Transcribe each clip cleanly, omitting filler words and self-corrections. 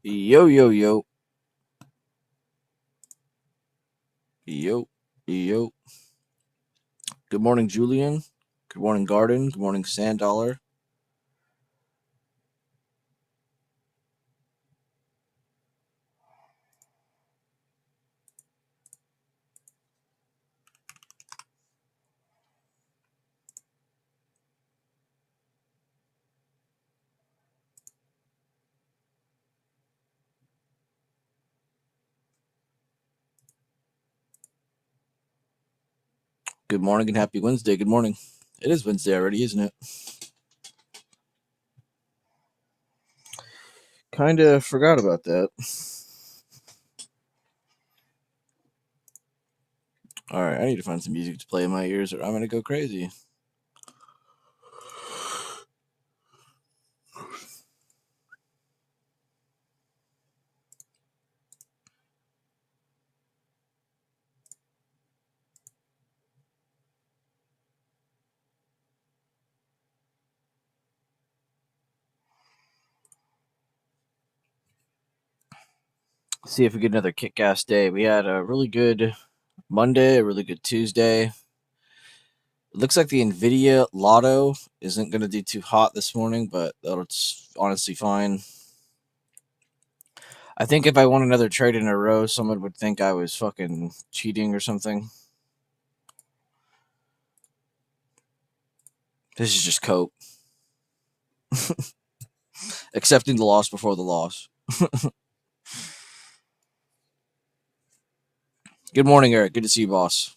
Yo, yo, yo. Yo, yo. Good morning, Julian. Good morning, Garden. Good morning, Sand Dollar. Good morning and happy Wednesday. Good morning. It is Wednesday already, isn't it? Kind of forgot about that. All right, I need to find some music to play in my ears or I'm going to go crazy. See if we get another kick ass day. We had a really good Monday, a really good Tuesday. It looks like the Nvidia Lotto isn't going to do too hot this morning, but that's honestly fine. I think if I won another trade in a row, someone would think I was fucking cheating or something. This is just cope. Accepting the loss before the loss. Good morning, Eric. Good to see you, boss.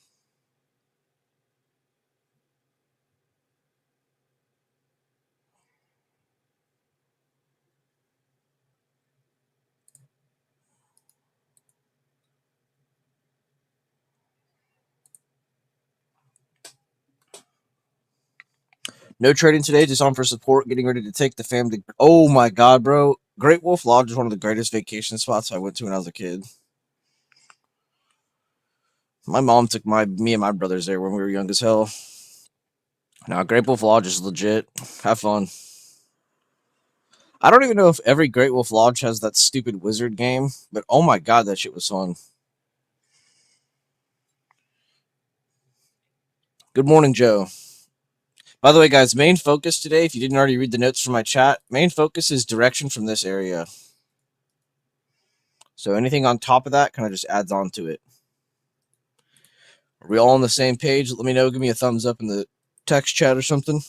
No trading today, just on for support, getting ready to take the fam to. Oh my god, bro. Great Wolf Lodge is one of the greatest vacation spots I went to when I was a kid. My mom took me and my brothers there when we were young as hell. Now, Great Wolf Lodge is legit. Have fun. I don't even know if every Great Wolf Lodge has that stupid wizard game, but oh my god, that shit was fun. Good morning, Joe. By the way, guys, main focus today, if you didn't already read the notes from my chat, main focus is direction from this area. So anything on top of that kind of just adds on to it. Are we all on the same page? Let me know. Give me a thumbs up in the text chat or something.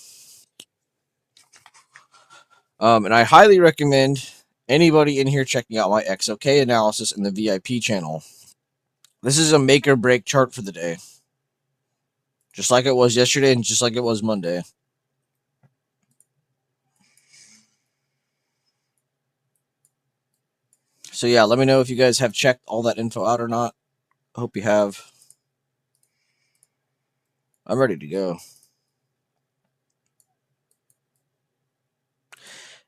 And I highly recommend anybody in here checking out my XOK analysis in the VIP channel. This is a make or break chart for the day. Just like it was yesterday and just like it was Monday. So yeah, let me know if you guys have checked all that info out or not. I hope you have. I'm ready to go.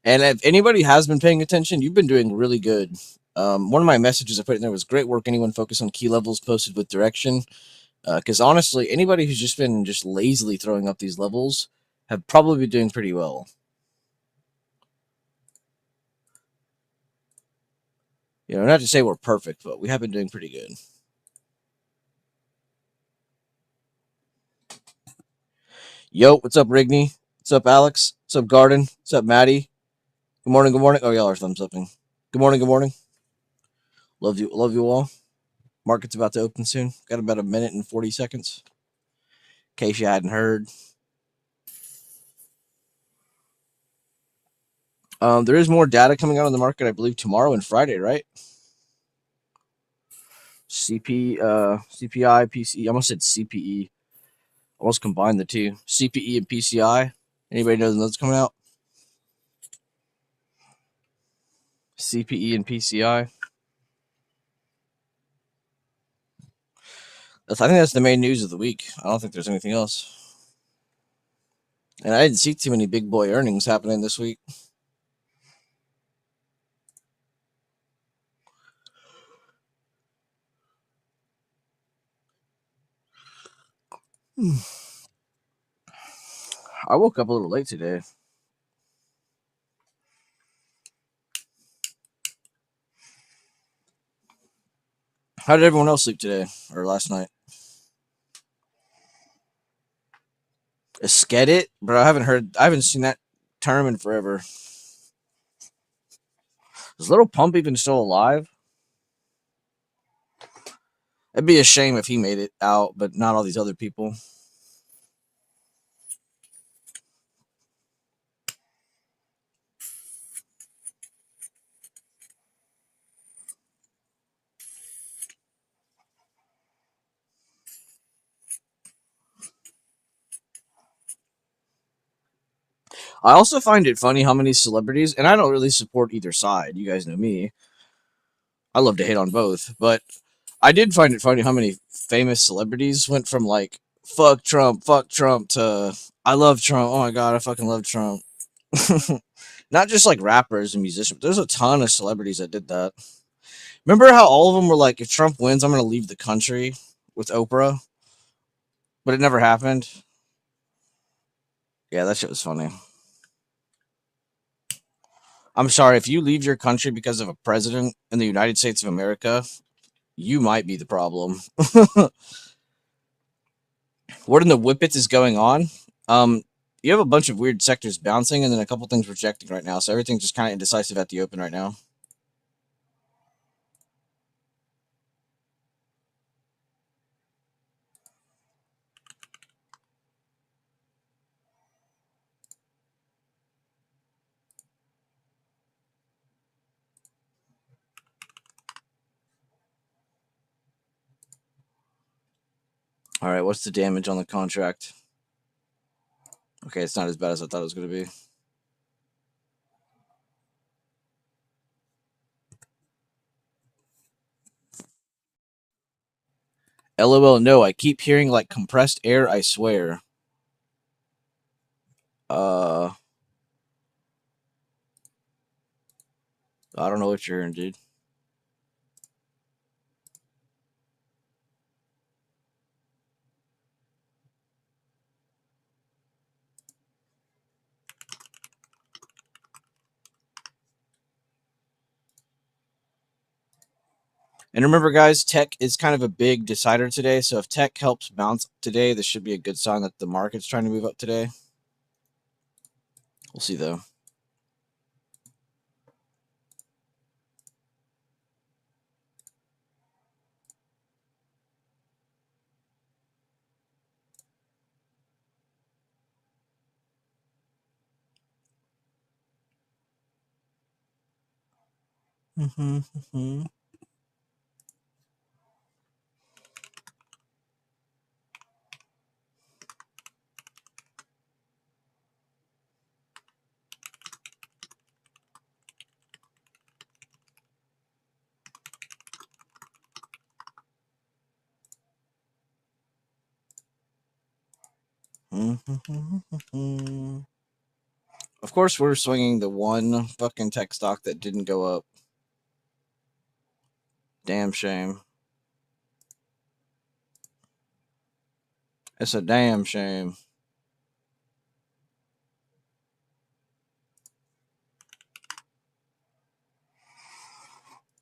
And if anybody has been paying attention, you've been doing really good. One of my messages I put in there was great work. Anyone focus on key levels posted with direction. Because honestly, anybody who's just been just lazily throwing up these levels have probably been doing pretty well. You know, not to say we're perfect, but we have been doing pretty good. Yo, what's up, Rigney? What's up, Alex? What's up, Garden? What's up, Maddie? Good morning, good morning. Oh, y'all are thumbs upping. Good morning, good morning. Love you all. Market's about to open soon. Got about a minute and 40 seconds. In case you hadn't heard. There is more data coming out on the market, I believe, tomorrow and Friday, right? CPI, PCE. I almost said CPE. Almost combined the two. CPE and PCI. Anybody know those coming out? CPE and PCI. I think that's the main news of the week. I don't think there's anything else. And I didn't see too many big boy earnings happening this week. I woke up a little late today. How did everyone else sleep today or last night? Eskedit? Bro, I haven't seen that term in forever. Is Little Pump even still alive? It'd be a shame if he made it out, but not all these other people. I also find it funny how many celebrities, and I don't really support either side. You guys know me. I love to hate on both, but I did find it funny how many famous celebrities went from like fuck Trump to I love Trump. Oh my god, I fucking love Trump. Not just like rappers and musicians. There's a ton of celebrities that did that. Remember how all of them were like, if Trump wins, I'm gonna leave the country with Oprah, but it never happened. Yeah, that shit was funny. I'm sorry if you leave your country because of a president in the United States of America, you might be the problem. What in the whippets is going on? You have a bunch of weird sectors bouncing and then a couple things rejecting right now, so everything's just kind of indecisive at the open right now. All right, what's the damage on the contract? Okay, it's not as bad as I thought it was going to be. LOL, no, I keep hearing like compressed air, I swear. I don't know what you're hearing, dude. And remember, guys, tech is kind of a big decider today. So if tech helps bounce today, this should be a good sign that the market's trying to move up today. We'll see, though. Of course, we're swinging the one fucking tech stock that didn't go up. Damn shame. It's a damn shame.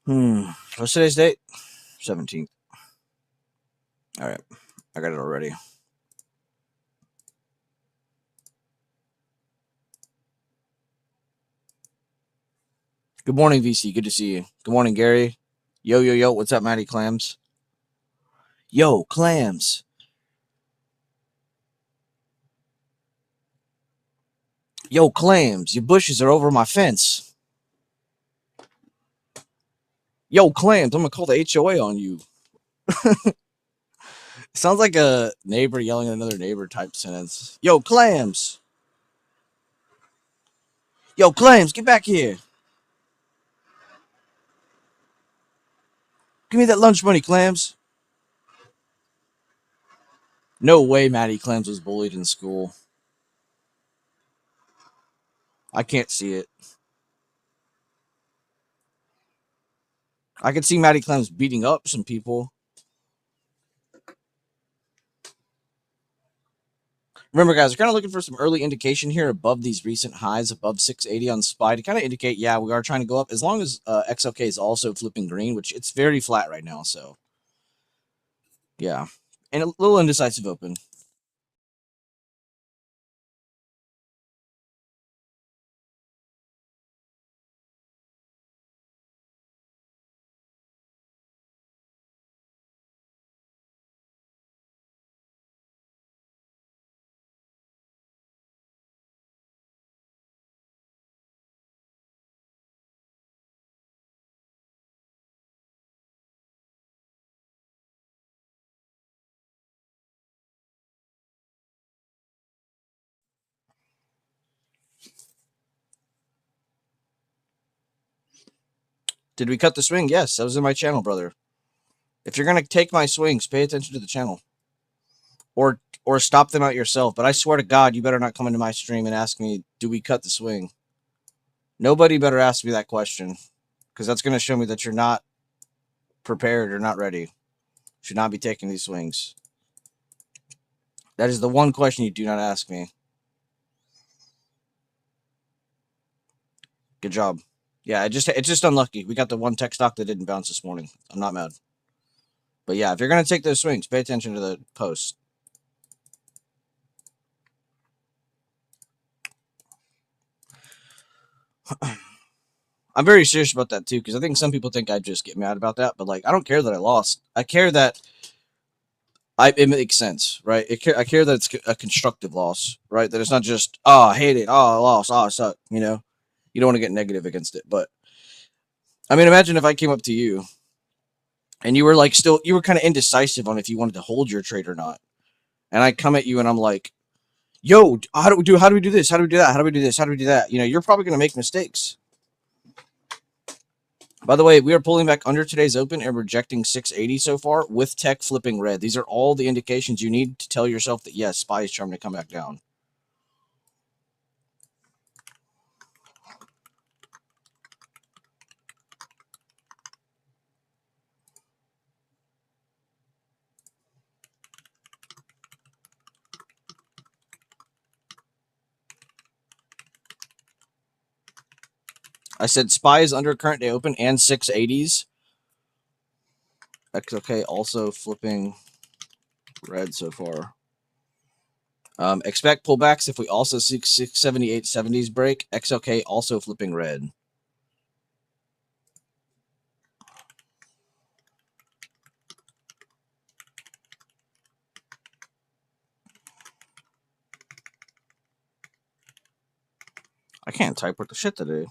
What's today's date? 17th. All right. I got it already. Good morning, VC. Good to see you. Good morning, Gary. Yo, yo, yo. What's up, Matty Clams? Yo, Clams. Yo, Clams. Your bushes are over my fence. Yo, Clams. I'm going to call the HOA on you. Sounds like a neighbor yelling at another neighbor type sentence. Yo, Clams. Yo, Clams, get back here. Give me that lunch money, Clams. No way Maddie Clams was bullied in school. I can't see it. I could see Maddie Clams beating up some people. Remember, guys, we're kind of looking for some early indication here above these recent highs, above 680 on SPY to kind of indicate, yeah, we are trying to go up as long as XLK is also flipping green, which it's very flat right now. So Yeah. And a little indecisive open. Did we cut the swing? Yes, that was in my channel, brother. If you're gonna take my swings, pay attention to the channel, or stop them out yourself. But I swear to God, you better not come into my stream and ask me, "Do we cut the swing?" Nobody better ask me that question, because that's gonna show me that you're not prepared or not ready. Should not be taking these swings. That is the one question you do not ask me. Good job. Yeah, it's just unlucky. We got the one tech stock that didn't bounce this morning. I'm not mad. But yeah, if you're gonna take those swings, pay attention to the post. I'm very serious about that too, because I think some people think I just get mad about that, but like I don't care that I lost. I care that it makes sense, right? I care that it's a constructive loss, right? That it's not just I hate it, I lost, I suck. You don't want to get negative against it. But I mean, imagine if I came up to you and you were like you were kind of indecisive on if you wanted to hold your trade or not, and I come at you and I'm like, yo, how do we do this? How do we do that? How do we do this? How do we do that? You're probably going to make mistakes. By the way, we are pulling back under today's open and rejecting 680 so far with tech flipping red. These are all the indications you need to tell yourself that yes, SPY is trying to come back down. I said SPY is under current day open and 680s. XOK also flipping red so far. Expect pullbacks if we also see 678.70s break. XOK also flipping red. I can't type with the shit today.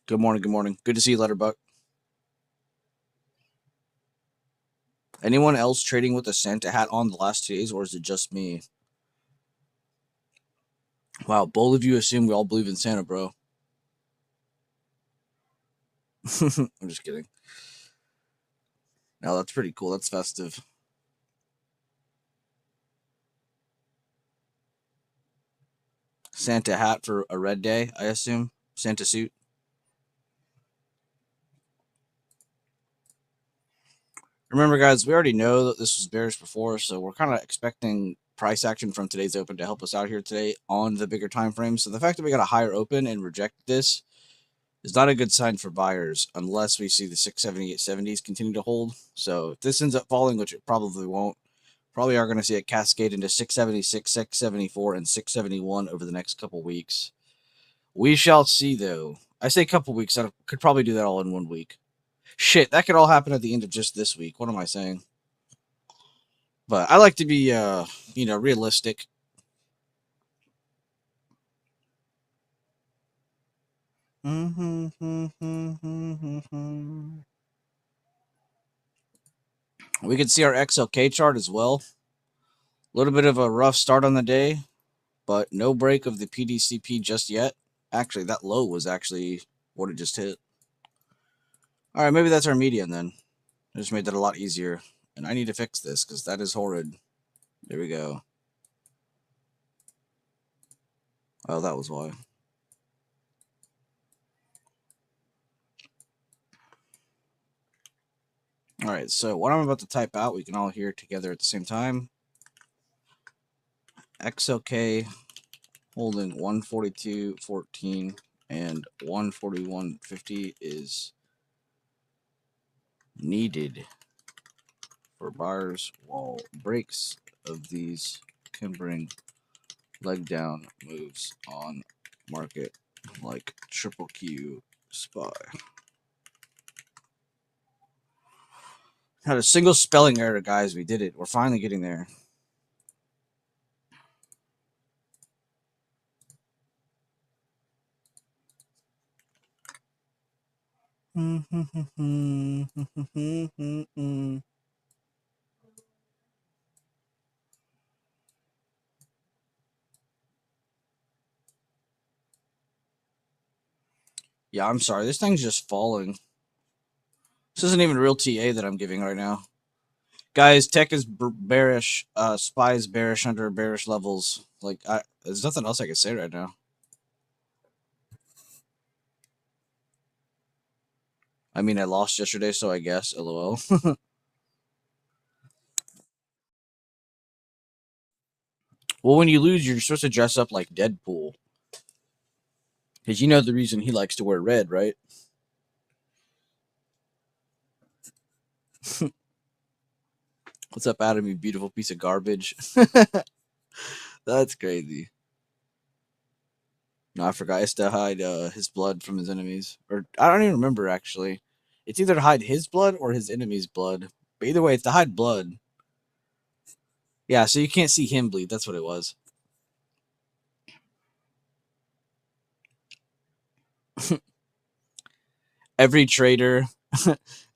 Good morning. Good morning. Good to see you, Letterbuck. Anyone else trading with a Santa hat on the last 2 days, or is it just me? Wow, both of you assume we all believe in Santa, bro. I'm just kidding. No, that's pretty cool. That's festive. Santa hat for a red day, I assume. Santa suit. Remember, guys, we already know that this was bearish before, so we're kind of expecting price action from today's open to help us out here today on the bigger time frame. So the fact that we got a higher open and rejected this is not a good sign for buyers unless we see the 678.70s continue to hold. So if this ends up falling, which it probably won't, probably are going to see it cascade into 676, 674, and 671 over the next couple weeks. We shall see, though. I say a couple weeks. I could probably do that all in 1 week. Shit, that could all happen at the end of just this week. What am I saying? But I like to be, realistic. We can see our XLK chart as well. A little bit of a rough start on the day, but no break of the PDCP just yet. Actually, that low was actually what it just hit. All right, maybe that's our median then. I just made that a lot easier. And I need to fix this because that is horrid. There we go. Oh, that was why. All right, so what I'm about to type out, we can all hear together at the same time. XOK holding 142.14 and 141.50 is needed for buyers, while breaks of these can bring leg down moves on market like triple Q SPY. Had a single spelling error, guys. We did it. We're finally getting there. Yeah, I'm sorry. This thing's just falling. This isn't even real TA that I'm giving right now. Guys, tech is bearish. SPY is bearish under bearish levels. Like, there's nothing else I can say right now. I mean, I lost yesterday, so I guess. LOL. Well, when you lose, you're supposed to dress up like Deadpool. Because you know the reason he likes to wear red, right? What's up, Adam, you beautiful piece of garbage? That's crazy. No, I forgot. It's to hide his blood from his enemies. Or, I don't even remember, actually. It's either to hide his blood or his enemy's blood. But either way, it's to hide blood. Yeah, so you can't see him bleed. That's what it was. Every trader,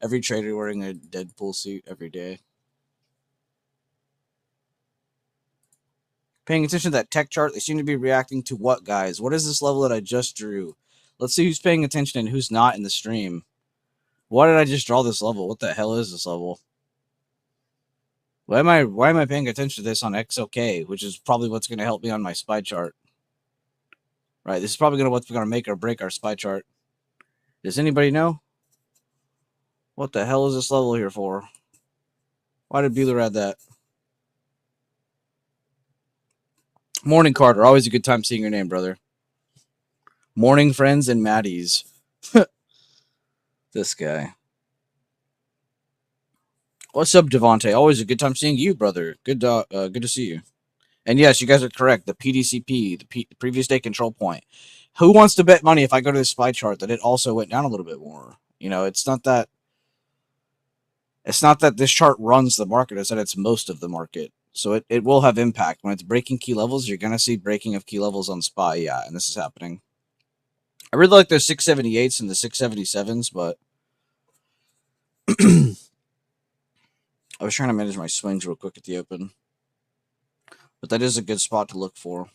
every trader wearing a Deadpool suit every day. Paying attention to that tech chart, they seem to be reacting to what, guys? What is this level that I just drew? Let's see who's paying attention and who's not in the stream. Why did I just draw this level? What the hell is this level? Why am I paying attention to this on XOK, which is probably what's going to help me on my SPY chart? Right, this is probably what's going to make or break our SPY chart. Does anybody know? What the hell is this level here for? Why did Bueller add that? Morning, Carter. Always a good time seeing your name, brother. Morning, friends, and Maddie's. This guy. What's up, Devontae? Always a good time seeing you, brother. Good to see you. And yes, you guys are correct. The PDCP, the previous day control point. Who wants to bet money if I go to the SPY chart that it also went down a little bit more? You know, it's not that this chart runs the market. It's that it's most of the market. So it will have impact. When it's breaking key levels, you're going to see breaking of key levels on SPY. Yeah, and this is happening. I really like those 678s and the 677s, but I was trying to manage my swings real quick at the open. But that is a good spot to look for.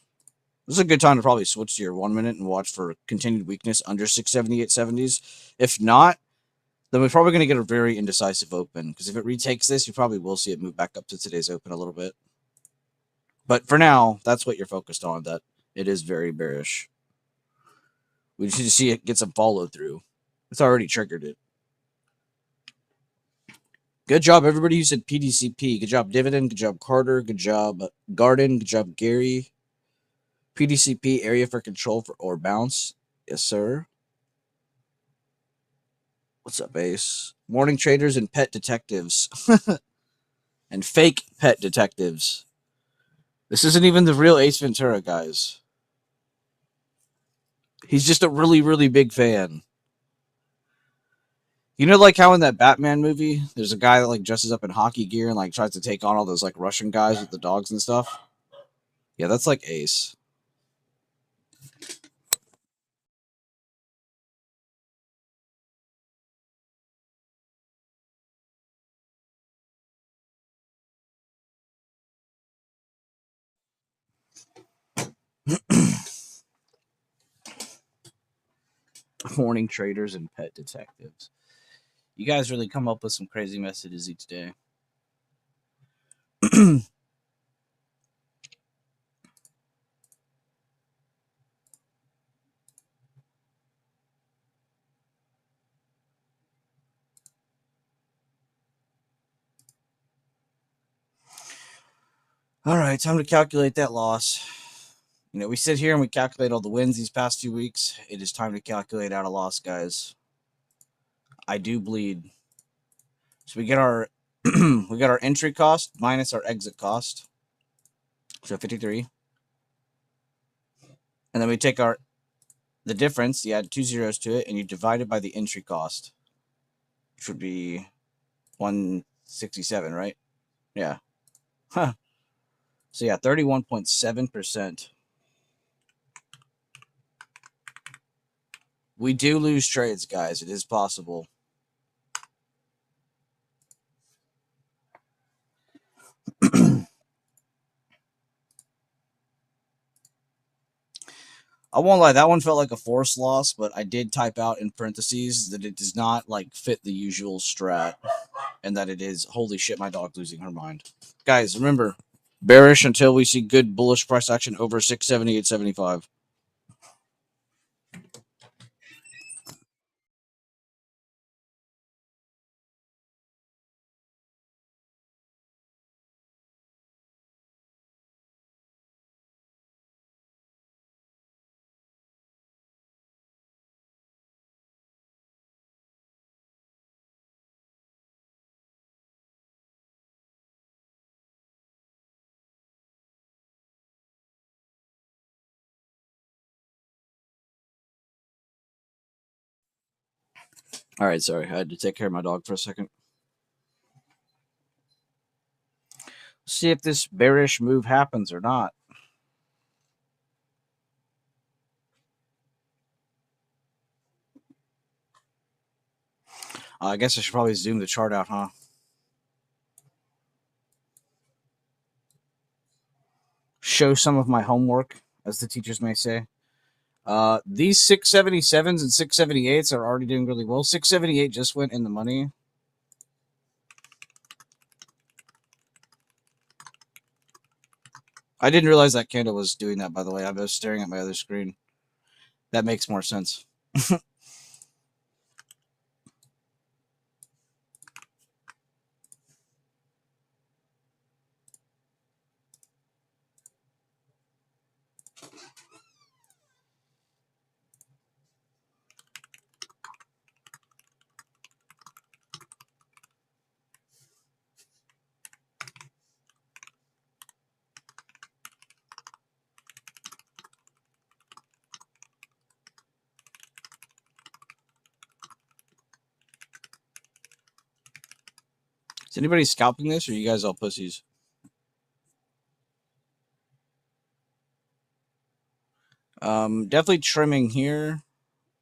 This is a good time to probably switch to your 1 minute and watch for continued weakness under 678.70s. If not, then we're probably going to get a very indecisive open. Because if it retakes this, you probably will see it move back up to today's open a little bit. But for now, that's what you're focused on, that it is very bearish. We just need to see it get some follow through. It's already triggered it. Good job, everybody who said PDCP. Good job, Dividend. Good job, Carter. Good job, Garden. Good job, Gary. PDCP, area for control or bounce. Yes, sir. What's up, Ace? Morning traders and pet detectives. And fake pet detectives. This isn't even the real Ace Ventura, guys. He's just a really, really big fan. You know, like how in that Batman movie, there's a guy that like dresses up in hockey gear and like tries to take on all those like Russian guys with the dogs and stuff? Yeah, that's like Ace. Morning traders and pet detectives. You guys really come up with some crazy messages each day. All right, time to calculate that loss. You know, we sit here and we calculate all the wins these past 2 weeks. It is time to calculate out a loss, guys. I do bleed. So we get our we got our entry cost minus our exit cost. So 53. And then we take the difference, you add 2 zeros to it, and you divide it by the entry cost, which would be 167, right? Yeah. Huh. So yeah, 31.7%. We do lose trades, guys. It is possible. I won't lie, that one felt like a forced loss, but I did type out in parentheses that it does not like fit the usual strat, and that it is holy shit, my dog losing her mind. Guys, remember, bearish until we see good bullish price action over 678.75. All right, sorry, I had to take care of my dog for a second. See if this bearish move happens or not. I guess I should probably zoom the chart out, huh? Show some of my homework, as the teachers may say. These 677s and 678s are already doing really well. 678 just went in the money. I didn't realize that candle was doing that, by the way. I was staring at my other screen. That makes more sense. Is anybody scalping this, or are you guys all pussies? Definitely trimming here.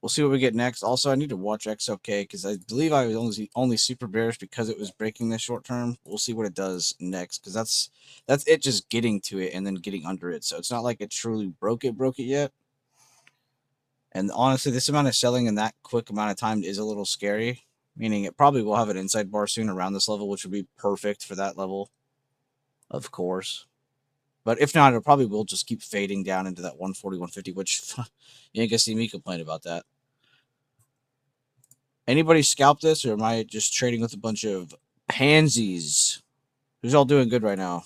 We'll see what we get next. Also, I need to watch XOK because I believe I was only super bearish because it was breaking this short term. We'll see what it does next because that's it just getting to it and then getting under it. So it's not like it truly broke it yet. And honestly, this amount of selling in that quick amount of time is a little scary, meaning it probably will have an inside bar soon around this level, which would be perfect for that level, of course. But if not, it probably will just keep fading down into that 140, 150, which you ain't gonna see me complain about that. Anybody scalp this, or am I just trading with a bunch of pansies? Who's all doing good right now?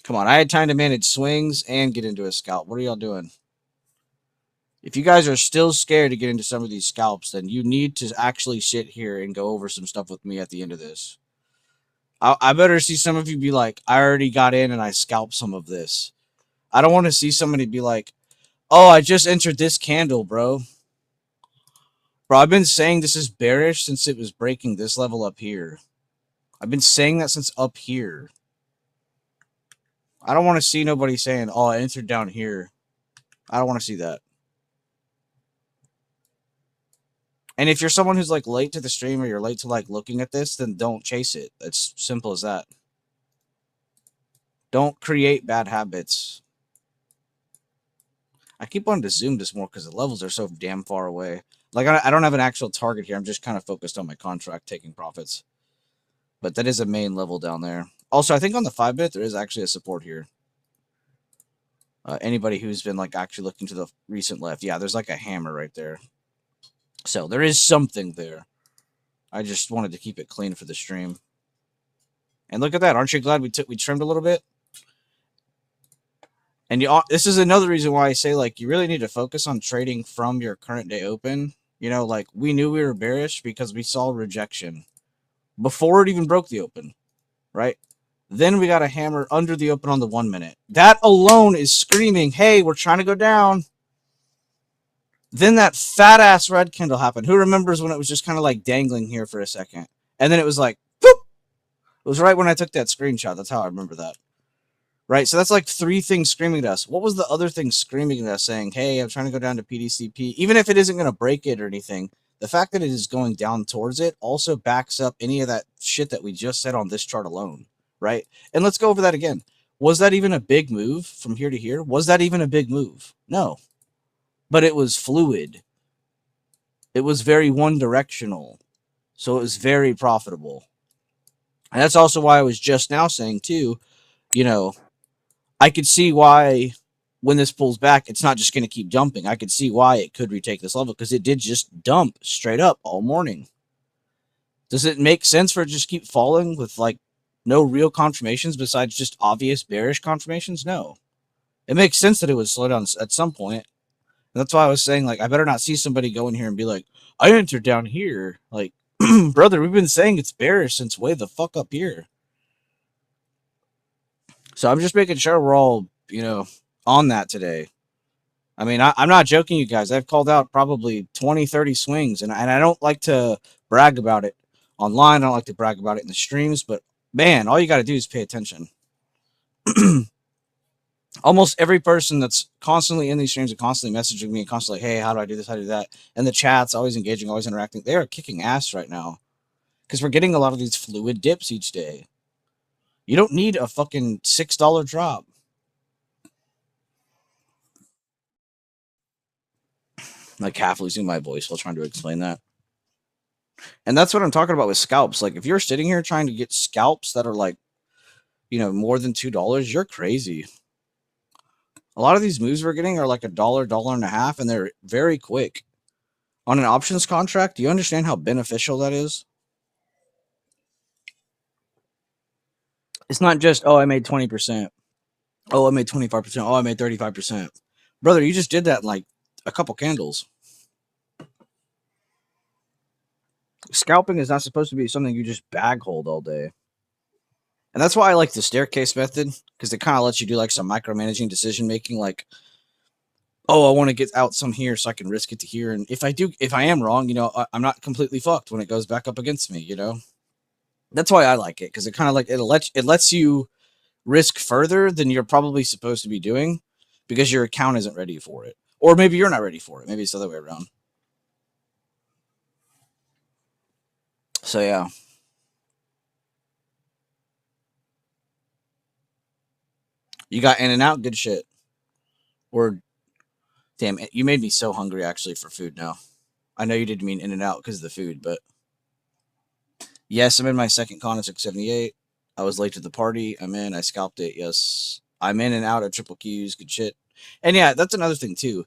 Come on, I had time to manage swings and get into a scalp. What are y'all doing? If you guys are still scared to get into some of these scalps, then you need to actually sit here and go over some stuff with me at the end of this. I better see some of you be like, I already got in and I scalped some of this. I don't want to see somebody be like, oh, I just entered this candle, bro. Bro, I've been saying this is bearish since it was breaking this level up here. I've been saying that since up here. I don't want to see nobody saying, oh, I entered down here. I don't want to see that. And if you're someone who's like late to the stream or you're late to like looking at this, then don't chase it. It's simple as that. Don't create bad habits. I keep wanting to zoom this more because the levels are so damn far away. Like, I don't have an actual target here. I'm just kind of focused on my contract taking profits. But that is a main level down there. Also, I think on the 5-bit, there is actually a support here. Anybody who's been like actually looking to the recent left, yeah, there's like a hammer right there. So there is something there. I just wanted to keep it clean for the stream. And look at that. Aren't you glad we trimmed a little bit? And this is another reason why I say, like, you really need to focus on trading from your current day open. You know, like, we knew we were bearish because we saw rejection before it even broke the open, right? Then we got a hammer under the open on the 1 minute. That alone is screaming, hey, we're trying to go down. Then that fat ass red candle happened. Who remembers when it was just kind of like dangling here for a second? And then it was like, boop. It was right when I took that screenshot. That's how I remember that. Right? So that's like 3 things screaming at us. What was the other thing screaming at us saying, hey, I'm trying to go down to PDCP? Even if it isn't going to break it or anything, the fact that it is going down towards it also backs up any of that shit that we just said on this chart alone. Right? And let's go over that again. Was that even a big move from here to here? Was that even a big move? No. But it was fluid. It was very one-directional. So it was very profitable. And that's also why I was just now saying, too, you know, I could see why when this pulls back, it's not just going to keep dumping. I could see why it could retake this level because it did just dump straight up all morning. Does it make sense for it to just keep falling with like no real confirmations besides just obvious bearish confirmations? No. It makes sense that it would slow down at some point. And that's why I was saying, like, I better not see somebody go in here and be like, I entered down here. Like, brother, we've been saying it's bearish since way the fuck up here. So I'm just making sure we're all, you know, on that today. I mean, I'm not joking, you guys. I've called out probably 20, 30 swings, and I don't like to brag about it online. I don't like to brag about it in the streams, but man, all you got to do is pay attention. Almost every person that's constantly in these streams and constantly messaging me and constantly, hey, how do I do this? How do I do that? And the chat's always engaging, always interacting. They are kicking ass right now because we're getting a lot of these fluid dips each day. You don't need a fucking $6 drop. Like half losing my voice while trying to explain that. And that's what I'm talking about with scalps. Like if you're sitting here trying to get scalps that are like, you know, more than $2, you're crazy. A lot of these moves we're getting are like $1, $1.50, and they're very quick. On an options contract, do you understand how beneficial that is? It's not just, oh, I made 20%. Oh, I made 25%. Oh, I made 35%. Brother, you just did that in like a couple candles. Scalping is not supposed to be something you just bag hold all day. And that's why I like the staircase method, because it kind of lets you do like some micromanaging decision making, like, oh, I want to get out some here so I can risk it to here. And if I am wrong, you know, I'm not completely fucked when it goes back up against me, you know? That's why I like it, because it kind of like, it lets you risk further than you're probably supposed to be doing because your account isn't ready for it. Or maybe you're not ready for it. Maybe it's the other way around. So, yeah. You got in and out, good shit. Or, damn, you made me so hungry actually for food now. I know you didn't mean in and out because of the food, but yes, I'm in my second con at 678. I was late to the party. I'm in. I scalped it. Yes. I'm in and out of triple Qs. Good shit. And yeah, that's another thing too.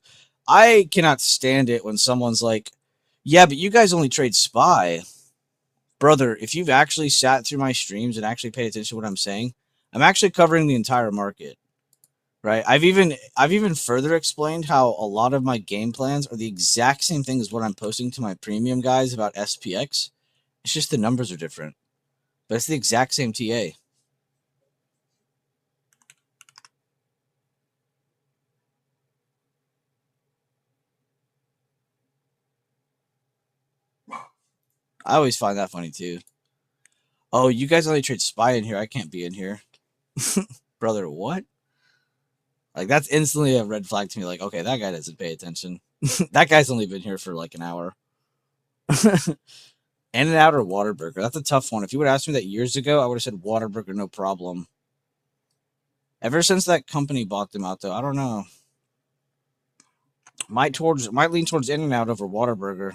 I cannot stand it when someone's like, yeah, but you guys only trade SPY. Brother, if you've actually sat through my streams and actually paid attention to what I'm saying, I'm actually covering the entire market. Right? I've even further explained how a lot of my game plans are the exact same thing as what I'm posting to my premium guys about SPX. It's just the numbers are different. But it's the exact same TA. I always find that funny too. Oh, you guys only trade SPY in here. I can't be in here. Brother, what? Like, that's instantly a red flag to me. Like, okay, that guy doesn't pay attention. That guy's only been here for like an hour. In and out or Whataburger? That's a tough one. If you would have asked me that years ago, I would have said Whataburger, no problem. Ever since that company bought them out, though, I don't know. Might lean towards In and Out over Whataburger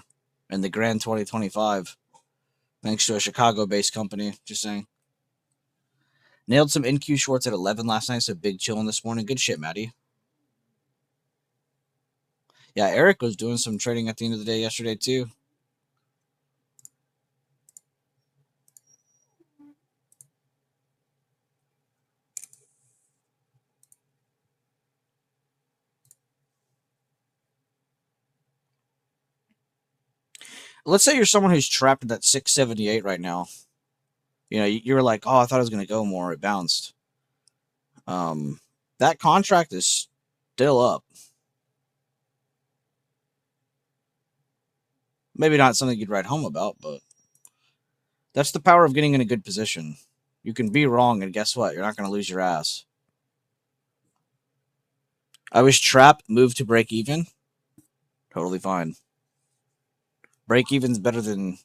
in the Grand 2025. Thanks to a Chicago-based company. Just saying. Nailed some NQ shorts at 11 last night, so big chilling this morning. Good shit, Maddie. Yeah, Eric was doing some trading at the end of the day yesterday, too. let's say you're someone who's trapped at that 678 right now. You know, you're like, oh, I thought it was going to go more. It bounced. That contract is still up. Maybe not something you'd write home about, but that's the power of getting in a good position. You can be wrong, and guess what? You're not going to lose your ass. I was trapped, moved to break even. Totally fine. Break even's better than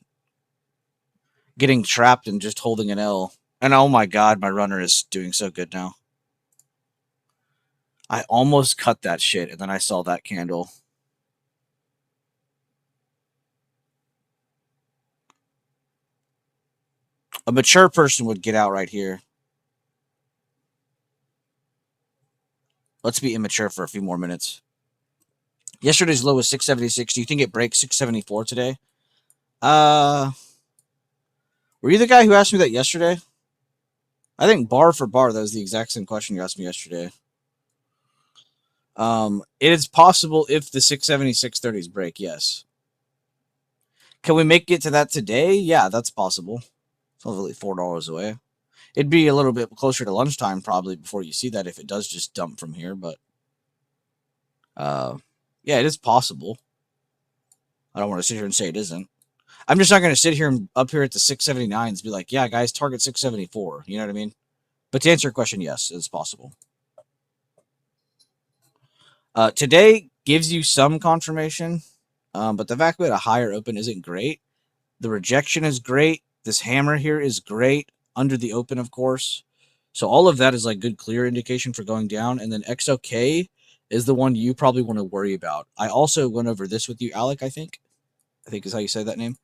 getting trapped and just holding an L. And oh my god, my runner is doing so good now. I almost cut that shit, and then I saw that candle. A mature person would get out right here. Let's be immature for a few more minutes. Yesterday's low was 676. Do you think it breaks 674 today? Were you the guy who asked me that yesterday? I think bar for bar, that was the exact same question you asked me yesterday. It is possible if the 670-630s break, yes. Can we make it to that today? Yeah, that's possible. It's only $4 away. It'd be a little bit closer to lunchtime probably before you see that if it does just dump from here, but yeah, it is possible. I don't want to sit here and say it isn't. I'm just not going to sit here and up here at the 679s and be like, yeah, guys, target 674. You know what I mean? But to answer your question, yes, it's possible. Today gives you some confirmation, but the fact that a higher open isn't great. The rejection is great. This hammer here is great under the open, of course. So all of that is like good clear indication for going down. And then XOK is the one you probably want to worry about. I also went over this with you, Alec, I think is how you say that name.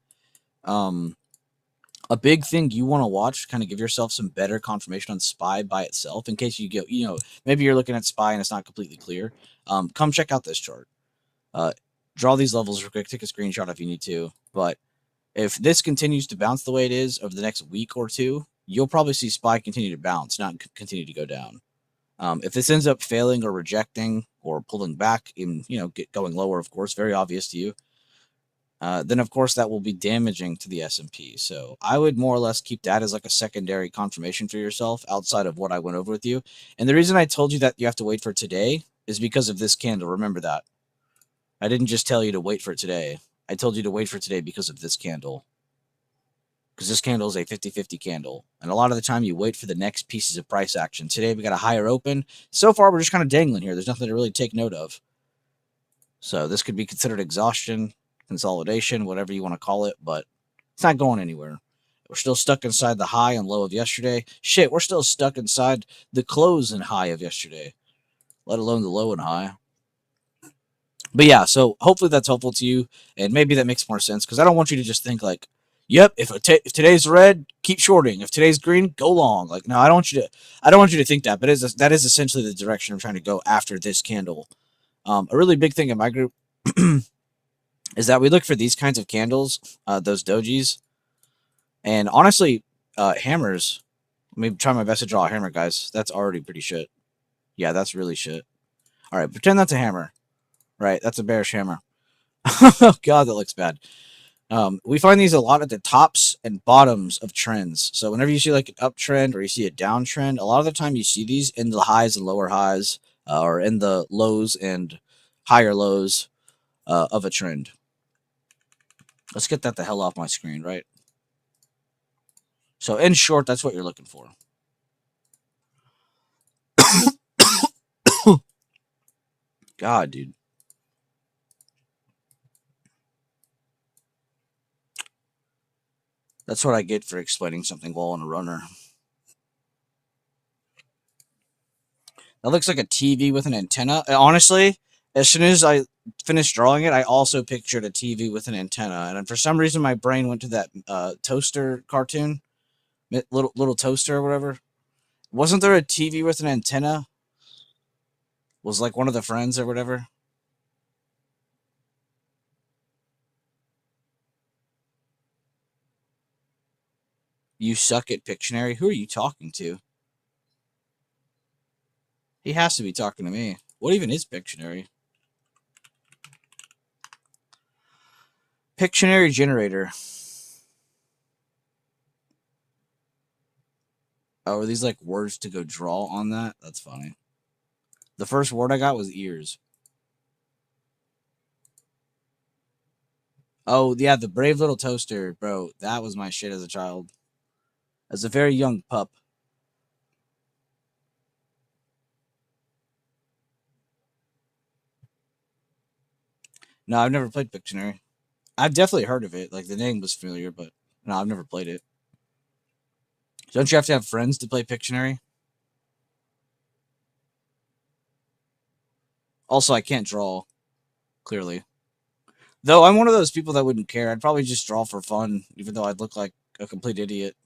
A big thing you want to watch to kind of give yourself some better confirmation on SPY by itself in case you get, maybe you're looking at SPY and it's not completely clear. Come check out this chart. Draw these levels real quick. Take a screenshot if you need to. But if this continues to bounce the way it is over the next week or two, you'll probably see SPY continue to bounce, not continue to go down. If this ends up failing or rejecting or pulling back, in going lower, of course, very obvious to you, then of course that will be damaging to the S&P. So I would more or less keep that as like a secondary confirmation for yourself outside of what I went over with you. And the reason I told you that you have to wait for today is because of this candle. Remember that. I didn't just tell you to wait for today. I told you to wait for today because of this candle. Because this candle is a 50-50 candle. And a lot of the time you wait for the next pieces of price action. Today we got a higher open. So far we're just kind of dangling here. There's nothing to really take note of. So this could be considered exhaustion, consolidation, whatever you want to call it, but it's not going anywhere. We're still stuck inside the high and low of yesterday. Shit, we're still stuck inside the close and high of yesterday, let alone the low and high. But yeah, so hopefully that's helpful to you, and maybe that makes more sense, because I don't want you to just think like, yep, if today's red, keep shorting. If today's green, go long. Like, no, I don't want you to think that, but that is essentially the direction I'm trying to go after this candle. A really big thing in my group is that we look for these kinds of candles, those dojis, and honestly, hammers. Let me try my best to draw a hammer, guys. That's already pretty shit. Yeah, that's really shit. All right, pretend that's a hammer. Right, that's a bearish hammer. Oh god, that looks bad. We find these a lot at the tops and bottoms of trends. So whenever you see like an uptrend or you see a downtrend, a lot of the time you see these in the highs and lower highs, or in the lows and higher lows of a trend. Let's get that the hell off my screen, right? So in short, that's what you're looking for. God, dude. That's what I get for explaining something well on a runner. That looks like a TV with an antenna. Honestly, as soon as I finished drawing it, I also pictured a TV with an antenna. And for some reason, my brain went to that toaster cartoon, little toaster or whatever. Wasn't there a TV with an antenna? Was like one of the friends or whatever. You suck at Pictionary? Who are you talking to? He has to be talking to me. What even is Pictionary? Pictionary generator. Oh, are these like words to go draw on that? That's funny. The first word I got was ears. Oh, yeah, the Brave Little Toaster, bro. That was my shit as a child. As a very young pup. No, I've never played Pictionary. I've definitely heard of it. Like, the name was familiar, but no, I've never played it. Don't you have to have friends to play Pictionary? Also, I can't draw, clearly. Though I'm one of those people that wouldn't care. I'd probably just draw for fun, even though I'd look like a complete idiot.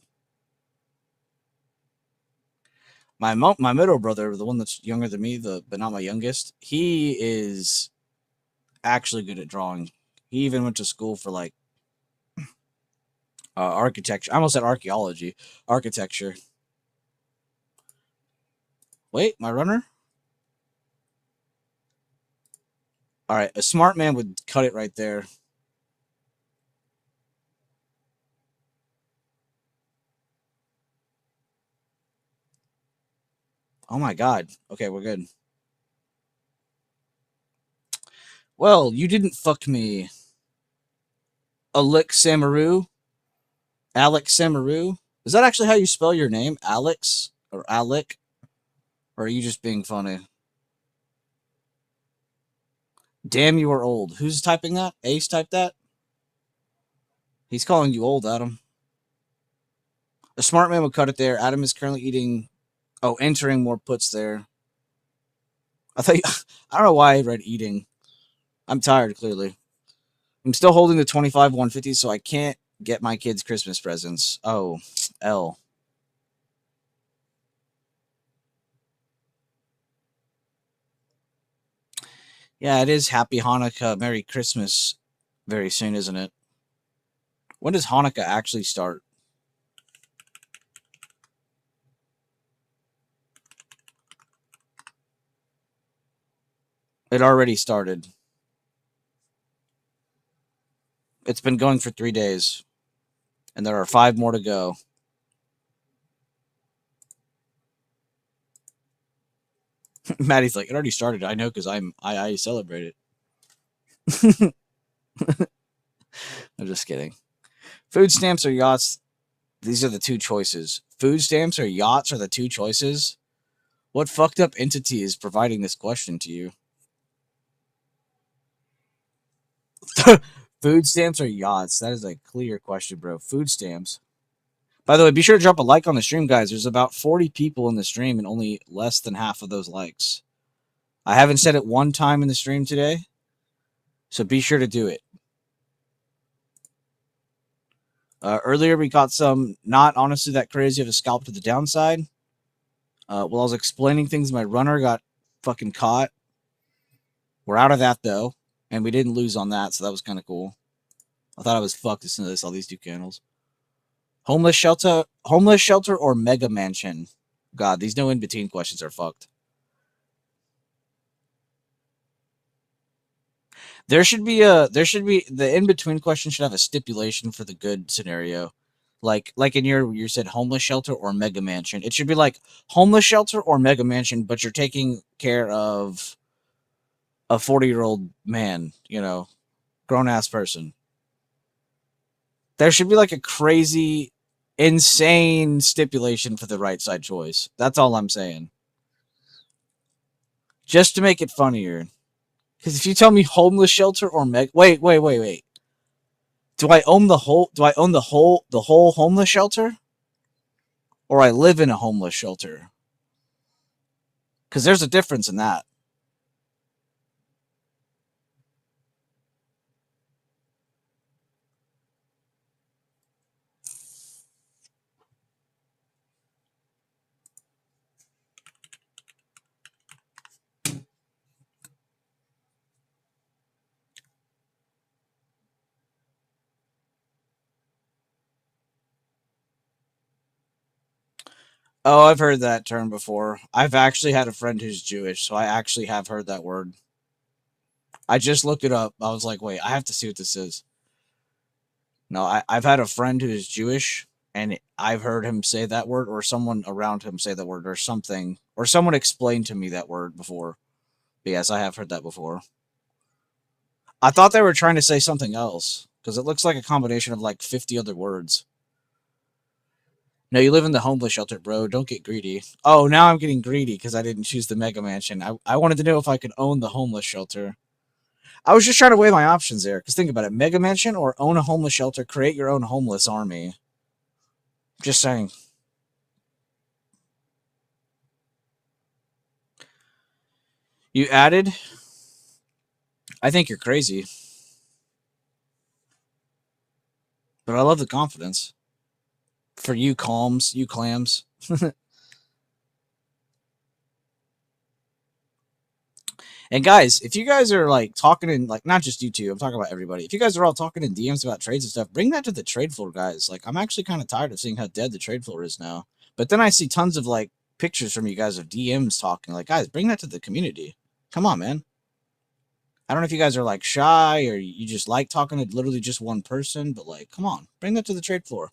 My middle brother, the one that's younger than me, but not my youngest, he is actually good at drawing. He even went to school for like architecture. I almost said archaeology, architecture. Wait, my runner. All right, a smart man would cut it right there. Oh my god. Okay, we're good. Well, you didn't fuck me. Alex Samaru. Alex Samaru. Is that actually how you spell your name? Alex? Or Alec? Or are you just being funny? Damn, you are old. Who's typing that? Ace typed that? He's calling you old, Adam. A smart man would cut it there. Adam is currently eating. Oh, entering more puts there. I think I don't know why I read eating. I'm tired, clearly. I'm still holding the 25 150, so I can't get my kids Christmas presents. Oh, L. Yeah, it is Happy Hanukkah, Merry Christmas very soon, isn't it? When does Hanukkah actually start? It already started. It's been going for 3 days, and there are 5 more to go. Maddie's like, it already started. I know because I celebrate it. I'm just kidding. Food stamps or yachts? These are the two choices. Food stamps or yachts are the two choices. What fucked up entity is providing this question to you? Food stamps or yachts? That is a clear question, bro. Food stamps. By the way, be sure to drop a like on the stream, guys. There's about 40 people in the stream and only less than half of those likes. I haven't said it one time in the stream today, so be sure to do it. Earlier, we got some not honestly that crazy of a scalp to the downside. While I was explaining things, my runner got fucking caught. We're out of that, though, and we didn't lose on that, so that was kind of cool. I thought I was fucked as soon as I saw these two candles. Homeless shelter, or mega mansion? God, these no in-between questions are fucked. There should be the in-between question should have a stipulation for the good scenario. Like in you said homeless shelter or mega mansion. It should be like homeless shelter or mega mansion, but you're taking care of a 40-year-old man, grown ass person. There should be like a crazy, insane stipulation for the right side choice. That's all I'm saying. Just to make it funnier. Because if you tell me homeless shelter or wait. Do I own the whole homeless shelter? Or I live in a homeless shelter? Because there's a difference in that. Oh, I've heard that term before. I've actually had a friend who's Jewish, so I actually have heard that word. I just looked it up. I was like, wait, I have to see what this is. No, I've had a friend who's Jewish, and I've heard him say that word, or someone around him say that word, or something, or someone explained to me that word before. But yes, I have heard that before. I thought they were trying to say something else because it looks like a combination of like 50 other words. No, you live in the homeless shelter, bro. Don't get greedy. Oh, now I'm getting greedy because I didn't choose the Mega Mansion. I wanted to know if I could own the homeless shelter. I was just trying to weigh my options there. Because think about it. Mega Mansion or own a homeless shelter, create your own homeless army. Just saying. You added? I think you're crazy. But I love the confidence. For you calms, you clams. And guys, if you guys are like talking in like not just you two, I'm talking about everybody. If you guys are all talking in DMs about trades and stuff, bring that to the trade floor, guys. Like I'm actually kind of tired of seeing how dead the trade floor is now. But then I see tons of like pictures from you guys of DMs talking. Like, guys, bring that to the community. Come on, man. I don't know if you guys are like shy or you just like talking to literally just one person, but like, come on, bring that to the trade floor.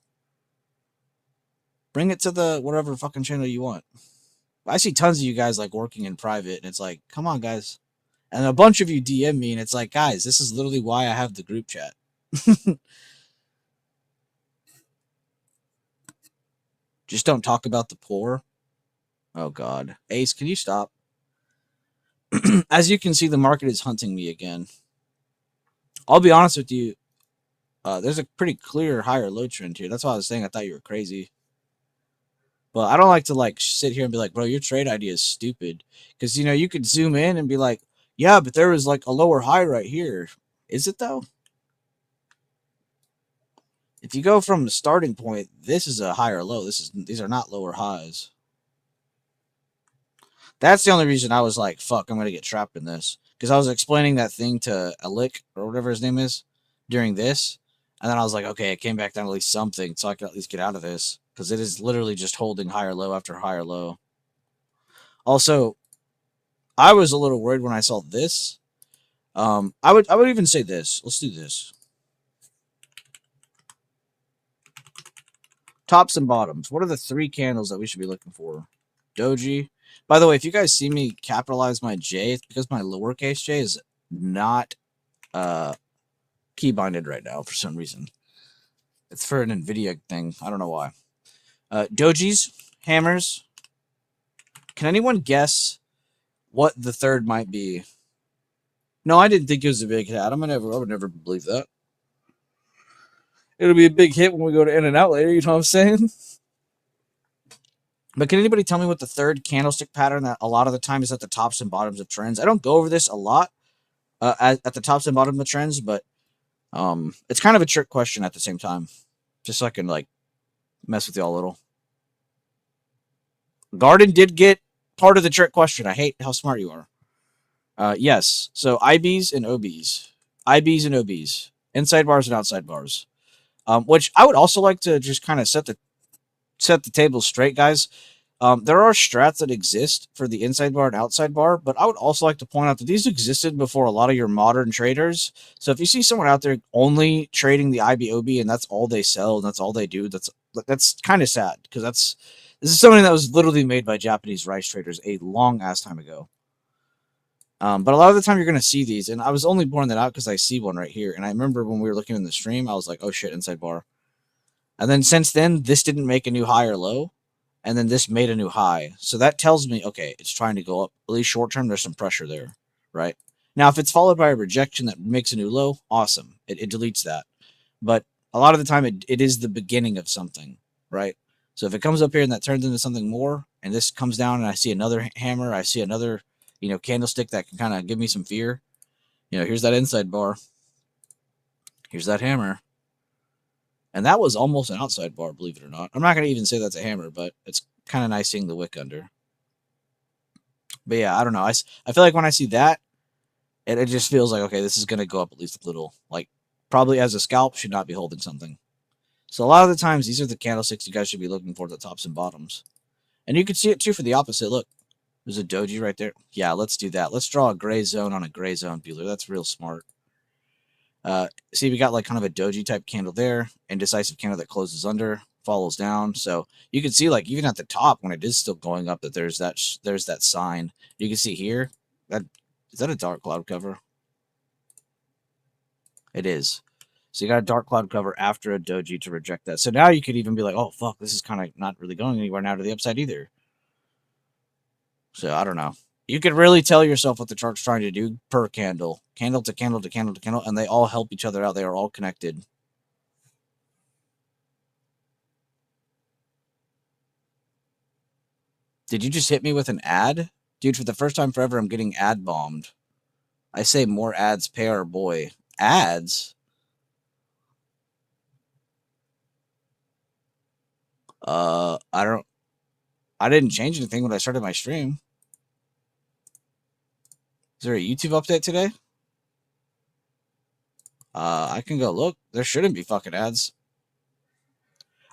Bring it to the whatever fucking channel you want. I see tons of you guys like working in private, and it's like, come on, guys. And a bunch of you DM me, and it's like, guys, this is literally why I have the group chat. Just don't talk about the poor. Oh, God. Ace, can you stop? As you can see, the market is hunting me again. I'll be honest with you. There's a pretty clear higher low trend here. That's why I was saying I thought you were crazy. But I don't like to like sit here and be like, bro, your trade idea is stupid. Because, you know, you could zoom in and be like, yeah, but there was like a lower high right here. Is it though? If you go from the starting point, this is a higher low. These are not lower highs. That's the only reason I was like, fuck, I'm gonna get trapped in this. Because I was explaining that thing to Alik, or whatever his name is, during this. And then I was like, okay, it came back down to at least something, so I can at least get out of this. Because it is literally just holding higher low after higher low. Also, I was a little worried when I saw this. I would even say this. Let's do this. Tops and bottoms. What are the 3 candles that we should be looking for? Doji. By the way, if you guys see me capitalize my J, it's because my lowercase j is not key binded right now for some reason. It's for an NVIDIA thing. I don't know why. Dojis, hammers. Can anyone guess what the third might be? No, I didn't think it was a big hit. I would never believe that. It'll be a big hit when we go to In and Out later. You know what I'm saying? But can anybody tell me what the third candlestick pattern that a lot of the time is at the tops and bottoms of trends? I don't go over this a lot at the tops and bottoms of trends, but it's kind of a trick question at the same time, just so I can like mess with y'all a little. Garden did get part of the trick question. I hate how smart you are. Yes, so IBs and OBs, IBs and OBs, inside bars and outside bars. Which I would also like to just kind of set the table straight, guys. There are strats that exist for the inside bar and outside bar, but I would also like to point out that these existed before a lot of your modern traders. So if you see someone out there only trading the IBOB and that's all they sell and that's all they do, that's kind of sad because this is something that was literally made by Japanese rice traders a long ass time ago. But a lot of the time you're going to see these, and I was only pointing that out because I see one right here. And I remember when we were looking in the stream, I was like, oh shit, inside bar. And then since then, this didn't make a new high or low. And then this made a new high. So that tells me, okay, it's trying to go up. At least short term, there's some pressure there, right? Now, if it's followed by a rejection that makes a new low, awesome. It deletes that. But a lot of the time, it is the beginning of something, right? So if it comes up here and that turns into something more, and this comes down and I see another hammer, I see another, candlestick that can kind of give me some fear. Here's that inside bar. Here's that hammer. And that was almost an outside bar, believe it or not. I'm not going to even say that's a hammer, but it's kind of nice seeing the wick under. But yeah, I don't know. I feel like when I see that, it just feels like, okay, this is going to go up at least a little. Like, probably as a scalp, should not be holding something. So a lot of the times, these are the candlesticks you guys should be looking for, the tops and bottoms. And you can see it too for the opposite. Look, there's a doji right there. Yeah, let's do that. Let's draw a gray zone on a gray zone, Bueller. That's real smart. See, we got like kind of a doji type candle there, indecisive candle that closes under, follows down. So you can see like even at the top when it is still going up that there's that sign. You can see here that is that a dark cloud cover? It is. So you got a dark cloud cover after a doji to reject that. So now you could even be like, oh fuck, this is kind of not really going anywhere now to the upside either. So I don't know. You could really tell yourself what the chart's trying to do per candle, candle to candle to candle to candle, and they all help each other out. They are all connected. Did you just hit me with an ad? Dude, for the first time forever, I'm getting ad bombed. I say more ads pay our boy. Ads? I didn't change anything when I started my stream. Is there a YouTube update today? I can go look. There shouldn't be fucking ads.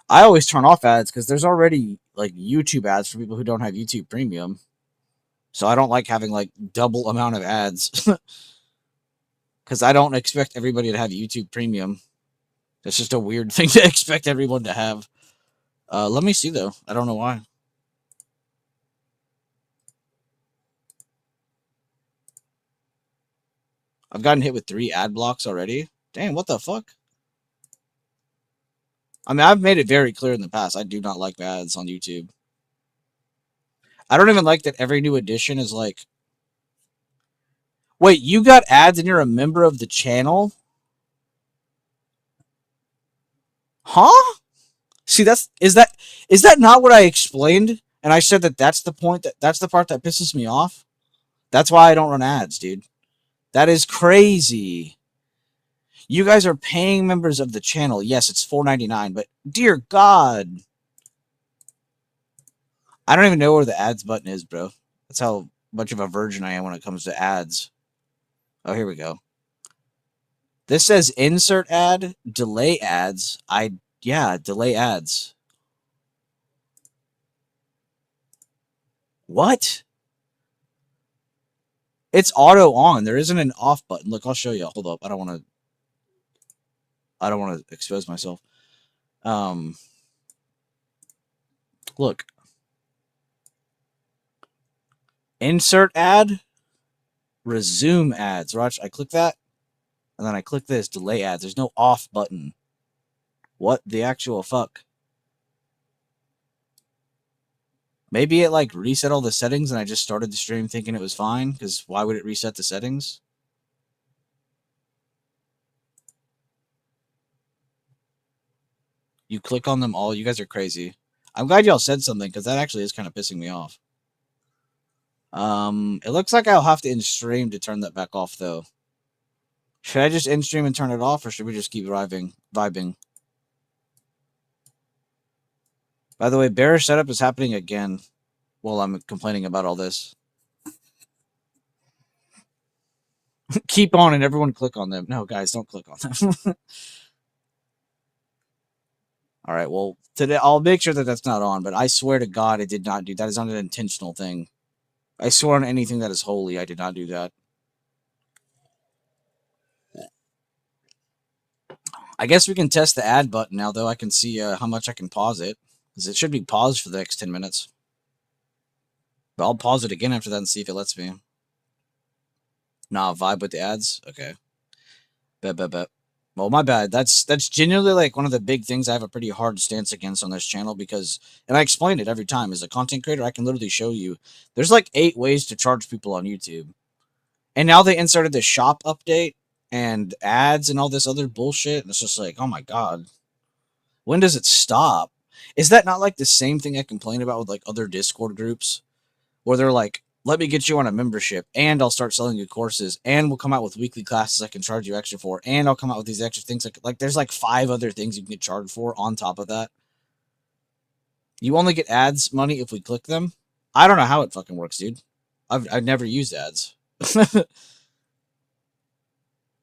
I always turn off ads because there's already like YouTube ads for people who don't have YouTube Premium. So I don't like having like double amount of ads. Because I don't expect everybody to have YouTube Premium. That's just a weird thing to expect everyone to have. Let me see though. I don't know why. I've gotten hit with 3 ad blocks already. Damn, what the fuck? I mean, I've made it very clear in the past. I do not like ads on YouTube. I don't even like that every new edition is like, wait, you got ads and you're a member of the channel? Huh? See, is that not what I explained? And I said that's the point that's the part that pisses me off. That's why I don't run ads, dude. That is crazy. You guys are paying members of the channel. Yes, it's $4.99, but dear God, I don't even know where the ads button is, bro. That's how much of a virgin I am when it comes to ads. Oh, here we go. This says insert ad, delay ads. Yeah, delay ads. What? It's auto on. There isn't an off button. Look, I'll show you. Hold up. I don't want to expose myself. Look. Insert ad, resume ads. Watch, I click that, and then I click this, delay ads. There's no off button. What the actual fuck? Maybe it like reset all the settings and I just started the stream thinking it was fine, because why would it reset the settings? You click on them all. You guys are crazy. I'm glad y'all said something, because that actually is kind of pissing me off. It looks like I'll have to end stream to turn that back off, though. Should I just end stream and turn it off, or should we just keep vibing? By the way, bearish setup is happening again while I'm complaining about all this. Keep on and everyone click on them. No, guys, don't click on them. All right, well, today I'll make sure that that's not on, but I swear to God, I did not do that. Is not an intentional thing. I swear on anything that is holy, I did not do that. I guess we can test the ad button now, though. I can see how much I can pause it, because it should be paused for the next 10 minutes. But I'll pause it again after that and see if it lets me. Nah, vibe with the ads? Okay. Bet. Well, my bad. That's genuinely like one of the big things I have a pretty hard stance against on this channel, because, and I explain it every time, as a content creator, I can literally show you, there's like 8 ways to charge people on YouTube. And now they inserted the shop update and ads and all this other bullshit. And it's just like, oh my God. When does it stop? Is that not like the same thing I complain about with like other Discord groups, where they're like, let me get you on a membership and I'll start selling you courses and we'll come out with weekly classes I can charge you extra for, and I'll come out with these extra things. Like there's like 5 other things you can get charged for on top of that. You only get ads money if we click them. I don't know how it fucking works, dude. I've never used ads.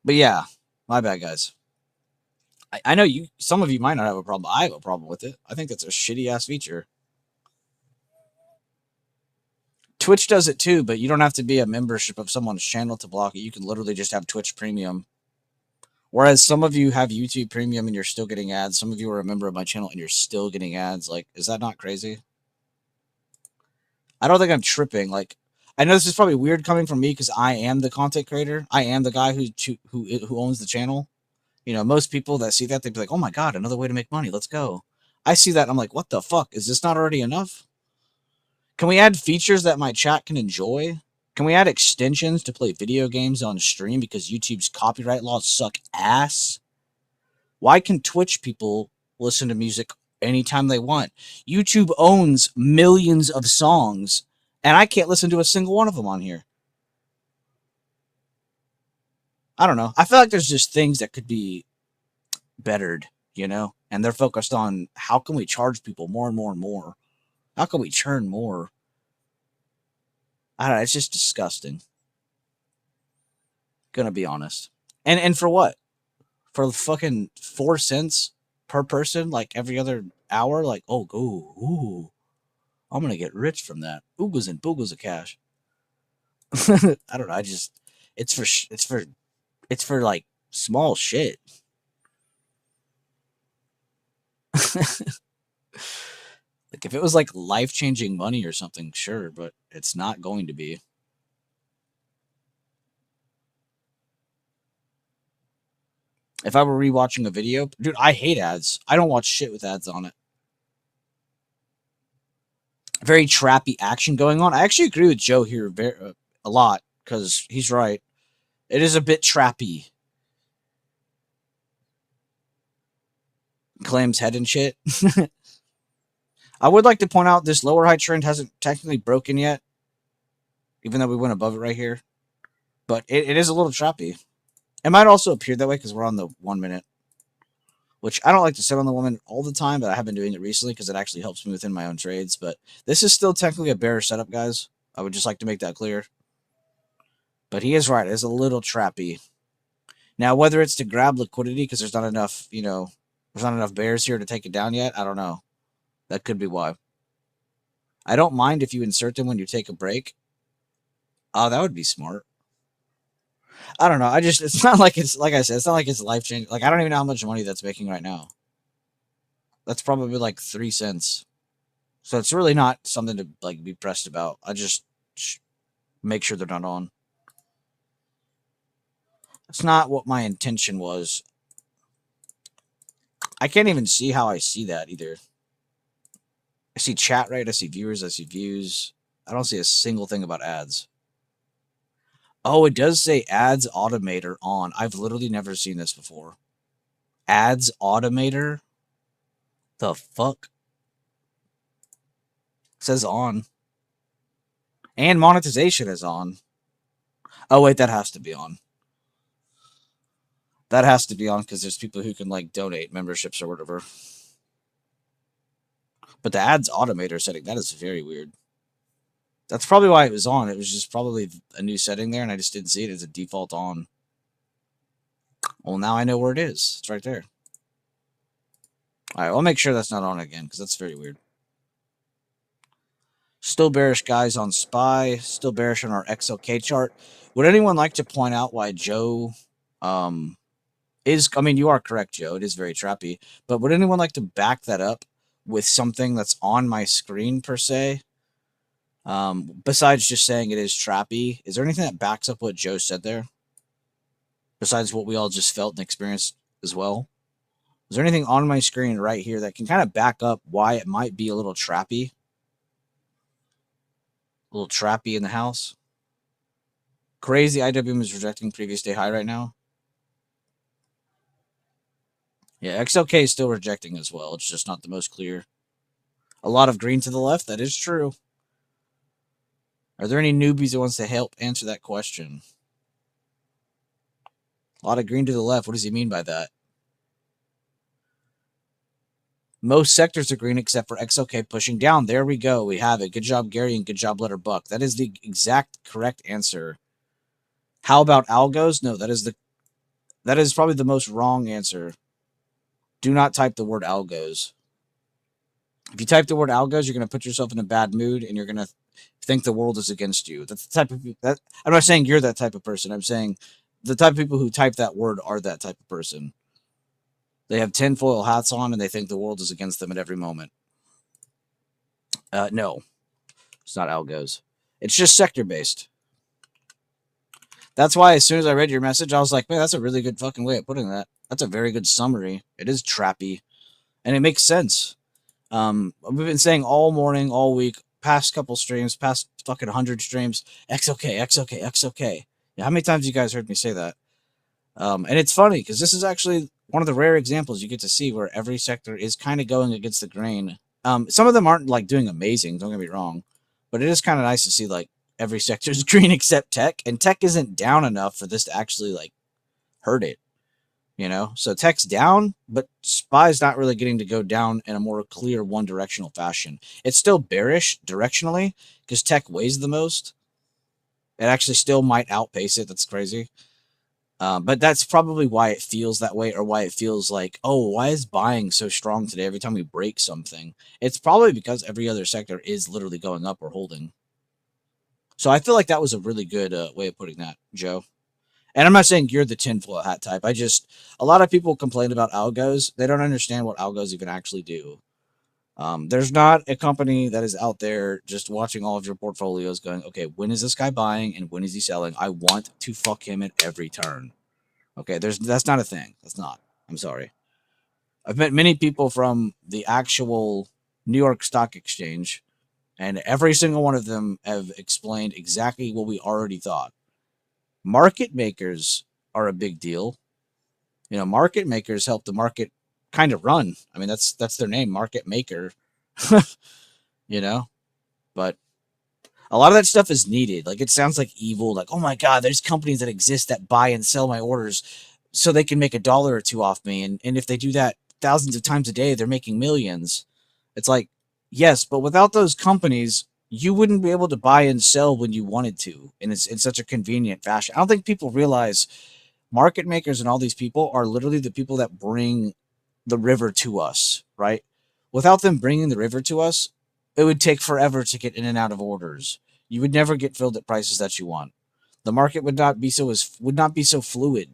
But yeah, my bad, guys. I know some of you might not have a problem. I have a problem with it. I think that's a shitty ass feature. Twitch does it too, but you don't have to be a membership of someone's channel to block it. You can literally just have Twitch Premium. Whereas some of you have YouTube Premium and you're still getting ads. Some of you are a member of my channel and you're still getting ads. Like, is that not crazy? I don't think I'm tripping. Like, I know this is probably weird coming from me because I am the content creator. I am the guy who owns the channel. You know, most people that see that, they'd be like, "Oh my god, another way to make money. Let's go." I see that and I'm like, "What the fuck? Is this not already enough? Can we add features that my chat can enjoy? Can we add extensions to play video games on stream because YouTube's copyright laws suck ass? Why can Twitch people listen to music anytime they want? YouTube owns millions of songs, and I can't listen to a single one of them on here. I don't know. I feel like there's just things that could be bettered, you know? And they're focused on how can we charge people more and more and more? How can we churn more? I don't know. It's just disgusting. Gonna be honest. And for what? For fucking 4 cents per person, like every other hour? Like, oh, go, ooh, I'm gonna get rich from that. Oogles and boogles of cash. I don't know. It's for like small shit. Like if it was like life-changing money or something, sure, but it's not going to be. If I were rewatching a video, dude, I hate ads. I don't watch shit with ads on it. Very trappy action going on. I actually agree with Joe here a lot because he's right. It is a bit trappy. Claims head and shit. I would like to point out this lower high trend hasn't technically broken yet, even though we went above it right here. But it is a little trappy. It might also appear that way because we're on the 1 minute, which I don't like to sit on the 1 minute all the time, but I have been doing it recently because it actually helps me within my own trades. But this is still technically a bearish setup, guys. I would just like to make that clear. But he is right. It's a little trappy. Now, whether it's to grab liquidity because there's not enough, there's not enough bears here to take it down yet, I don't know. That could be why. I don't mind if you insert them when you take a break. Oh, that would be smart. I don't know. It's not like like I said, it's not like it's life changing. Like, I don't even know how much money that's making right now. That's probably like 3 cents. So it's really not something to like be pressed about. I just make sure they're not on. That's not what my intention was. I can't even see how I see that either. I see chat rate, I see viewers, I see views. I don't see a single thing about ads. Oh, it does say ads automator on. I've literally never seen this before. Ads automator? The fuck? It says on. And monetization is on. Oh, wait, that has to be on. That has to be on because there's people who can like donate memberships or whatever. But the ads automator setting, that is very weird. That's probably why it was on. It was just probably a new setting there, and I just didn't see it as a default on. Well, now I know where it is. It's right there. All right, I'll make sure that's not on again because that's very weird. Still bearish, guys, on SPY. Still bearish on our XLK chart. Would anyone like to point out why Joe is... I mean, you are correct, Joe. It is very trappy. But would anyone like to back that up with something that's on my screen, per se? Besides just saying it is trappy, is there anything that backs up what Joe said there? Besides what we all just felt and experienced as well? Is there anything on my screen right here that can kind of back up why it might be a little trappy? A little trappy in the house? Crazy IWM is rejecting previous day high right now. Yeah, XLK is still rejecting as well. It's just not the most clear. A lot of green to the left. That is true. Are there any newbies that wants to help answer that question? A lot of green to the left. What does he mean by that? Most sectors are green except for XLK pushing down. There we go. We have it. Good job, Gary, and good job, Letter Buck. That is the exact correct answer. How about algos? No, that is probably the most wrong answer. Do not type the word algos. If you type the word algos, you're going to put yourself in a bad mood and you're going to think the world is against you. That's the type of that. I'm not saying you're that type of person. I'm saying the type of people who type that word are that type of person. They have tinfoil hats on and they think the world is against them at every moment. No, it's not algos. It's just sector based. That's why as soon as I read your message, I was like, man, that's a really good fucking way of putting that. That's a very good summary. It is trappy, and it makes sense. We've been saying all morning, all week, past couple streams, past fucking 100 streams, XOK, XOK, XOK. Yeah, how many times you guys heard me say that? And it's funny because this is actually one of the rare examples you get to see where every sector is kind of going against the grain. Some of them aren't like doing amazing, don't get me wrong, but it is kind of nice to see like every sector is green except tech, and tech isn't down enough for this to actually like hurt it. You know, so tech's down, but SPY's not really getting to go down in a more clear one directional fashion. It's still bearish directionally because tech weighs the most. It actually still might outpace it. That's crazy. But that's probably why it feels that way, or why it feels like, oh, why is buying so strong today every time we break something? It's probably because every other sector is literally going up or holding. So I feel like that was a really good way of putting that, Joe. And I'm not saying you're the tinfoil hat type. A lot of people complain about algos. They don't understand what algos even actually do. There's not a company that is out there just watching all of your portfolios going, okay, when is this guy buying and when is he selling? I want to fuck him at every turn. Okay, that's not a thing. That's not. I'm sorry. I've met many people from the actual New York Stock Exchange, and every single one of them have explained exactly what we already thought. Market makers are a big deal. You know, market makers help the market kind of run. I mean, that's their name, market maker. You know, but a lot of that stuff is needed. Like, it sounds like evil. Like, oh my god, there's companies that exist that buy and sell my orders so they can make $1 or $2 off me. And if they do that thousands of times a day, they're making millions. It's like, yes, but without those companies, you wouldn't be able to buy and sell when you wanted to. And it's in such a convenient fashion. I don't think people realize market makers and all these people are literally the people that bring the river to us, right? Without them bringing the river to us, it would take forever to get in and out of orders. You would never get filled at prices that you want. The market would not be so fluid.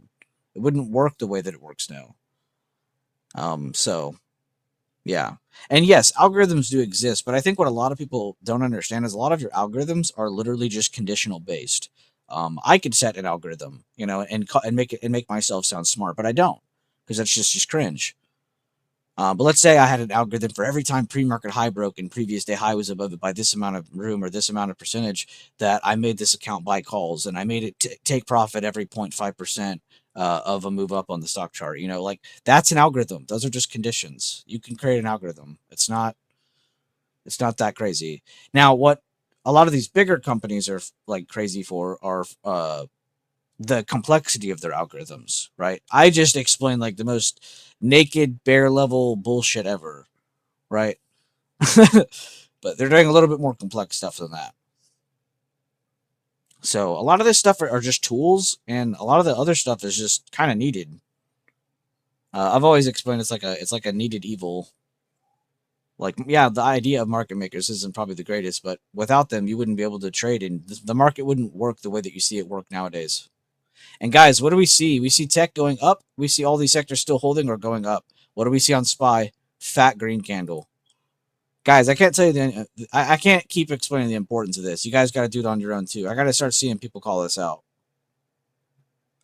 It wouldn't work the way that it works now. So yeah. And yes, algorithms do exist, but I think what a lot of people don't understand is a lot of your algorithms are literally just conditional based. I could set an algorithm, you know, and make myself sound smart, but I don't, because that's just cringe. But let's say I had an algorithm for every time pre-market high broke and previous day high was above it by this amount of room or this amount of percentage, that I made this account buy calls and I made it take profit every 0.5% of a move up on the stock chart. You know, like, that's an algorithm. Those are just conditions. You can create an algorithm. It's not that crazy. Now, what a lot of these bigger companies are like crazy for are the complexity of their algorithms, right? I just explained like the most naked bare level bullshit ever, right? But they're doing a little bit more complex stuff than that. So a lot of this stuff are just tools, and a lot of the other stuff is just kind of needed. I've always explained it's like a needed evil. Like, yeah, the idea of market makers isn't probably the greatest, but without them, you wouldn't be able to trade, and the market wouldn't work the way that you see it work nowadays. And guys, what do we see? We see tech going up. We see all these sectors still holding or going up. What do we see on SPY? Fat green candle. Guys, I can't tell you I can't keep explaining the importance of this. You guys got to do it on your own too. I got to start seeing people call this out.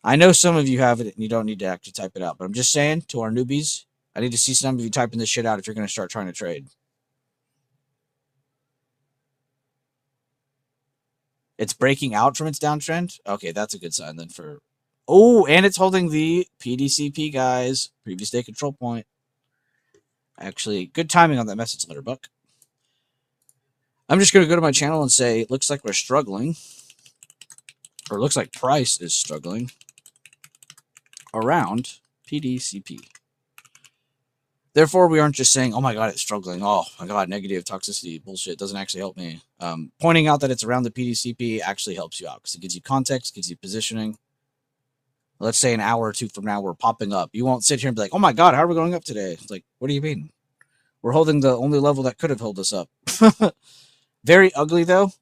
I know some of you have it and you don't need to actually type it out, but I'm just saying to our newbies, I need to see some of you typing this shit out if you're going to start trying to trade. It's breaking out from its downtrend. Okay, that's a good sign then for... Oh, and it's holding the PDCP, guys. Previous day control point. Actually, good timing on that message letter, Buck. I'm just going to go to my channel and say, it looks like we're struggling. Or it looks like price is struggling around PDCP. Therefore, we aren't just saying, oh my god, it's struggling. Oh my god, negative toxicity bullshit doesn't actually help me. Pointing out that it's around the PDCP actually helps you out because it gives you context, gives you positioning. Let's say an hour or two from now, we're popping up. You won't sit here and be like, oh my god, how are we going up today? It's like, what do you mean? We're holding the only level that could have held us up. Very ugly, though.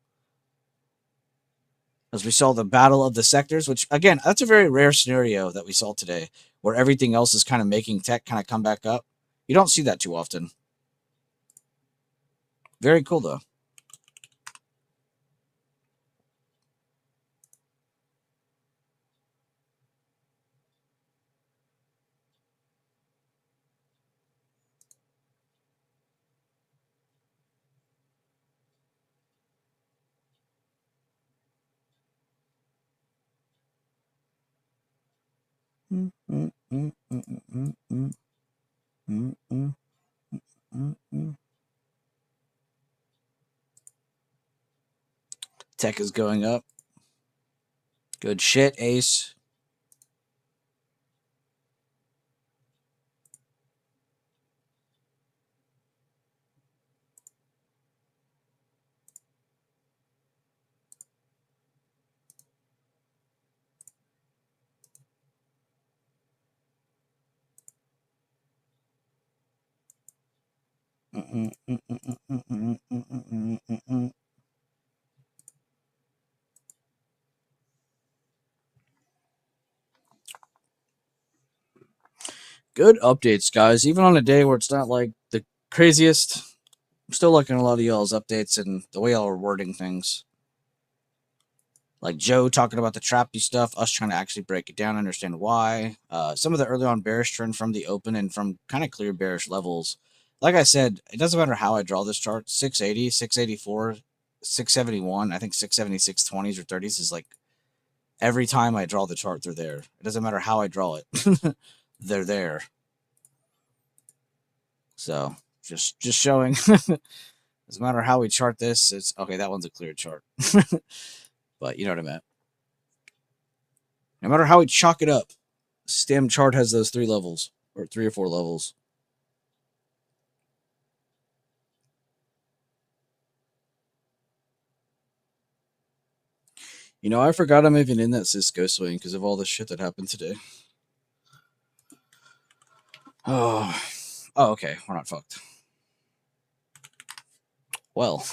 As we saw the battle of the sectors, which again, that's a very rare scenario that we saw today, where everything else is kind of making tech kind of come back up. You don't see that too often. Very cool though. Tech is going up. Good shit, Ace. Good updates, guys. Even on a day where it's not like the craziest, I'm still liking a lot of y'all's updates and the way y'all are wording things. Like Joe talking about the trappy stuff, us trying to actually break it down, understand why. Some of the early on bearish trend from the open and from kind of clear bearish levels. Like I said, it doesn't matter how I draw this chart. 680, 684, 671, I think 676 20s or 30s is like every time I draw the chart, they're there. It doesn't matter how I draw it. They're there. So just showing. Doesn't matter how we chart this. It's okay. That one's a clear chart. But you know what I meant. No matter how we chalk it up, stem chart has those 3 levels or 3 or 4 levels. You know, I forgot I'm even in that Cisco swing because of all the shit that happened today. Oh, okay. We're not fucked. Well,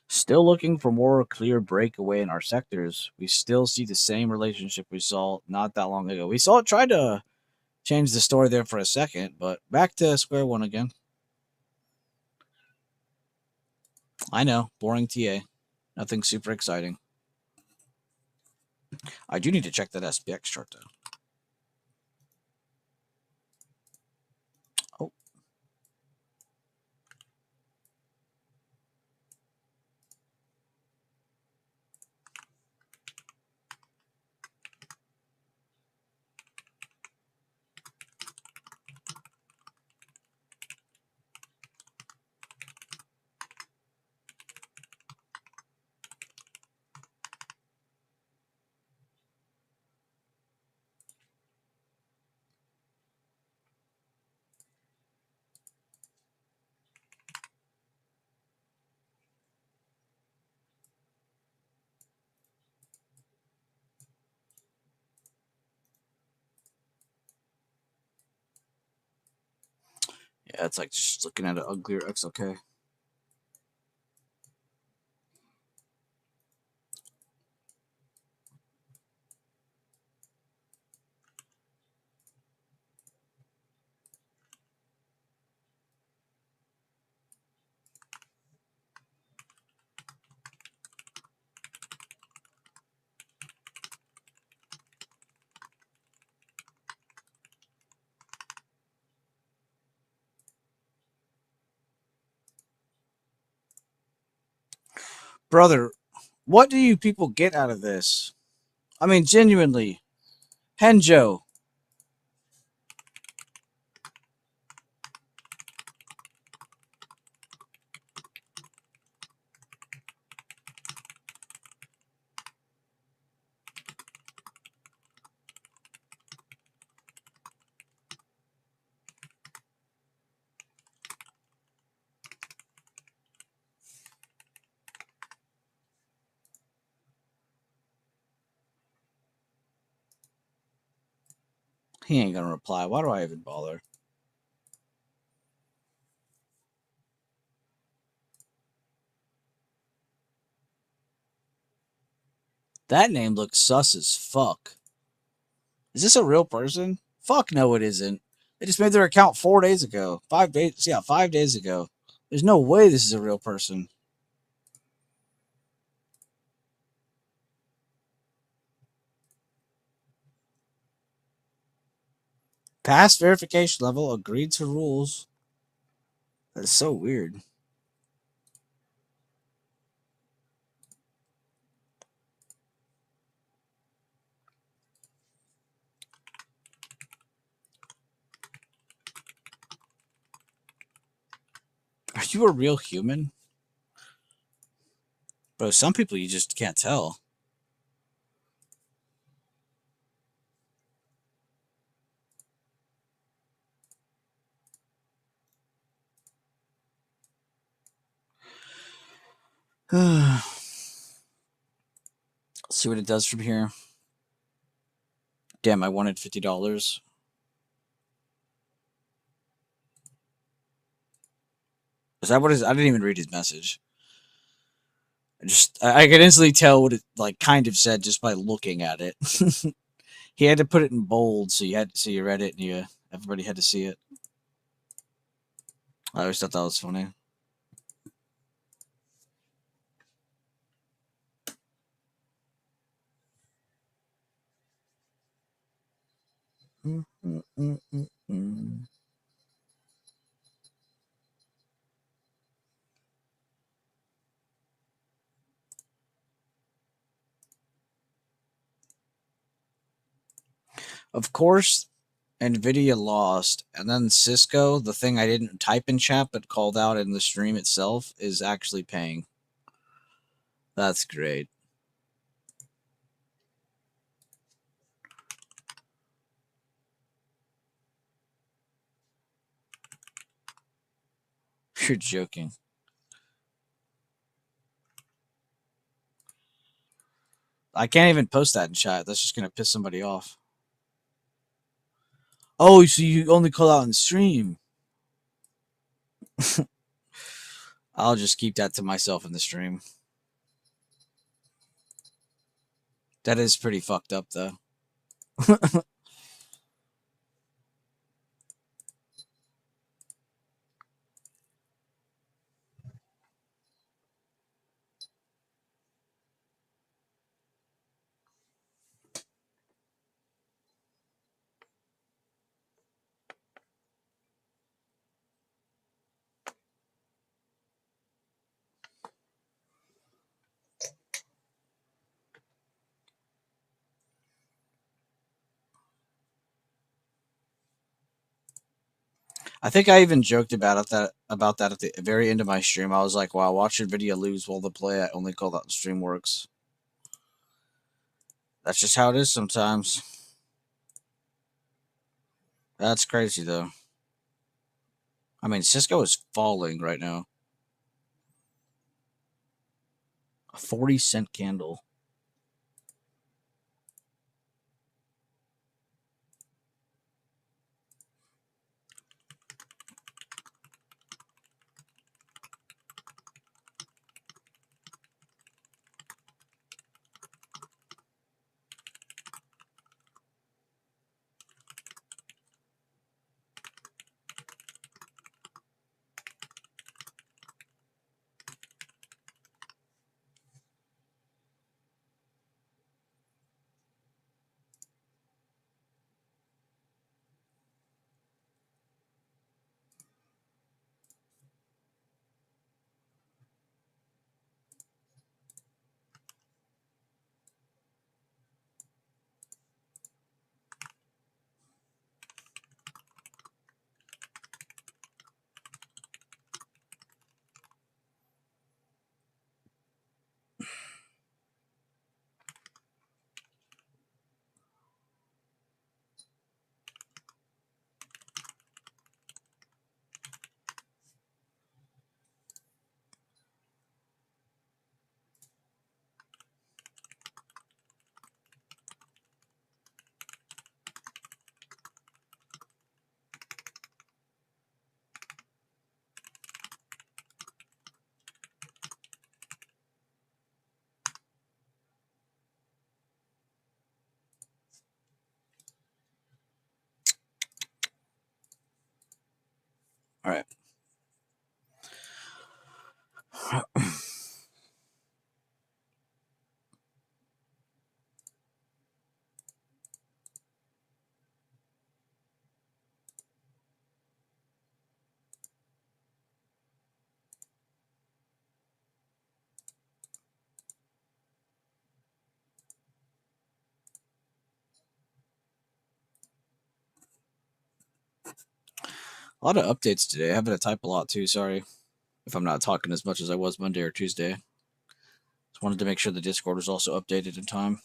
still looking for more clear breakaway in our sectors. We still see the same relationship we saw not that long ago. We saw it try to change the story there for a second, but back to square one again. I know, boring TA. Nothing super exciting. I do need to check that SPX chart though. Oh. Yeah, it's like just looking at an uglier XLK. Brother, what do you people get out of this? I mean, genuinely. Henjo. He ain't gonna reply. Why do I even bother? That name looks sus as fuck. Is this a real person? Fuck no, it isn't. They just made their account 4 days ago. 5 days. Yeah, 5 days ago. There's no way this is a real person. Past verification level. Agreed to rules. That's so weird. Are you a real human? Bro, some people you just can't tell. Let's see what it does from here. Damn, I wanted $50. Is that what it is? I didn't even read his message. I could instantly tell what it like kind of said just by looking at it. He had to put it in bold, so you read it and everybody had to see it. I always thought that was funny. Of course, Nvidia lost, and then Cisco, the thing I didn't type in chat but called out in the stream itself, is actually paying. That's great. You're joking. I can't even post that in chat. That's just gonna piss somebody off. Oh, so you only call out in stream? I'll just keep that to myself in the stream. That is pretty fucked up, though. I think I even joked about that at the very end of my stream. I was like, "Wow, watch your video lose while the play I only call that stream works." That's just how it is sometimes. That's crazy though. I mean, Cisco is falling right now. A 40-cent candle. A lot of updates today. I having to type a lot too. Sorry if I'm not talking as much as I was Monday or Tuesday. Just wanted to make sure the Discord was also updated in time.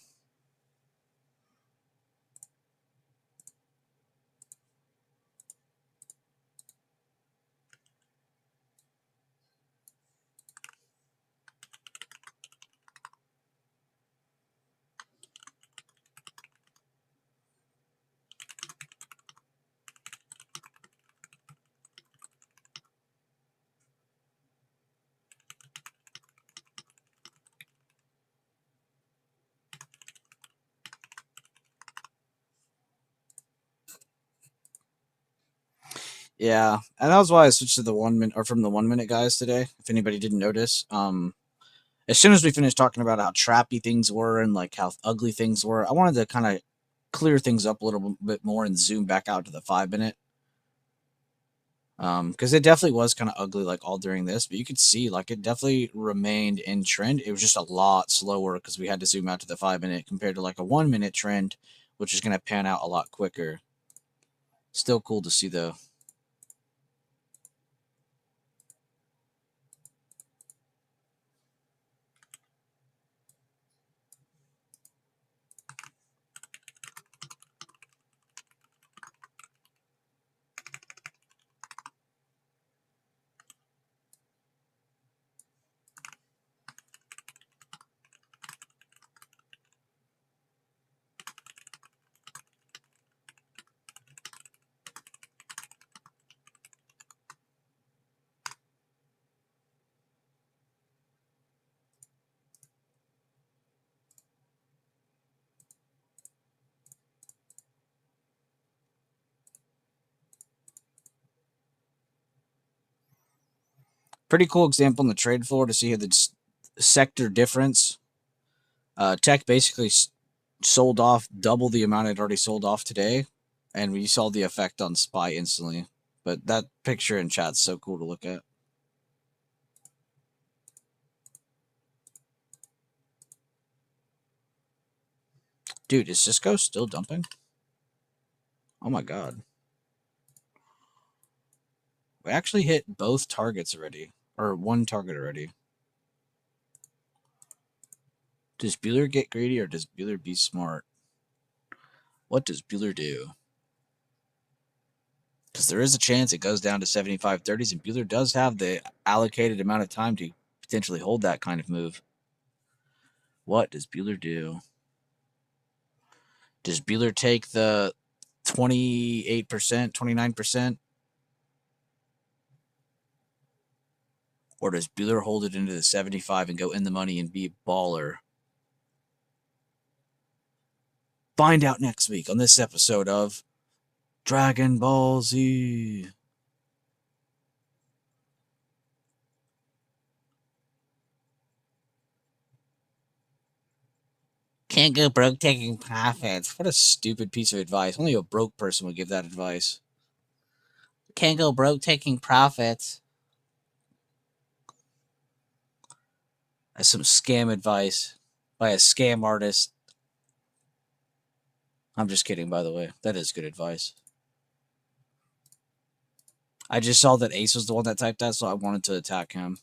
Yeah, and that was why I switched to the 1 minute or from the 1 minute guys today. If anybody didn't notice, as soon as we finished talking about how trappy things were and like how ugly things were, I wanted to kind of clear things up a little bit more and zoom back out to the 5 minute. Because it definitely was kind of ugly like all during this, but you could see like it definitely remained in trend. It was just a lot slower because we had to zoom out to the 5 minute compared to like a 1 minute trend, which is going to pan out a lot quicker. Still cool to see though. Pretty cool example on the trade floor to see the sector difference. Tech basically sold off double the amount it already sold off today, and we saw the effect on SPY instantly. But that picture in chat's so cool to look at. Dude, is Cisco still dumping? Oh my god. We actually hit both targets already, or one target already. Does Bueller get greedy or does Bueller be smart? What does Bueller do? Because there is a chance it goes down to 75.30s, and Bueller does have the allocated amount of time to potentially hold that kind of move. What does Bueller do? Does Bueller take the 28%, 29%? Or does Bueller hold it into the 75 and go in the money and be a baller? Find out next week on this episode of Dragon Ball Z. Can't go broke taking profits. What a stupid piece of advice. Only a broke person would give that advice. Can't go broke taking profits. That's some scam advice by a scam artist. I'm just kidding, by the way. That is good advice. I just saw that Ace was the one that typed that, so I wanted to attack him.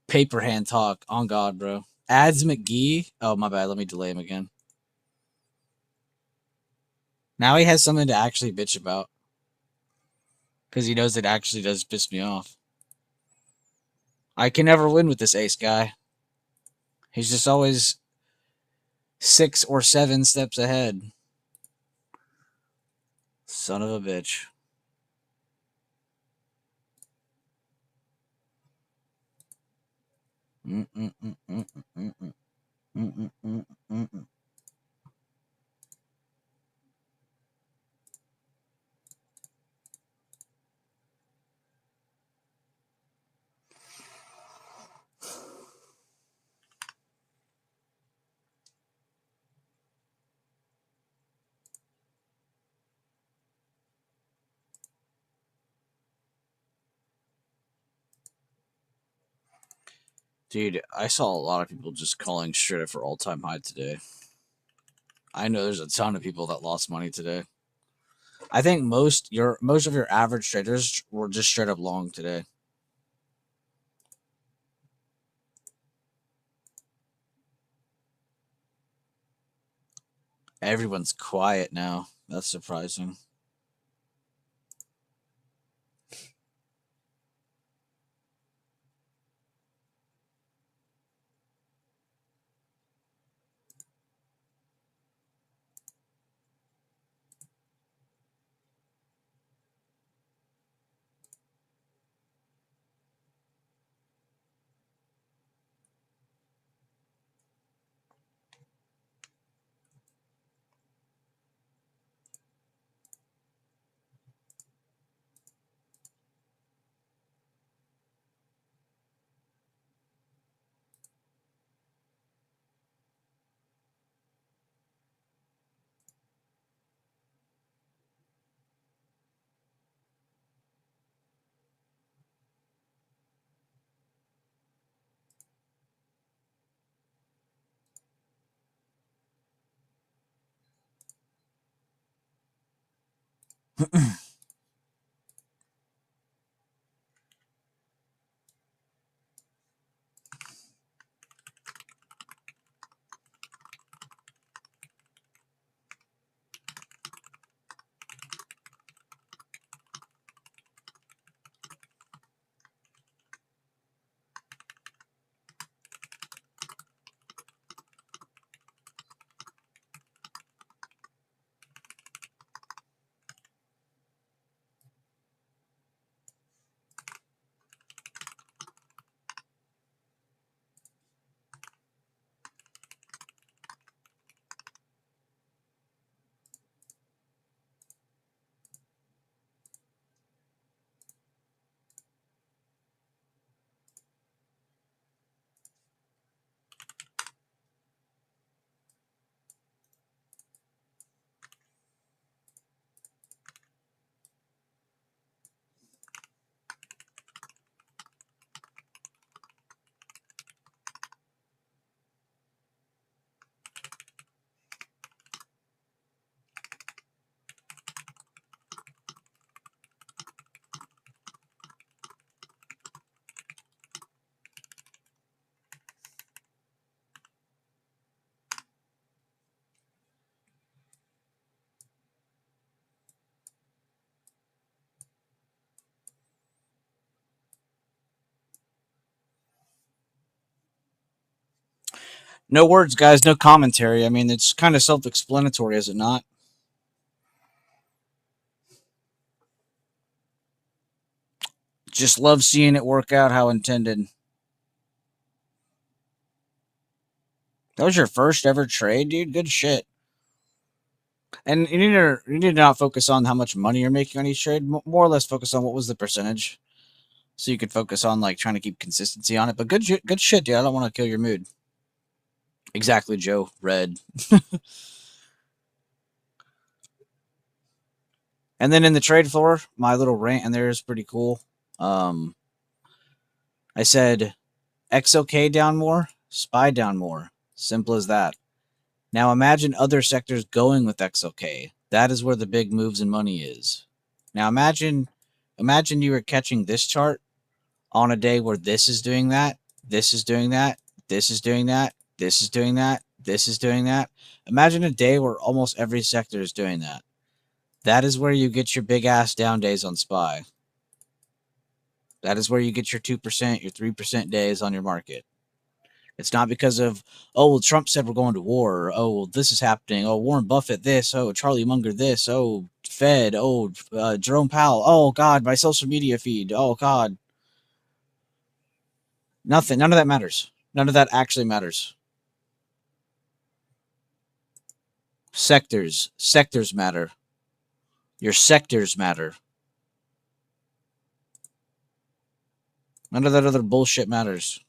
Paper hand talk. On God, bro. Ads McGee. Oh, my bad. Let me delay him again. Now he has something to actually bitch about. Because he knows it actually does piss me off. I can never win with this Ace guy. He's just always 6 or 7 steps ahead. Son of a bitch. Dude, I saw a lot of people just calling straight up for all-time high today. I know there's a ton of people that lost money today. I think most of your average traders were just straight up long today. Everyone's quiet now. That's surprising. No words, guys. No commentary. I mean, it's kind of self-explanatory, is it not? Just love seeing it work out how intended. That was your first ever trade, dude. Good shit. And you need to not focus on how much money you're making on each trade. More or less focus on what was the percentage, so you could focus on like trying to keep consistency on it. But good shit, dude. I don't want to kill your mood. Exactly, Joe. Red. And then in the trade floor, my little rant in there is pretty cool. I said XOK down more, SPY down more. Simple as that. Now imagine other sectors going with XOK. That is where the big moves in money is. Now imagine you were catching this chart on a day where this is doing that, this is doing that, this is doing that, this is doing that, this is doing that. Imagine a day where almost every sector is doing that. That is where you get your big ass down days on SPY. That is where you get your 2%, your 3% days on your market. It's not because of, oh, well, Trump said we're going to war. Or, oh, well, this is happening. Oh, Warren Buffett this. Oh, Charlie Munger this. Oh, Fed. Oh, Jerome Powell. Oh, God, my social media feed. Oh, God. Nothing. None of that matters. None of that actually matters. Sectors. Sectors matter. Your sectors matter. None of that other bullshit matters.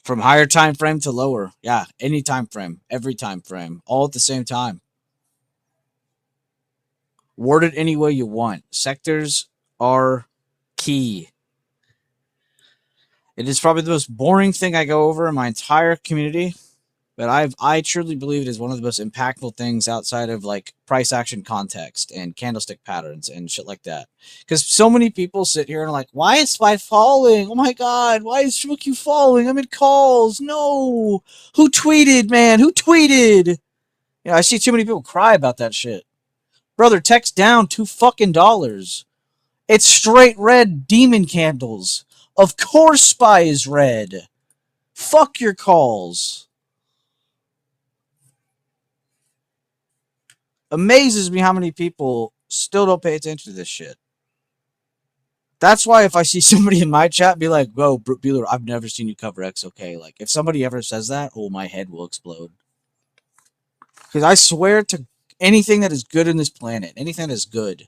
From higher time frame to lower. Yeah, any time frame. Every time frame. All at the same time. Word it any way you want. Sectors are key. It is probably the most boring thing I go over in my entire community, but I truly believe it is one of the most impactful things outside of like price action context and candlestick patterns and shit like that. Because so many people sit here and are like, why is SPY falling? Oh my god, why is Shibokyu falling? I'm in calls. No. Who tweeted, man? Who tweeted? You know, I see too many people cry about that shit. Brother, text down $2 fucking. It's straight red demon candles. Of course SPY is red. Fuck your calls. Amazes me how many people still don't pay attention to this shit. That's why if I see somebody in my chat be like, "Whoa, Bueller, I've never seen you cover XOK." Like, if somebody ever says that, oh, my head will explode. Because I swear to anything that is good in this planet, anything that is good,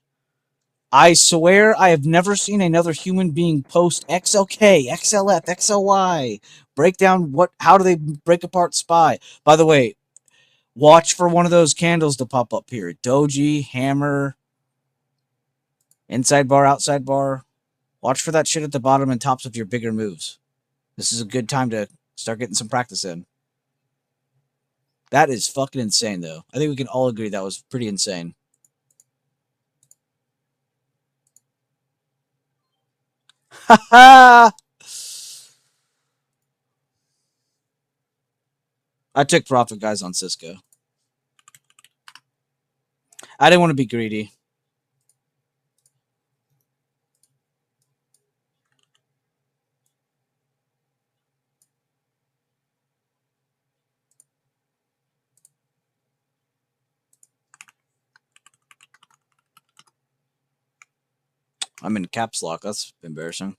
I swear I have never seen another human being post XLK, XLF, XLY, break down how do they break apart SPY. By the way, watch for one of those candles to pop up here. Doji, hammer, inside bar, outside bar. Watch for that shit at the bottom and tops of your bigger moves. This is a good time to start getting some practice in. That is fucking insane, though. I think we can all agree that was pretty insane. Ha I took profit, guys, on Cisco. I didn't want to be greedy. I'm in caps lock. That's embarrassing.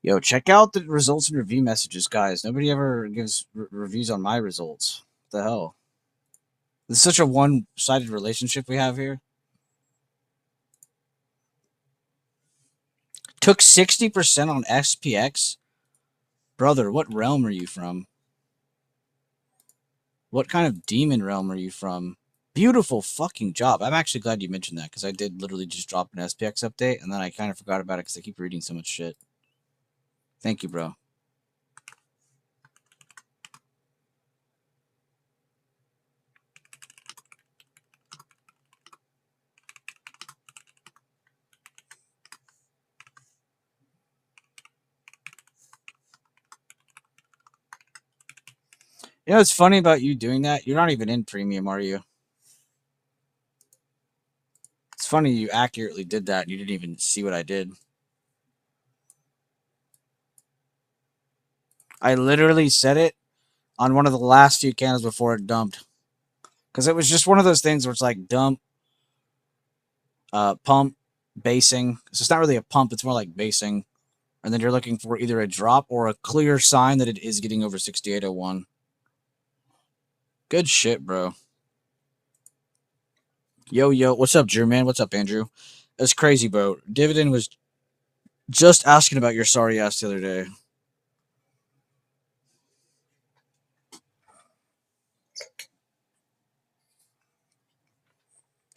Yo, check out the results and review messages, guys. Nobody ever gives reviews on my results. What the hell? This is such a one-sided relationship we have here. Took 60% on SPX? Brother, what realm are you from? What kind of demon realm are you from? Beautiful fucking job. I'm actually glad you mentioned that because I did literally just drop an SPX update and then I kind of forgot about it because I keep reading so much shit. Thank you, bro. You know what's funny about you doing that? You're not even in premium, are you? It's funny you accurately did that and you didn't even see what I did. I literally said it on one of the last few candles before it dumped. Because it was just one of those things where it's like dump, pump, basing. So it's not really a pump, it's more like basing. And then you're looking for either a drop or a clear sign that it is getting over 6801. Good shit, bro. Yo, what's up, Drew, man? What's up, Andrew? That's crazy, bro. Dividend was just asking about your sorry ass the other day.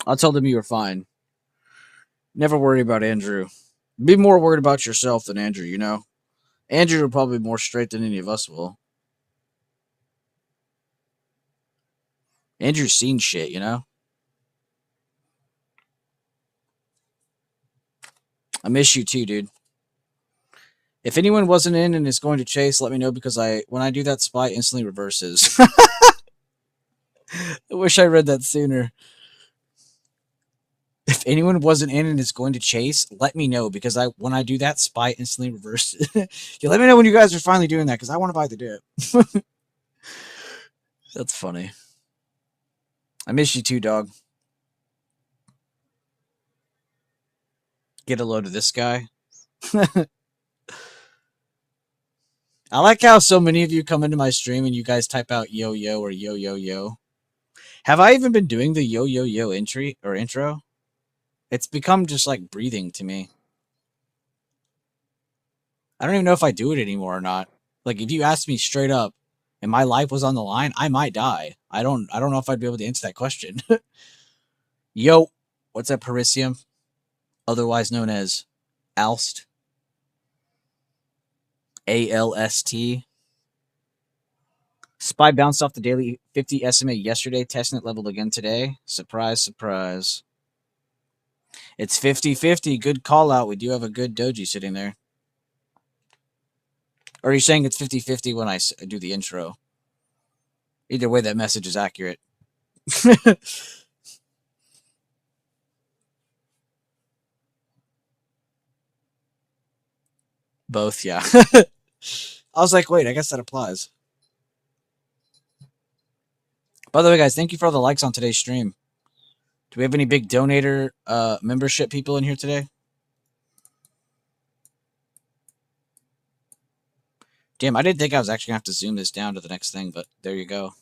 I told him you were fine. Never worry about Andrew. Be more worried about yourself than Andrew, you know? Andrew will probably be more straight than any of us will. Andrew's seen shit, you know? I miss you too, dude. If anyone wasn't in and is going to chase, let me know because when I do that, spy instantly reverses. I wish I read that sooner. If anyone wasn't in and is going to chase, let me know because when I do that, spy instantly reverses. Yeah, let me know when you guys are finally doing that because I want to buy the dip. That's funny. I miss you too, dog. Get a load of this guy. I like how so many of you come into my stream and you guys type out yo yo or yo yo yo. Have I even been doing the yo yo yo entry or intro? It's become just like breathing to me. I don't even know if I do it anymore or not. Like if you asked me straight up and my life was on the line, I might die. I don't know if I'd be able to answer that question. Yo, what's up, Parisium? Otherwise known as Alst. ALST. Spy bounced off the daily 50 SMA yesterday. Testnet leveled again today. Surprise, surprise. It's 50-50. Good call out. We do have a good doji sitting there. Or are you saying it's 50-50 when I do the intro? Either way, that message is accurate. Both, yeah. I was like, wait, I guess that applies. By the way, guys, thank you for all the likes on today's stream. Do we have any big donator membership people in here today? Damn, I didn't think I was actually going to have to zoom this down to the next thing, but there you go.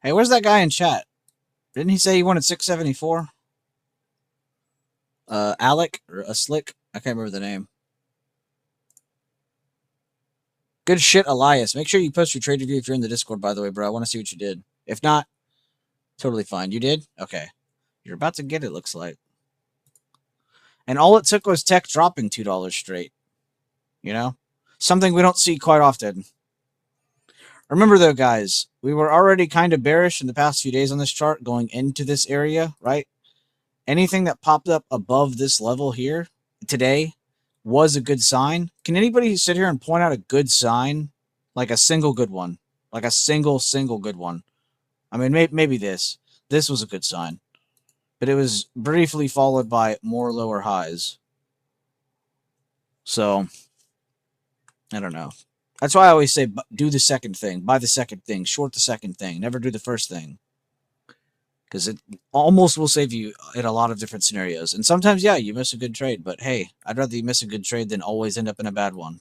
Hey, where's that guy in chat? Didn't he say he wanted 674? Alec or a Slick? I can't remember the name. Good shit, Elias. Make sure you post your trade review if you're in the Discord, by the way, bro. I want to see what you did. If not, totally fine. You did? Okay. You're about to get it, looks like. And all it took was tech dropping $2 straight. You know? Something we don't see quite often. Remember, though, guys, we were already kind of bearish in the past few days on this chart going into this area, right? Anything that popped up above this level here today was a good sign. Can anybody sit here and point out a good sign? Like a single good one. Like a single good one. I mean, maybe this. This was a good sign. But it was briefly followed by more lower highs. So, I don't know. That's why I always say do the second thing. Buy the second thing. Short the second thing. Never do the first thing. Because it almost will save you in a lot of different scenarios. And sometimes, yeah, you miss a good trade. But hey, I'd rather you miss a good trade than always end up in a bad one.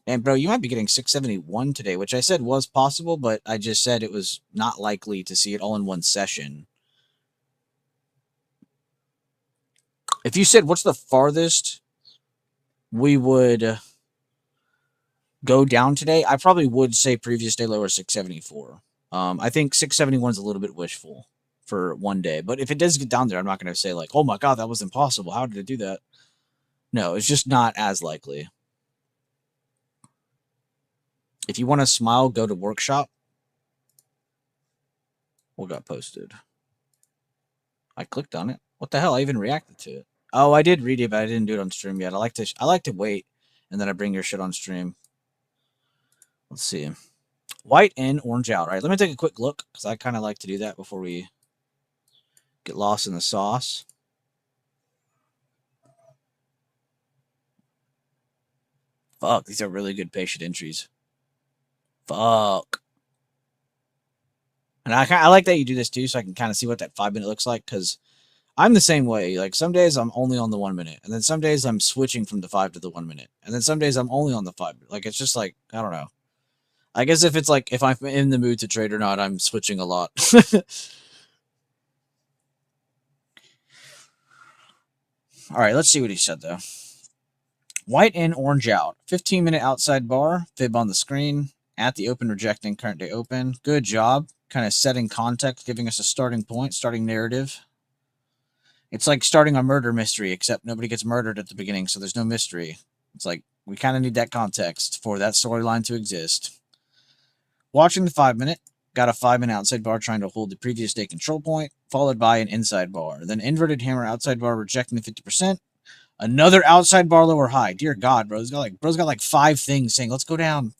And, bro, you might be getting 671 today, which I said was possible, but I just said it was not likely to see it all in one session. If you said, what's the farthest we would go down today, I probably would say previous day lower 674. I think 671 is a little bit wishful for one day. But if it does get down there, I'm not going to say like, oh my God, that was impossible. How did it do that? No, it's just not as likely. If you want to smile, go to workshop. What got posted? I clicked on it. What the hell? I even reacted to it. Oh, I did read it, but I didn't do it on stream yet. I like to wait, and then I bring your shit on stream. Let's see. White in, orange out. All right, let me take a quick look, because I kind of like to do that before we get lost in the sauce. Fuck, these are really good patient entries. Fuck. And I like that you do this too, so I can kind of see what that 5 minute looks like, because I'm the same way. Like some days I'm only on the 1 minute, and then some days I'm switching from the 5 to the 1 minute, and then some days I'm only on the 5. Like it's just like, I don't know. I guess if it's like if I'm in the mood to trade or not, I'm switching a lot. All right, let's see what he said though. White in, orange out. 15-minute outside bar. Fib on the screen. At the open, rejecting current day open. Good job. Kind of setting context, giving us a starting point, starting narrative. It's like starting a murder mystery, except nobody gets murdered at the beginning, so there's no mystery. It's like we kind of need that context for that storyline to exist. Watching the 5-minute. Got a 5-minute outside bar trying to hold the previous day control point, followed by an inside bar. Then inverted hammer outside bar rejecting the 50%. Another outside bar lower high. Dear God, bro's got like 5 things saying, let's go down.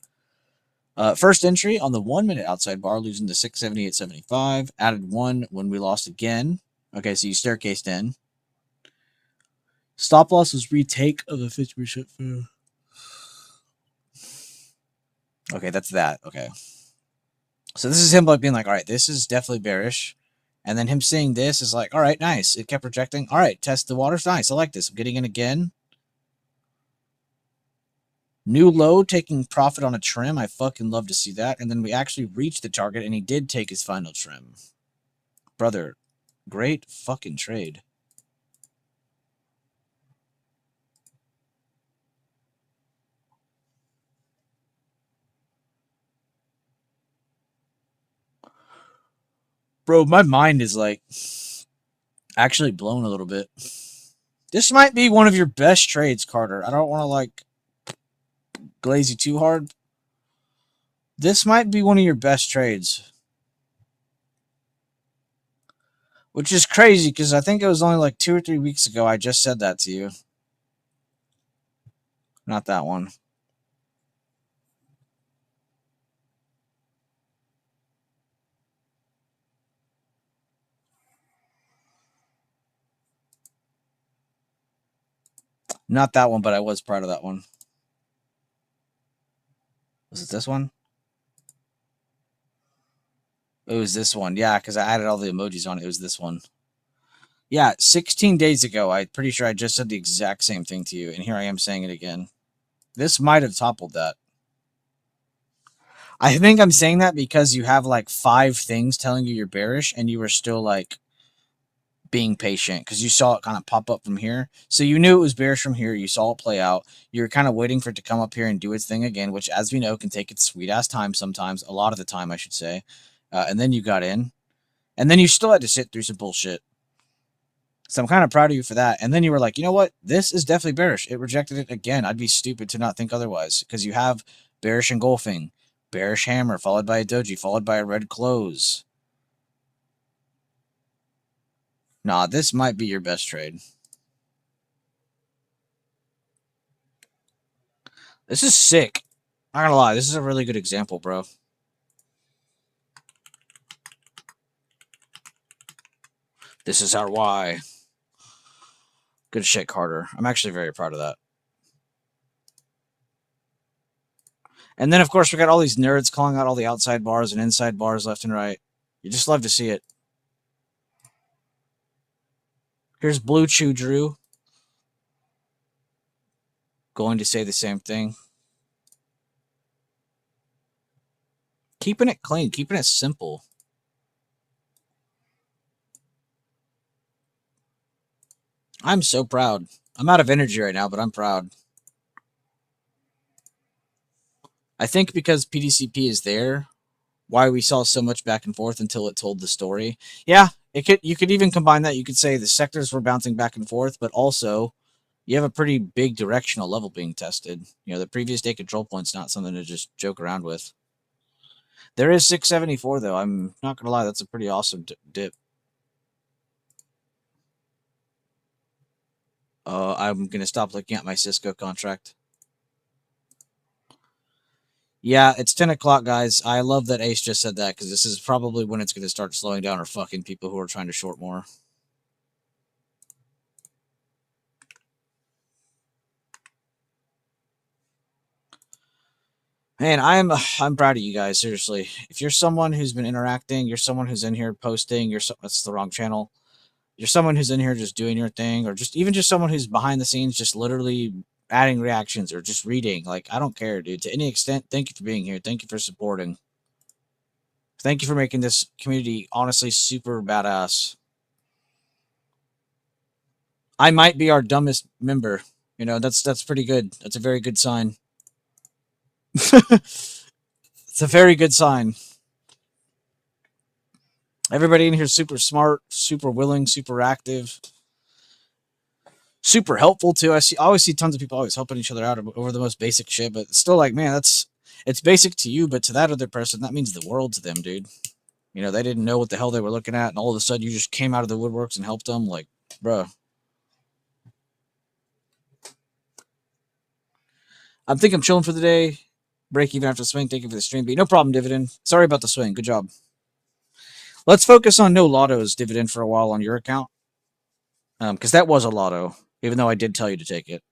First entry on the 1-minute outside bar, losing to 678.75. Added 1 when we lost again. Okay, so you staircased in. Stop loss was retake of the 50% fair. Okay, that's that. Okay. So this is him like being like, all right, this is definitely bearish. And then him seeing this is like, all right, nice. It kept rejecting. All right, test the waters. Nice. I like this. I'm getting in again. New low, taking profit on a trim. I fucking love to see that. And then we actually reached the target, and he did take his final trim. Brother, great fucking trade. Bro, my mind is like actually blown a little bit. This might be one of your best trades, Carter. I don't want to like glaze you too hard. This might be one of your best trades. Which is crazy because I think it was only like 2 or 3 weeks ago I just said that to you. Not that one. Not that one, but I was proud of that one. Was it this one? It was this one. Yeah, because I added all the emojis on it. It was this one. Yeah, 16 days ago, I'm pretty sure I just said the exact same thing to you, and here I am saying it again. This might have toppled that. I think I'm saying that because you have like 5 things telling you you're bearish, and you were still like being patient because you saw it kind of pop up from here. So you knew it was bearish from here. You saw it play out. You were kind of waiting for it to come up here and do its thing again, which, as we know, can take its sweet ass time sometimes. A lot of the time, I should say. And then you got in. And then you still had to sit through some bullshit. So I'm kind of proud of you for that. And then you were like, you know what? This is definitely bearish. It rejected it again. I'd be stupid to not think otherwise because you have bearish engulfing, bearish hammer, followed by a doji, followed by a red close. Nah, this might be your best trade. This is sick. Not gonna lie, this is a really good example, bro. This is our why. Good shit, Carter. I'm actually very proud of that. And then, of course, we got all these nerds calling out all the outside bars and inside bars left and right. You just love to see it. Here's Blue Chew Drew going to say the same thing. Keeping it clean, keeping it simple. I'm so proud. I'm out of energy right now, but I'm proud. I think because PDCP is there, why we saw so much back and forth until it told the story. Yeah, you could even combine that. You could say the sectors were bouncing back and forth, but also you have a pretty big directional level being tested. You know, the previous day control point's not something to just joke around with. There is 674 though. I'm not gonna lie, that's a pretty awesome dip. I'm gonna stop looking at my Cisco contract. Yeah, it's 10 o'clock, guys. I love that Ace just said that because this is probably when it's going to start slowing down or fucking people who are trying to short more. Man, I'm proud of you guys, seriously. If you're someone who's been interacting, you're someone who's in here posting, that's the wrong channel. You're someone who's in here just doing your thing, or just someone who's behind the scenes, just literally adding reactions or just reading. Like, I don't care, dude. To any extent, thank you for being here. Thank you for supporting. Thank you for making this community honestly super badass. I might be our dumbest member. You know, that's pretty good. That's a very good sign. It's a very good sign. Everybody in here is super smart, super willing, super active, super helpful too. I always see tons of people always helping each other out over the most basic shit, but it's still like, man, it's basic to you, but to that other person, that means the world to them, dude. You know, they didn't know what the hell they were looking at, and all of a sudden you just came out of the woodworks and helped them. Like, bruh. I think I'm chilling for the day. Break even after the swing. Thank you for the stream, B. No problem, Dividend. Sorry about the swing. Good job. Let's focus on no lottos, Dividend, for a while on your account. Because that was a lotto, even though I did tell you to take it.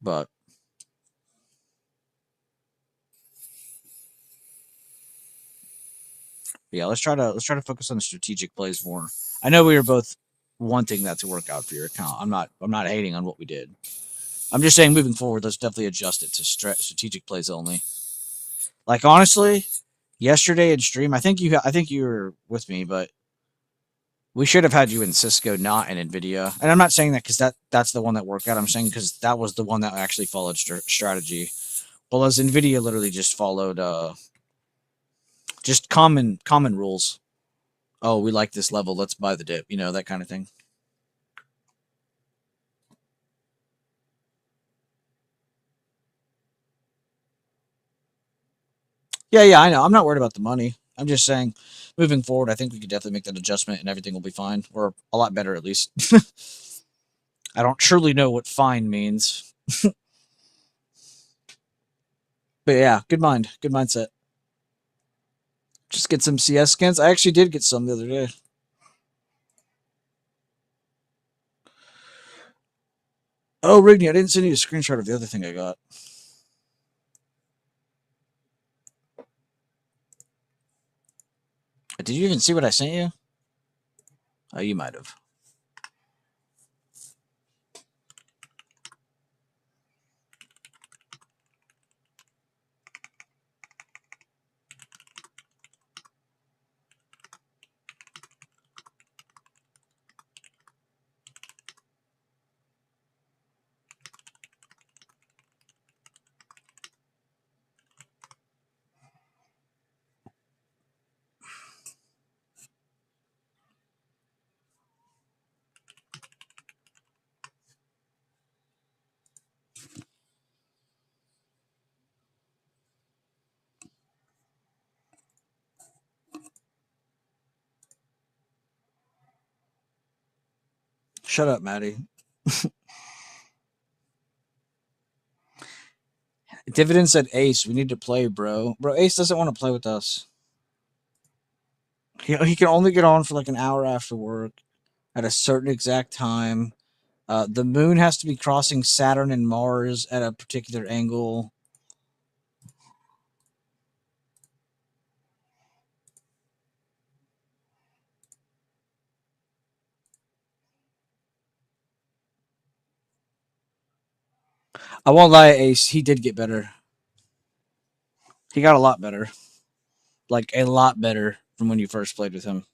But yeah, let's try to focus on the strategic plays more. I know we were both wanting that to work out for your account. I'm not hating on what we did. I'm just saying moving forward, let's definitely adjust it to strategic plays only. Like honestly, yesterday in stream, I think you were with me, but we should have had you in Cisco, not in Nvidia. And I'm not saying that because that's the one that worked out. I'm saying because that was the one that actually followed strategy. Well, as Nvidia literally just followed just common rules. Oh, we like this level, let's buy the dip. You know, that kind of thing. Yeah, I know. I'm not worried about the money. I'm just saying, moving forward, I think we could definitely make that adjustment and everything will be fine, or a lot better at least. I don't truly know what fine means. But yeah, good mindset. Just get some CS skins. I actually did get some the other day. Oh, Rigney, I didn't send you a screenshot of the other thing I got. Did you even see what I sent you? Oh, you might have. Shut up, Maddie. Dividend said Ace, we need to play, bro. Bro, Ace doesn't want to play with us. He can only get on for like an hour after work at a certain exact time. The moon has to be crossing Saturn and Mars at a particular angle. I won't lie, Ace. He did get better. He got a lot better. Like, a lot better from when you first played with him.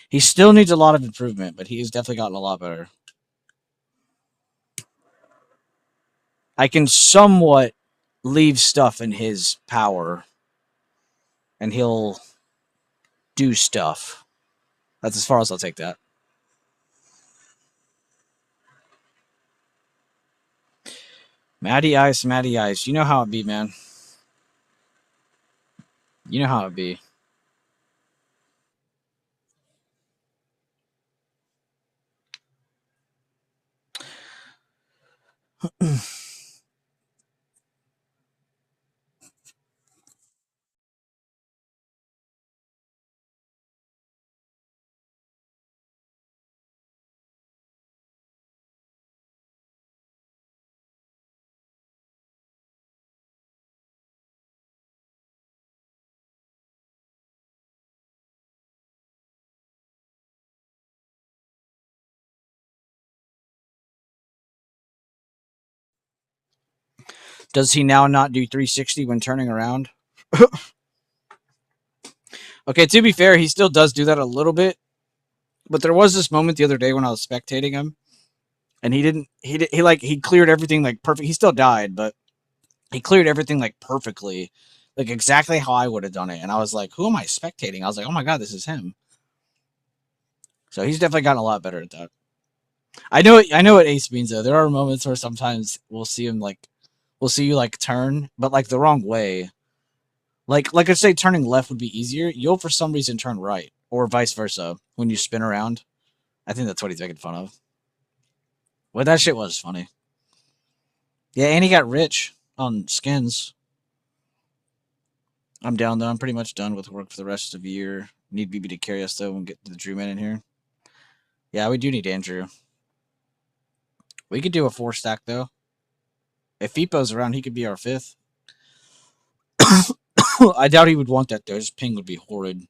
He still needs a lot of improvement, but he's definitely gotten a lot better. I can somewhat leave stuff in his power, and he'll do stuff. That's as far as I'll take that. Matty Ice. You know how it be, man. You know how it be. Does he now not do 360 when turning around? Okay, to be fair, he still does do that a little bit. But there was this moment the other day when I was spectating him, and he cleared everything like perfect. He still died, but he cleared everything like perfectly, like exactly how I would have done it. And I was like, who am I spectating? I was like, oh my god, this is him. So he's definitely gotten a lot better at that. I know what Ace means though. There are moments where sometimes we'll see you like turn, but like the wrong way. Like I say, turning left would be easier. You'll for some reason turn right, or vice versa when you spin around. I think that's what he's making fun of. Well, that shit was funny. Yeah, and he got rich on skins. I'm down though. I'm pretty much done with work for the rest of the year. Need BB to carry us though and get the Drew Man in here. Yeah, we do need Andrew. We could do a 4-stack though. If Fipo's around, he could be our 5th. I doubt he would want that though. His ping would be horrid.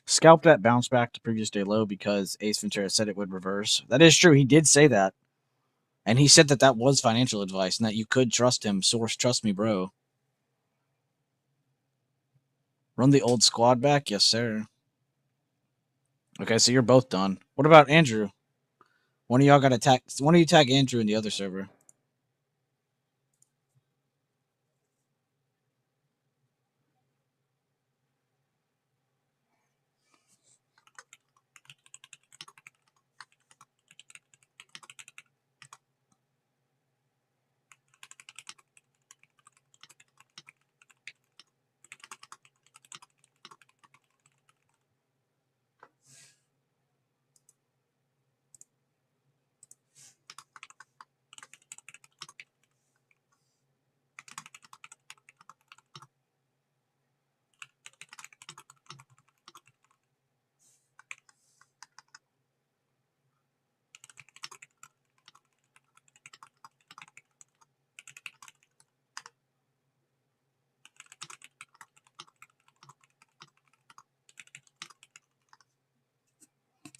Scalp that bounce back to previous day low because Ace Ventura said it would reverse. That is true. He did say that. And he said that that was financial advice and that you could trust him. Source, trust me, bro. Run the old squad back? Yes, sir. Okay, so you're both done. What about Andrew? One of y'all got to tag. One of you tag Andrew in the other server.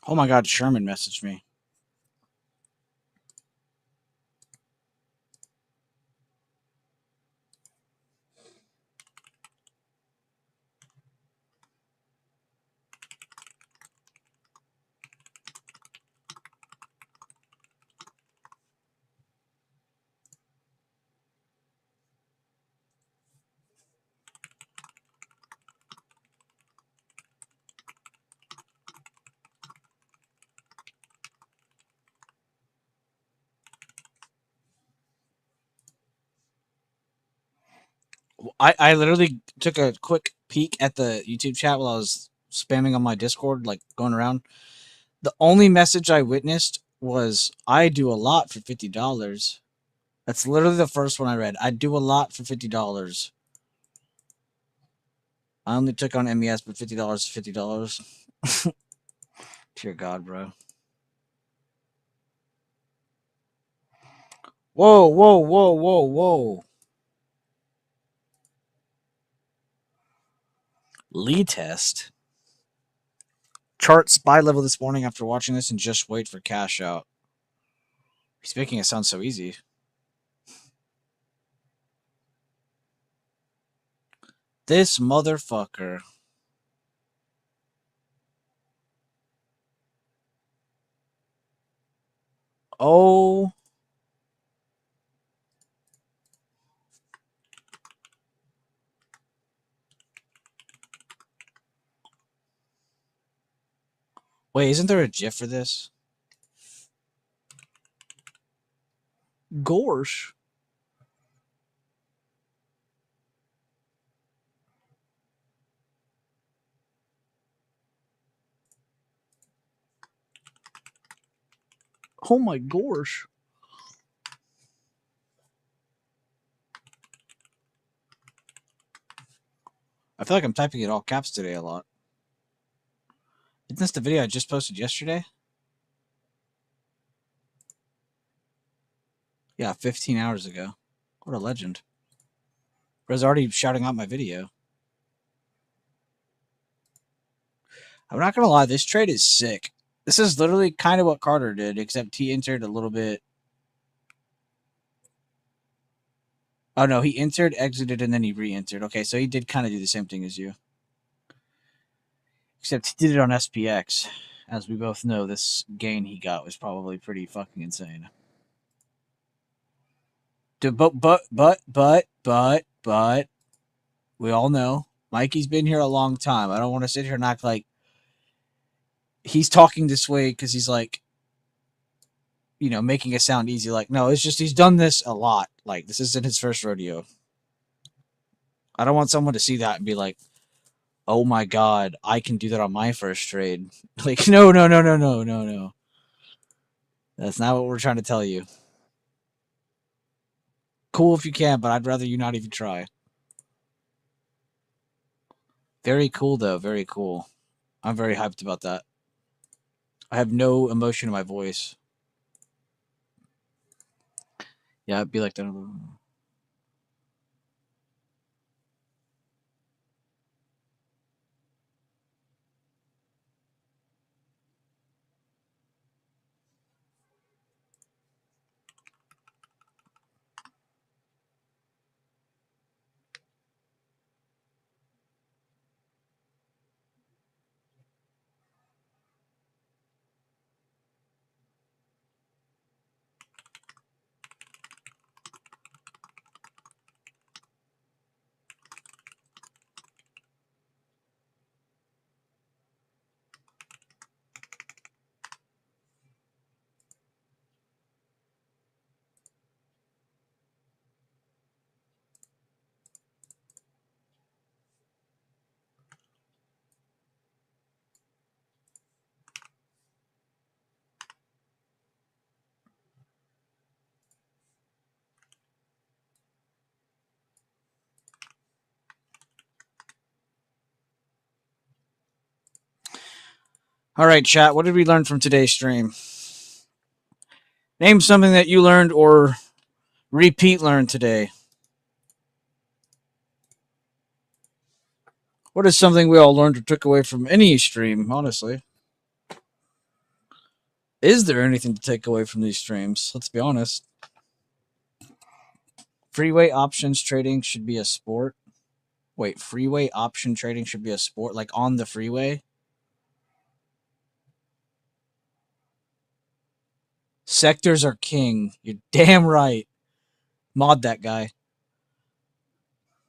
Oh my God, Sherman messaged me. I literally took a quick peek at the YouTube chat while I was spamming on my Discord, like going around. The only message I witnessed was, I do a lot for $50. That's literally the first one I read. I do a lot for $50. I only took on MES, but $50 is $50. Dear God, bro. Whoa, whoa, whoa, whoa, whoa. Lee test. Chart spy level this morning after watching this and just wait for cash out. He's making it sound so easy. This motherfucker. Oh. Wait, isn't there a GIF for this? Gorsh. Oh my gosh. I feel like I'm typing it all caps today a lot. Isn't this the video I just posted yesterday? Yeah, 15 hours ago. What a legend. Bro's already shouting out my video. I'm not going to lie, this trade is sick. This is literally kind of what Carter did, except he entered a little bit. Oh, no, he entered, exited, and then he re-entered. Okay, so he did kind of do the same thing as you. Except he did it on SPX. as we both know, this gain he got was probably pretty fucking insane. But, we all know Mikey's been here a long time. I don't want to sit here and act like he's talking this way because he's like, you know, making it sound easy. Like, no, it's just he's done this a lot. Like, this isn't his first rodeo. I don't want someone to see that and be like, oh my god, I can do that on my first trade. Like, no. That's not what we're trying to tell you. Cool if you can, but I'd rather you not even try. Very cool, though. Very cool. I'm very hyped about that. I have no emotion in my voice. Yeah, it'd be like that. All right, chat. What did we learn from today's stream? Name something that you learned or repeat learned today. What is something we all learned or took away from any stream, honestly? Is there anything to take away from these streams? Let's be honest. Freeway options trading should be a sport. Wait, freeway option trading should be a sport? Like on the freeway? Sectors are king. You're damn right. Mod that guy.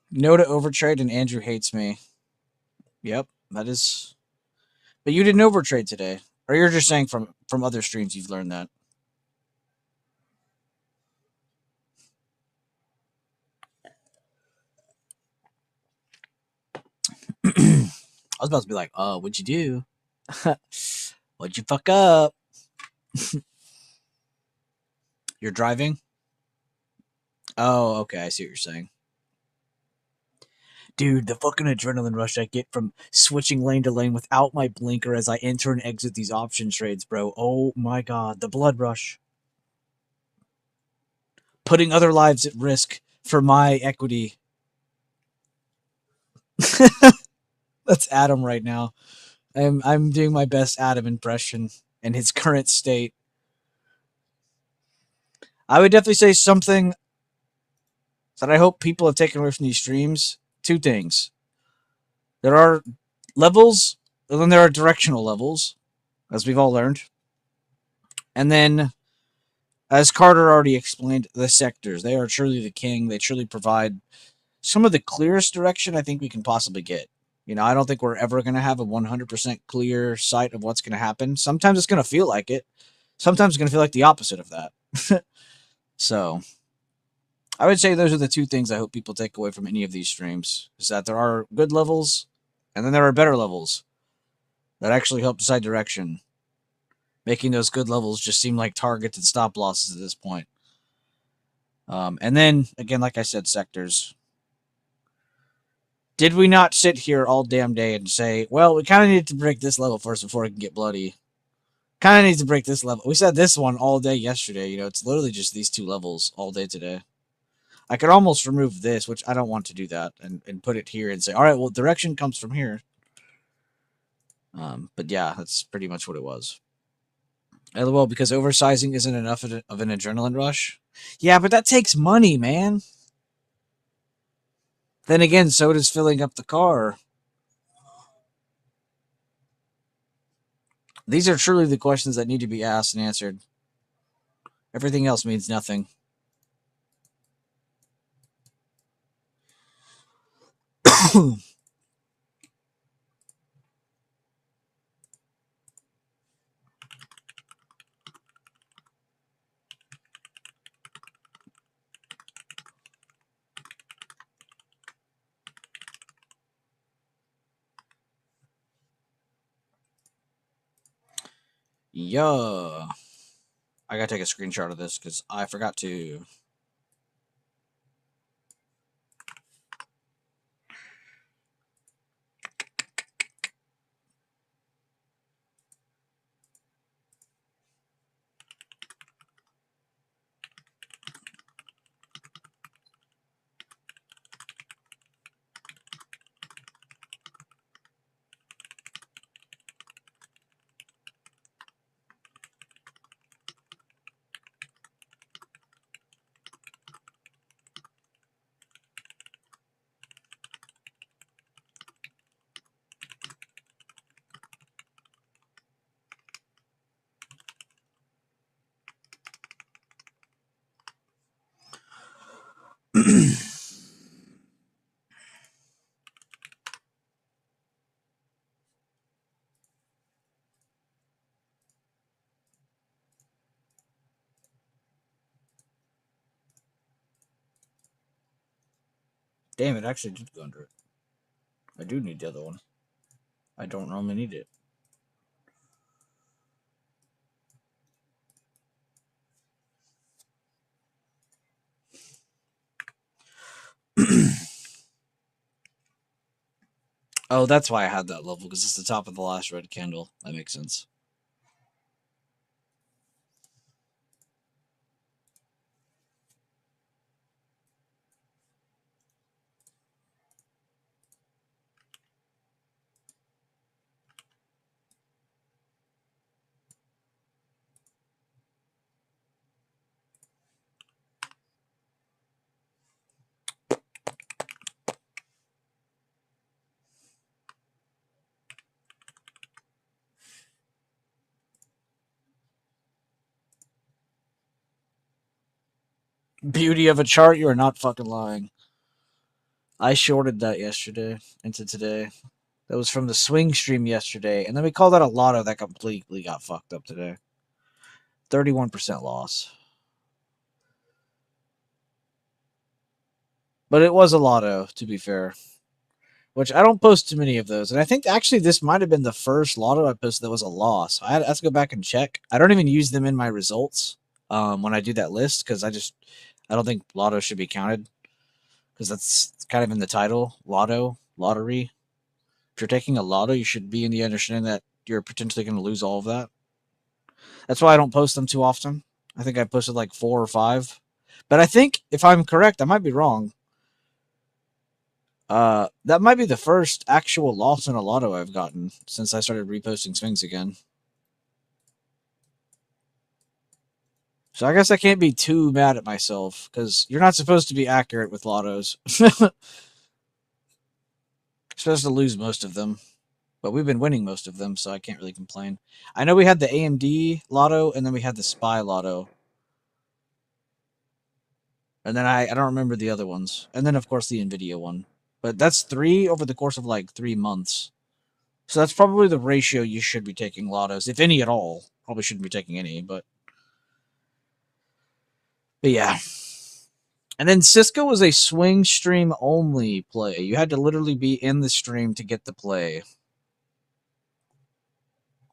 No to overtrade and Andrew hates me. Yep, that is. But you didn't overtrade today. Or you're just saying from other streams you've learned that. I was about to be like, oh, what'd you do? What'd you fuck up? You're driving? Oh, okay, I see what you're saying. Dude, the fucking adrenaline rush I get from switching lane to lane without my blinker as I enter and exit these option trades, bro. Oh my god, the blood rush. Putting other lives at risk for my equity. That's Adam right now. I'm doing my best Adam impression in his current state. I would definitely say something that I hope people have taken away from these streams. Two things. There are levels, and then there are directional levels, as we've all learned. And then, as Carter already explained, the sectors. They are truly the king. They truly provide some of the clearest direction I think we can possibly get. You know, I don't think we're ever going to have a 100% clear sight of what's going to happen. Sometimes it's going to feel like it. Sometimes it's going to feel like the opposite of that. So, I would say those are the two things I hope people take away from any of these streams, is that there are good levels, and then there are better levels that actually help decide direction, making those good levels just seem like targets and stop losses at this point. And then, again, like I said, sectors. Did we not sit here all damn day and say, well, we kind of need to break this level first before it can get bloody? Kind of need to break this level. We said this one all day yesterday. You know, it's literally just these two levels all day today. I could almost remove this, which I don't want to do that, and put it here and say, all right, well, direction comes from here. But yeah, that's pretty much what it was. LOL, because oversizing isn't enough of an adrenaline rush. Yeah, but that takes money, man. Then again, so does filling up the car. These are truly the questions that need to be asked and answered. Everything else means nothing. Yeah. I gotta take a screenshot of this because I forgot to. Damn, it actually did go under it. I do need the other one. I don't normally need it. Oh, that's why I had that level, because it's the top of the last red candle. That makes sense. Beauty of a chart, you are not fucking lying. I shorted that yesterday into today. That was from the swing stream yesterday, and then we called out a lotto that completely got fucked up today. 31% loss. But it was a lotto, to be fair. Which I don't post too many of those. And I think actually this might have been the first lotto I posted that was a loss. I have to go back and check. I don't even use them in my results when I do that list because I don't think lotto should be counted because that's kind of in the title. Lotto, lottery. If you're taking a lotto, you should be in the understanding that you're potentially going to lose all of that. That's why I don't post them too often. I think I posted like 4 or 5. But I think, if I'm correct, I might be wrong. That might be the first actual loss in a lotto I've gotten since I started reposting swings again. So I guess I can't be too mad at myself because you're not supposed to be accurate with lottos. You're supposed to lose most of them, but we've been winning most of them, so I can't really complain. I know we had the AMD lotto and then we had the SPY lotto. And then I don't remember the other ones. And then, of course, the NVIDIA one. But that's 3 over the course of like 3 months. So that's probably the ratio you should be taking lottos, if any at all. Probably shouldn't be taking any, but yeah. And then Cisco was a swing stream only play. You had to literally be in the stream to get the play.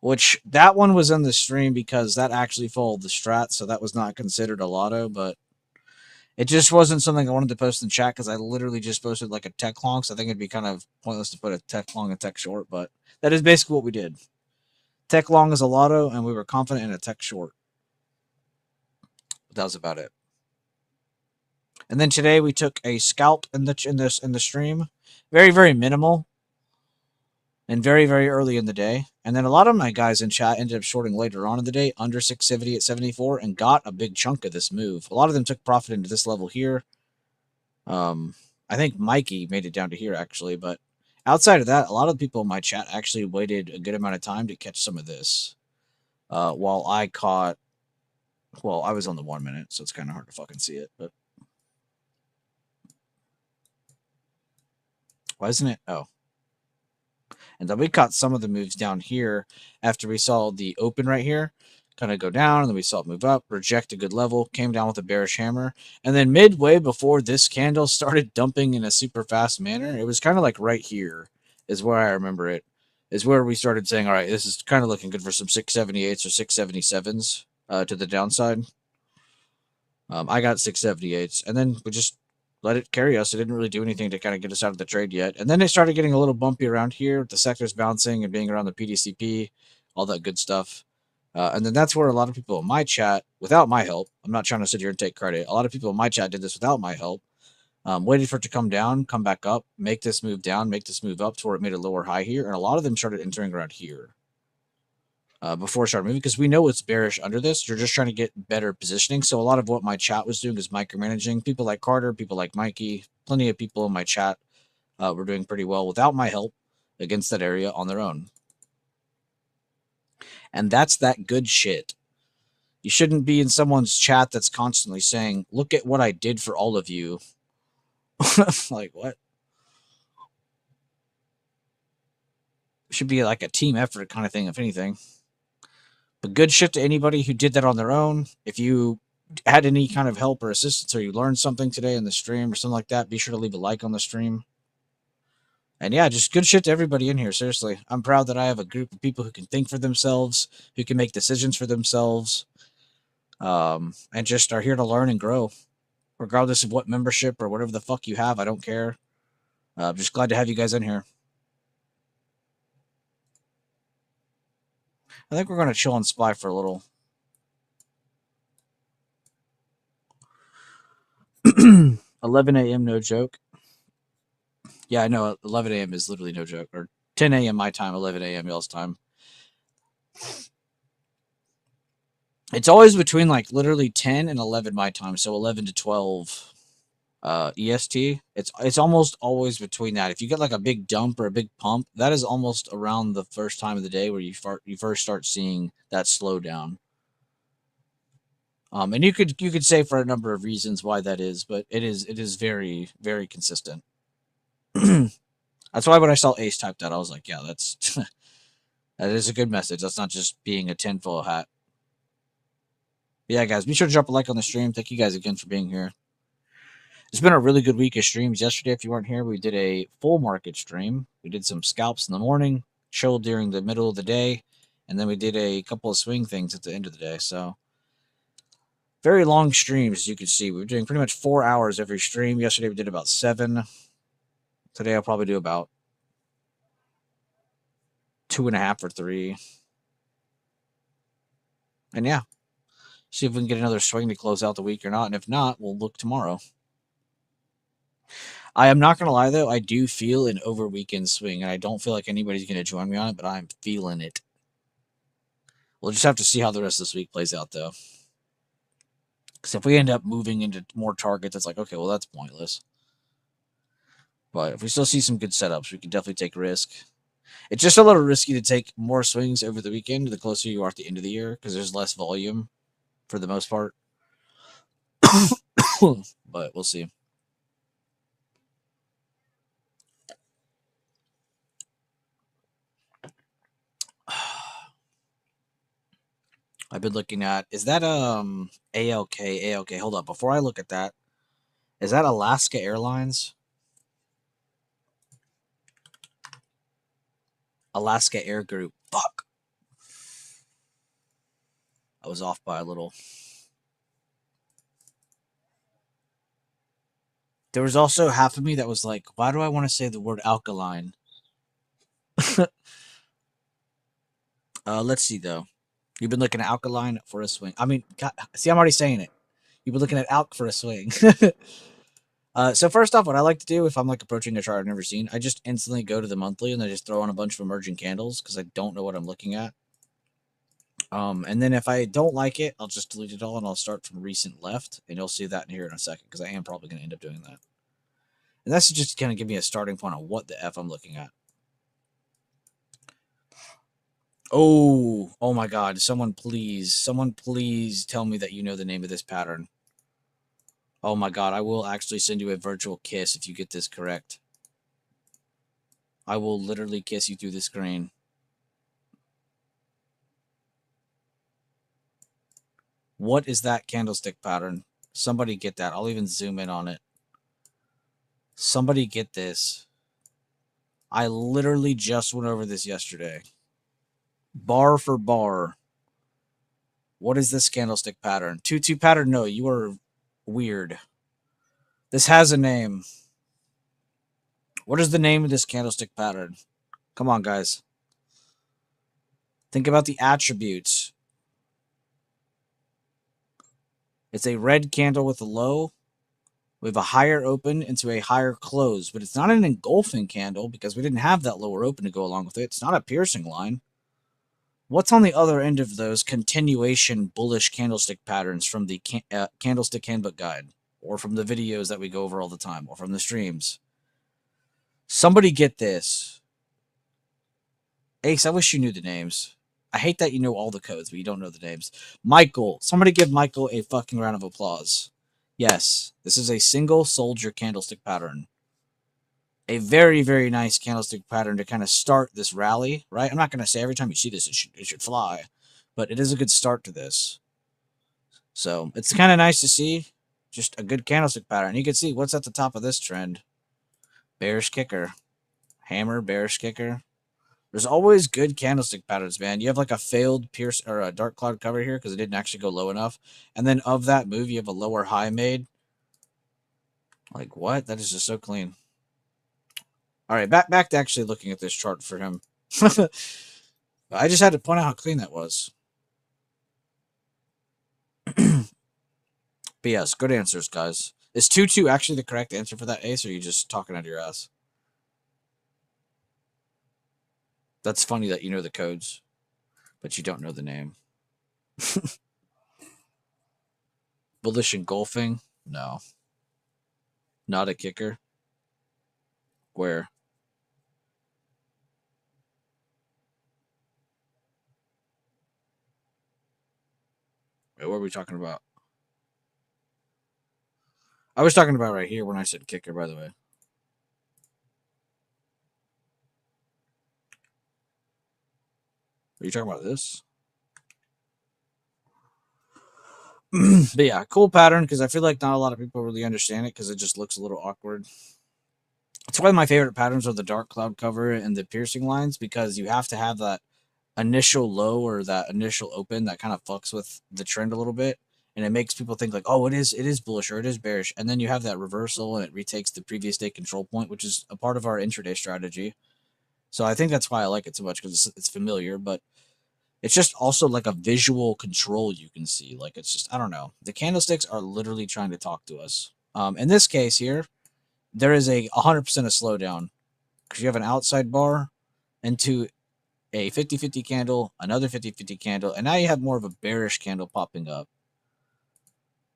Which that one was in the stream because that actually followed the strat, so that was not considered a lotto, but it just wasn't something I wanted to post in chat because I literally just posted like a tech long, so I think it'd be kind of pointless to put a tech long and tech short, but that is basically what we did. Tech long is a lotto, and we were confident in a tech short. But that was about it. And then today we took a scalp in the stream, very very minimal, and very very early in the day. And then a lot of my guys in chat ended up shorting later on in the day under 670 at 74 and got a big chunk of this move. A lot of them took profit into this level here. I think Mikey made it down to here actually, but outside of that, a lot of people in my chat actually waited a good amount of time to catch some of this. while I caught, well, I was on the 1 minute, so it's kind of hard to fucking see it, but why isn't it? Oh. And then we caught some of the moves down here after we saw the open right here kind of go down, and then we saw it move up, reject a good level, came down with a bearish hammer, and then midway before this candle started dumping in a super fast manner, it was kind of like right here is where I remember it, is where we started saying, all right, this is kind of looking good for some 678s or 677s to the downside. I got 678s, and then we just let it carry us. It didn't really do anything to kind of get us out of the trade yet. And then it started getting a little bumpy around here with the sectors bouncing and being around the PDCP, all that good stuff. And then that's where a lot of people in my chat, without my help, I'm not trying to sit here and take credit. A lot of people in my chat did this without my help. Waited for it to come down, come back up, make this move down, make this move up to where it made a lower high here. And a lot of them started entering around here. Before it started moving, because we know it's bearish under this. You're just trying to get better positioning. So a lot of what my chat was doing is micromanaging. People like Carter, people like Mikey, plenty of people in my chat were doing pretty well without my help against that area on their own. And that's that good shit. You shouldn't be in someone's chat that's constantly saying, look at what I did for all of you. Like, what? It should be like a team effort kind of thing, if anything. But good shit to anybody who did that on their own. If you had any kind of help or assistance, or you learned something today in the stream or something like that, be sure to leave a like on the stream. And yeah, just good shit to everybody in here. Seriously, I'm proud that I have a group of people who can think for themselves, who can make decisions for themselves, and just are here to learn and grow, regardless of what membership or whatever the fuck you have. I don't care. I'm just glad to have you guys in here. I think we're going to chill on SPY for a little. 11 a.m. no joke. Yeah, I know. 11 a.m. is literally no joke. Or 10 a.m. my time, 11 a.m. y'all's time. It's always between like literally 10 and 11 my time. So 11 to 12 EST. It's almost always between that. If you get like a big dump or a big pump, that is almost around the first time of the day where you first start seeing that slowdown. And you could say for a number of reasons why that is, but it is very, very consistent. That's why when I saw Ace type that, I was like, yeah, that's that is a good message. That's not just being a tinfoil hat. But yeah, guys, be sure to drop a like on the stream. Thank you guys again for being here. It's been a really good week of streams. Yesterday, if you weren't here, we did a full market stream. We did some scalps in the morning, chilled during the middle of the day, and then we did a couple of swing things at the end of the day. So very long streams, as you can see. We were doing pretty much 4 hours every stream. Yesterday, we did about 7. Today, I'll probably do about 2.5 or 3. And yeah, see if we can get another swing to close out the week or not. And if not, we'll look tomorrow. I am not going to lie, though. I do feel an over weekend swing, and I don't feel like anybody's going to join me on it, but I'm feeling it. We'll just have to see how the rest of this week plays out, though. Because if we end up moving into more targets, it's like, okay, well, that's pointless. But if we still see some good setups, we can definitely take risk. It's just a little risky to take more swings over the weekend the closer you are at the end of the year, because there's less volume for the most part. But we'll see. I've been looking at, is that ALK? Hold up, before I look at that, is that Alaska Airlines? Alaska Air Group. Fuck. I was off by a little. There was also half of me that was like, why do I want to say the word alkaline? Let's see, though. You've been looking at alkaline for a swing. I mean, God, see, I'm already saying it. You've been looking at alk for a swing. So first off, what I like to do if I'm like approaching a chart I've never seen, I just instantly go to the monthly and I just throw on a bunch of emerging candles because I don't know what I'm looking at. And then if I don't like it, I'll just delete it all and I'll start from recent left, and you'll see that in here in a second because I am probably going to end up doing that. And that's just kind of give me a starting point on what the F I'm looking at. Oh my God. Someone please tell me that you know the name of this pattern. Oh my God. I will actually send you a virtual kiss if you get this correct. I will literally kiss you through the screen. What is that candlestick pattern? Somebody get that. I'll even zoom in on it. Somebody get this. I literally just went over this yesterday. Bar for bar. What is this candlestick pattern? 2-2 pattern? No, you are weird. This has a name. What is the name of this candlestick pattern? Come on, guys. Think about the attributes. It's a red candle with a low. We have a higher open into a higher close, but it's not an engulfing candle because we didn't have that lower open to go along with it. It's not a piercing line. What's on the other end of those continuation bullish candlestick patterns from the Candlestick Handbook Guide, or from the videos that we go over all the time, or from the streams? Somebody get this. Ace, I wish you knew the names. I hate that you know all the codes, but you don't know the names. Michael. Somebody give Michael a fucking round of applause. Yes, this is a single soldier candlestick pattern. A very, very nice candlestick pattern to kind of start this rally, right? I'm not going to say every time you see this, it should fly, but it is a good start to this. So it's kind of nice to see just a good candlestick pattern. You can see what's at the top of this trend. Bearish kicker. Hammer, bearish kicker. There's always good candlestick patterns, man. You have like a failed pierce or a dark cloud cover here because it didn't actually go low enough. And then of that move, you have a lower high made. Like what? That is just so clean. All right, back to actually looking at this chart for him. I just had to point out how clean that was. But yes, good answers, guys. Is 2-2 actually the correct answer for that, Ace, or are you just talking out of your ass? That's funny that you know the codes, but you don't know the name. Bullish engulfing? No. Not a kicker? Where? Wait, what are we talking about? I was talking about right here when I said kicker, by the way. Are you talking about this? But yeah, cool pattern because I feel like not a lot of people really understand it because it just looks a little awkward. It's why my favorite patterns are the dark cloud cover and the piercing lines because you have to have that initial low or that initial open that kind of fucks with the trend a little bit, and it makes people think like, oh, it is bullish or it is bearish, and then you have that reversal and it retakes the previous day control point, which is a part of our intraday strategy. So I think that's why I like it so much because it's familiar, but it's just also like a visual control you can see. Like it's just I don't know. The candlesticks are literally trying to talk to us. In this case here, there is a 100% a slowdown because you have an outside bar into a 50-50 candle, another 50-50 candle, and now you have more of a bearish candle popping up.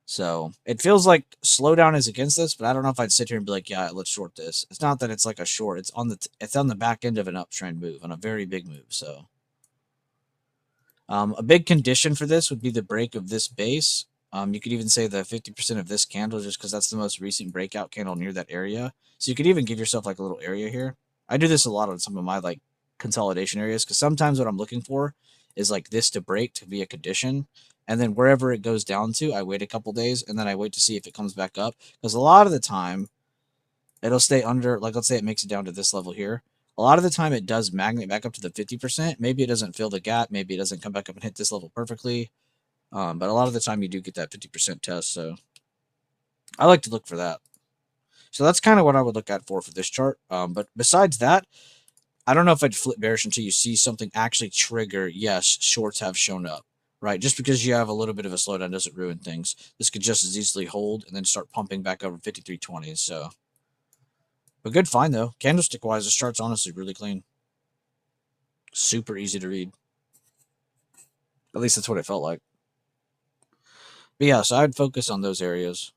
So it feels like slowdown is against this, but I don't know if I'd sit here and be like, yeah, let's short this. It's not that it's like a short. It's on the back end of an uptrend move, on a very big move. So a big condition for this would be the break of this base. You could even say the 50% of this candle just because that's the most recent breakout candle near that area. So you could even give yourself like a little area here. I do this a lot on some of my like consolidation areas because sometimes what I'm looking for is like this to break to be a condition. And then wherever it goes down to, I wait a couple days and then I wait to see if it comes back up. Because a lot of the time, it'll stay under, like let's say it makes it down to this level here. A lot of the time it does magnet back up to the 50%. Maybe it doesn't fill the gap. Maybe it doesn't come back up and hit this level perfectly. But a lot of the time you do get that 50% test. So I like to look for that. So that's kind of what I would look at for this chart. But besides that, I don't know if I'd flip bearish until you see something actually trigger, yes, shorts have shown up, right? Just because you have a little bit of a slowdown doesn't ruin things. This could just as easily hold and then start pumping back over 53.20s. So, but good find though. Candlestick wise, this chart's honestly really clean. Super easy to read. At least that's what it felt like. But yeah, so I'd focus on those areas.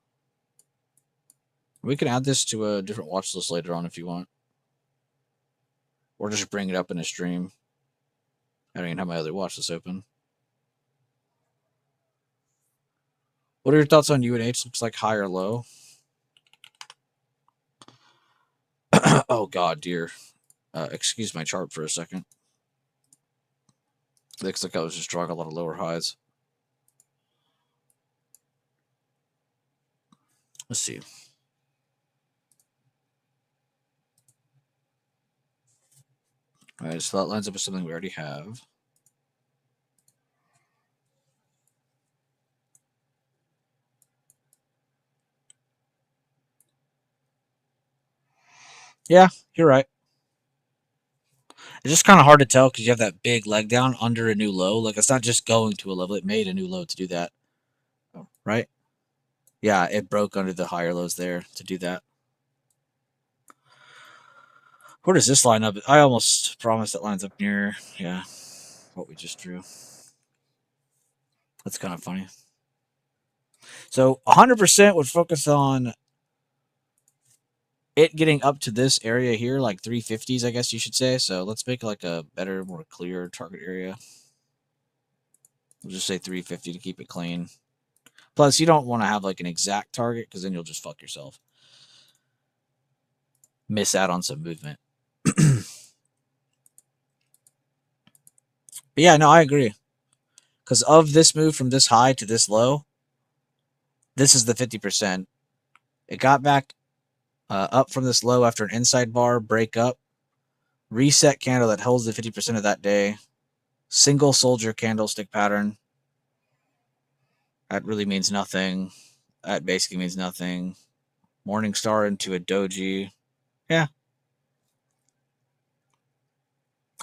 We can add this to a different watch list later on if you want. Or just bring it up in a stream. I don't even have my other watch this open. What are your thoughts on UNH? Looks like high or low. Oh god, dear. Excuse my chart for a second. Looks like I was just drawing a lot of lower highs. Let's see. All right, so that lines up with something we already have. Yeah, you're right. It's just kind of hard to tell because you have that big leg down under a new low. Like, it's not just going to a level. It made a new low to do that. Right? Yeah, it broke under the higher lows there to do that. Where does this line up? I almost promised it lines up near, yeah, what we just drew. That's kind of funny. So 100% would focus on it getting up to this area here, like 350s, I guess you should say. So let's make like a better, more clear target area. We'll just say 350 to keep it clean. Plus, you don't want to have like an exact target because then you'll just fuck yourself. Miss out on some movement. But yeah, no, I agree. Because of this move from this high to this low, this is the 50%. It got back up from this low after an inside bar, break up, reset candle that holds the 50% of that day, single soldier candlestick pattern. That really means nothing. That basically means nothing. Morning star into a doji. Yeah.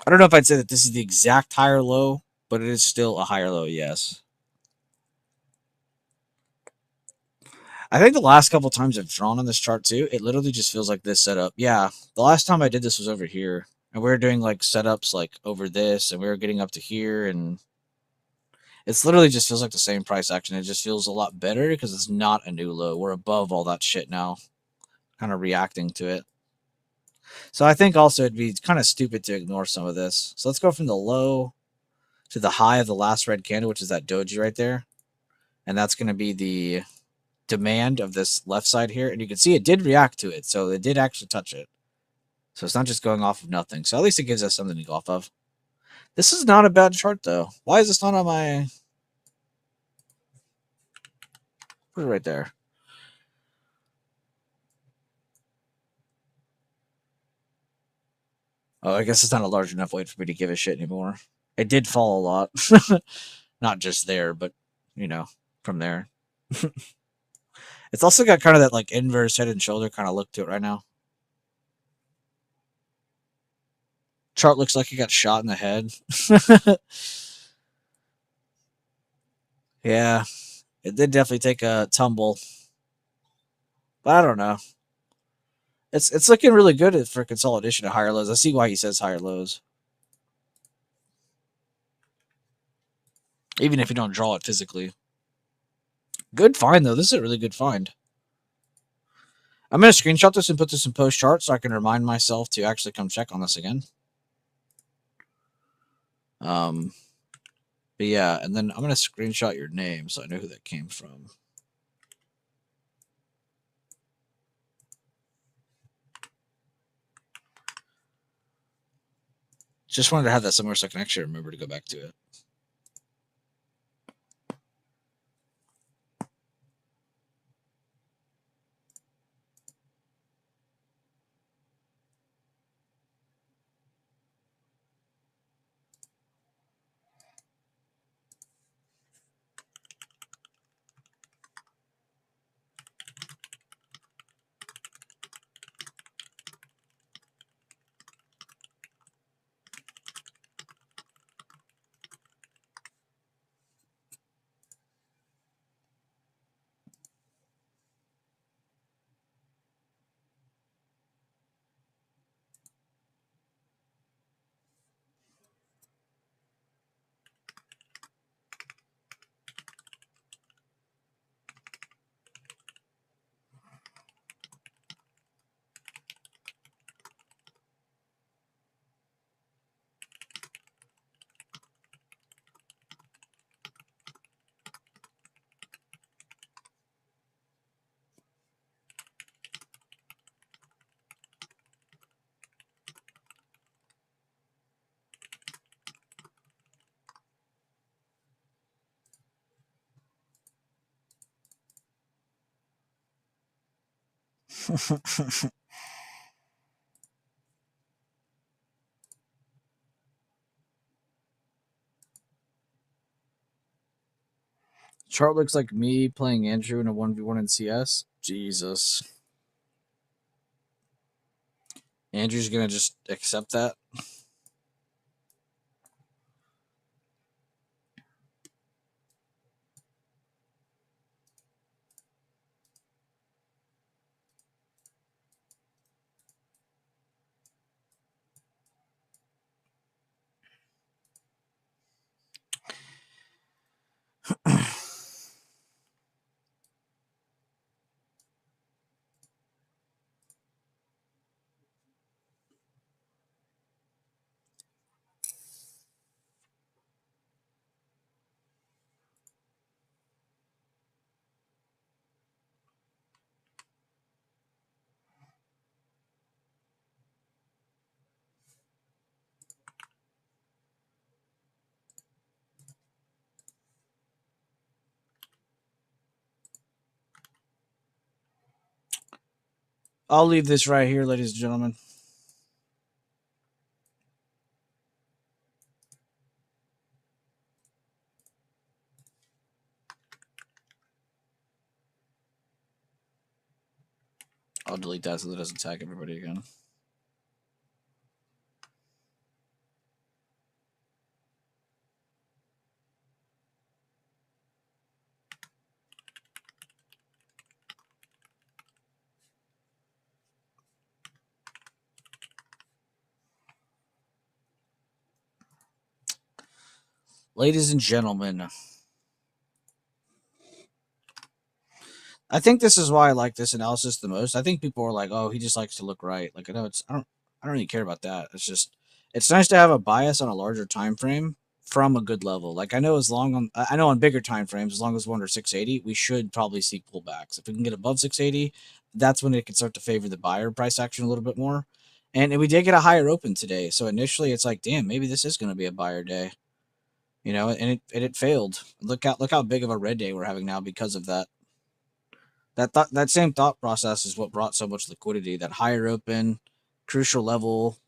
I don't know if I'd say that this is the exact higher low, but it is still a higher low, yes. I think the last couple times I've drawn on this chart too, it literally just feels like this setup. Yeah, the last time I did this was over here. And we were doing like setups like over this, and we were getting up to here, and it's literally just feels like the same price action. It just feels a lot better because it's not a new low. We're above all that shit now, kind of reacting to it. So I think also it'd be kind of stupid to ignore some of this. So let's go from the low to the high of the last red candle, which is that doji right there. And that's going to be the demand of this left side here. And you can see it did react to it. So it did actually touch it. So it's not just going off of nothing. So at least it gives us something to go off of. This is not a bad chart, though. Why is this not on my... Put it right there. Oh, I guess it's not a large enough weight for me to give a shit anymore. It did fall a lot. Not just there, but, you know, from there. It's also got kind of that, like, inverse head and shoulder kind of look to it right now. Chart looks like he got shot in the head. Yeah, it did definitely take a tumble. But I don't know. It's looking really good for consolidation at higher lows. I see why he says higher lows. Even if you don't draw it physically. Good find, though. This is a really good find. I'm going to screenshot this and put this in post chart so I can remind myself to actually come check on this again. But yeah, and then I'm going to screenshot your name so I know who that came from. Just wanted to have that somewhere so I can actually remember to go back to it. Chart looks like me playing Andrew in a 1v1 in CS. Jesus. Andrew's gonna just accept that. I'll leave this right here, ladies and gentlemen. I'll delete that so that it doesn't tag everybody again. Ladies and gentlemen, I think this is why I like this analysis the most. I think people are like, "Oh, he just likes to look right." Like, I know I don't really care about that. It's just, it's nice to have a bias on a larger time frame from a good level. Like, I know I know on bigger time frames, as long as we're under 680, we should probably see pullbacks. If we can get above 680, that's when it can start to favor the buyer price action a little bit more. And we did get a higher open today, so initially it's like, damn, maybe this is going to be a buyer day, and it failed. Look how big of a red day we're having now because of that. That same thought process is what brought so much liquidity. That higher open, crucial level.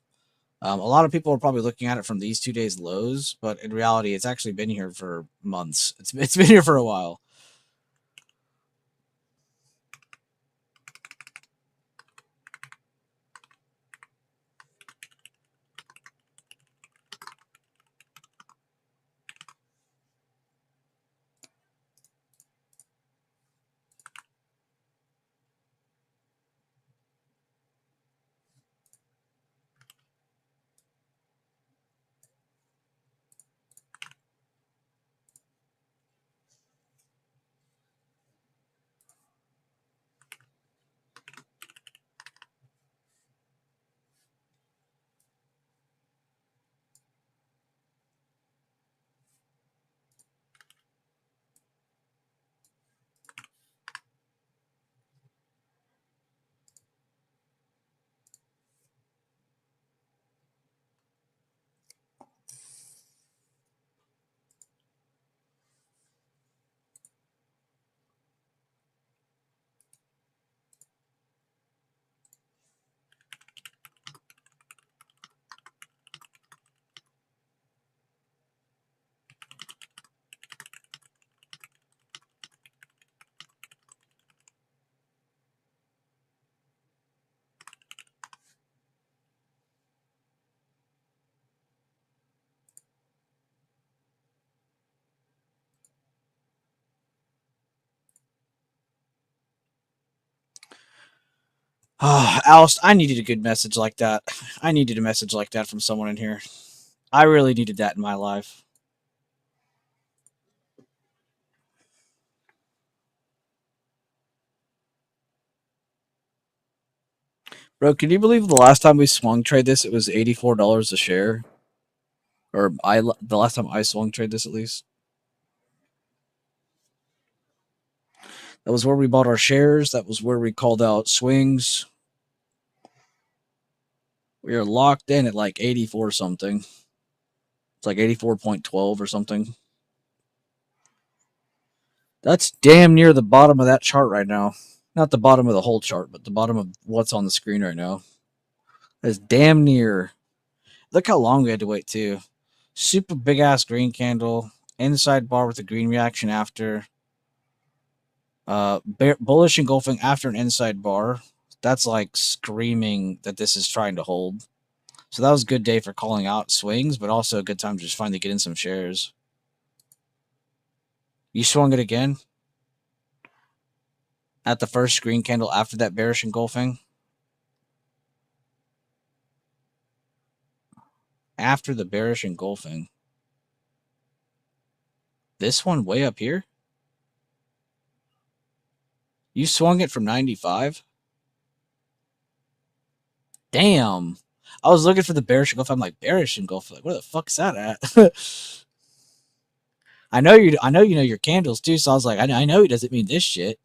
A lot of people are probably looking at it from these 2 days lows, but in reality, it's actually been here for months. It's been here for a while. Alice, I needed a good message like that. I needed a message like that from someone in here. I really needed that in my life. Bro, can you believe the last time we swung trade this, it was $84 a share? Or the last time I swung trade this, at least. That was where we bought our shares. That was where we called out swings. We are locked in at like 84 something. It's like 84.12 or something. That's damn near the bottom of that chart right now. Not the bottom of the whole chart, but the bottom of what's on the screen right now. That's damn near. Look how long we had to wait, too. Super big ass green candle. Inside bar with a green reaction after. Bullish engulfing after an inside bar. That's like screaming that this is trying to hold. So that was a good day for calling out swings, but also a good time to just finally get in some shares. You swung it again at the first green candle after that bearish engulfing. After the bearish engulfing. This one way up here? You swung it from 95? Damn. I was looking for the bearish engulf. I'm like, bearish engulf. Like, where the fuck is that at? I know you know your candles too, so I was like, I know he doesn't mean this shit.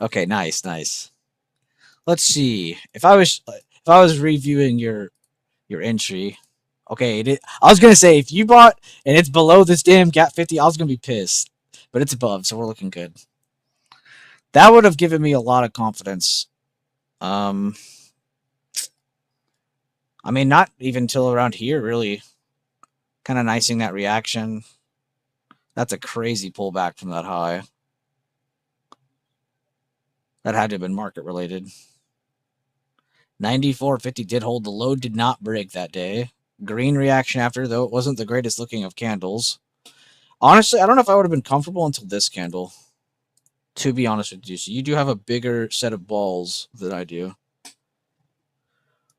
Okay, nice. Let's see. If I was reviewing your entry, okay, I was gonna say if you bought and it's below this damn gap 50, I was gonna be pissed. But it's above, so we're looking good. That would have given me a lot of confidence. I mean, not even till around here, really. Kind of nicing that reaction. That's a crazy pullback from that high. That had to have been market related. 94.50 did hold. The low did not break that day. Green reaction after, though it wasn't the greatest looking of candles. Honestly, I don't know if I would have been comfortable until this candle. To be honest with you. So you do have a bigger set of balls than I do.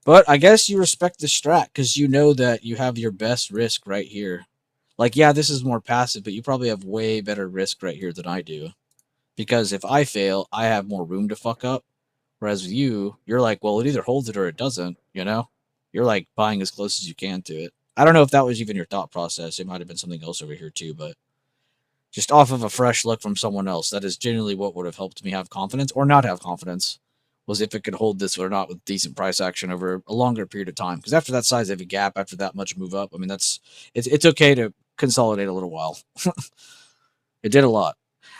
But I guess you respect the strat because you know that you have your best risk right here. Like, yeah, this is more passive, but you probably have way better risk right here than I do. Because if I fail, I have more room to fuck up. Whereas with you, you're like, well, it either holds it or it doesn't, you know? You're like buying as close as you can to it. I don't know if that was even your thought process. It might have been something else over here too, but just off of a fresh look from someone else, that is generally what would have helped me have confidence or not have confidence, was if it could hold this or not with decent price action over a longer period of time. Because after that size of a gap, after that much move up, I mean, it's okay to consolidate a little while. It did a lot.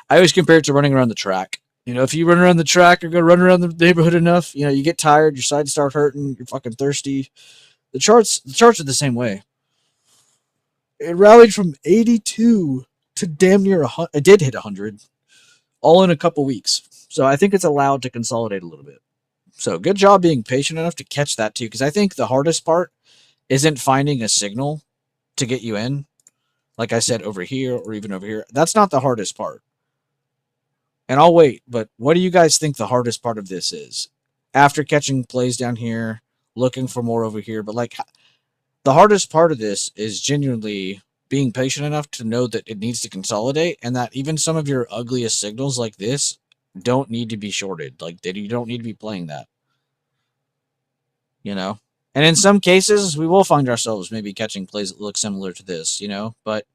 I always compare it to running around the track. You know, if you run around the track or go run around the neighborhood enough, you know, you get tired, your sides start hurting, you're fucking thirsty. The charts are the same way. It rallied from 82 to damn near 100. It did hit 100, all in a couple weeks. So I think it's allowed to consolidate a little bit. So good job being patient enough to catch that too, because I think the hardest part isn't finding a signal to get you in. Like I said, over here or even over here. That's not the hardest part. And I'll wait, but what do you guys think the hardest part of this is? After catching plays down here, looking for more over here, but like the hardest part of this is genuinely being patient enough to know that it needs to consolidate and that even some of your ugliest signals like this don't need to be shorted. Like that you don't need to be playing that. You know? And in some cases, we will find ourselves maybe catching plays that look similar to this, you know, but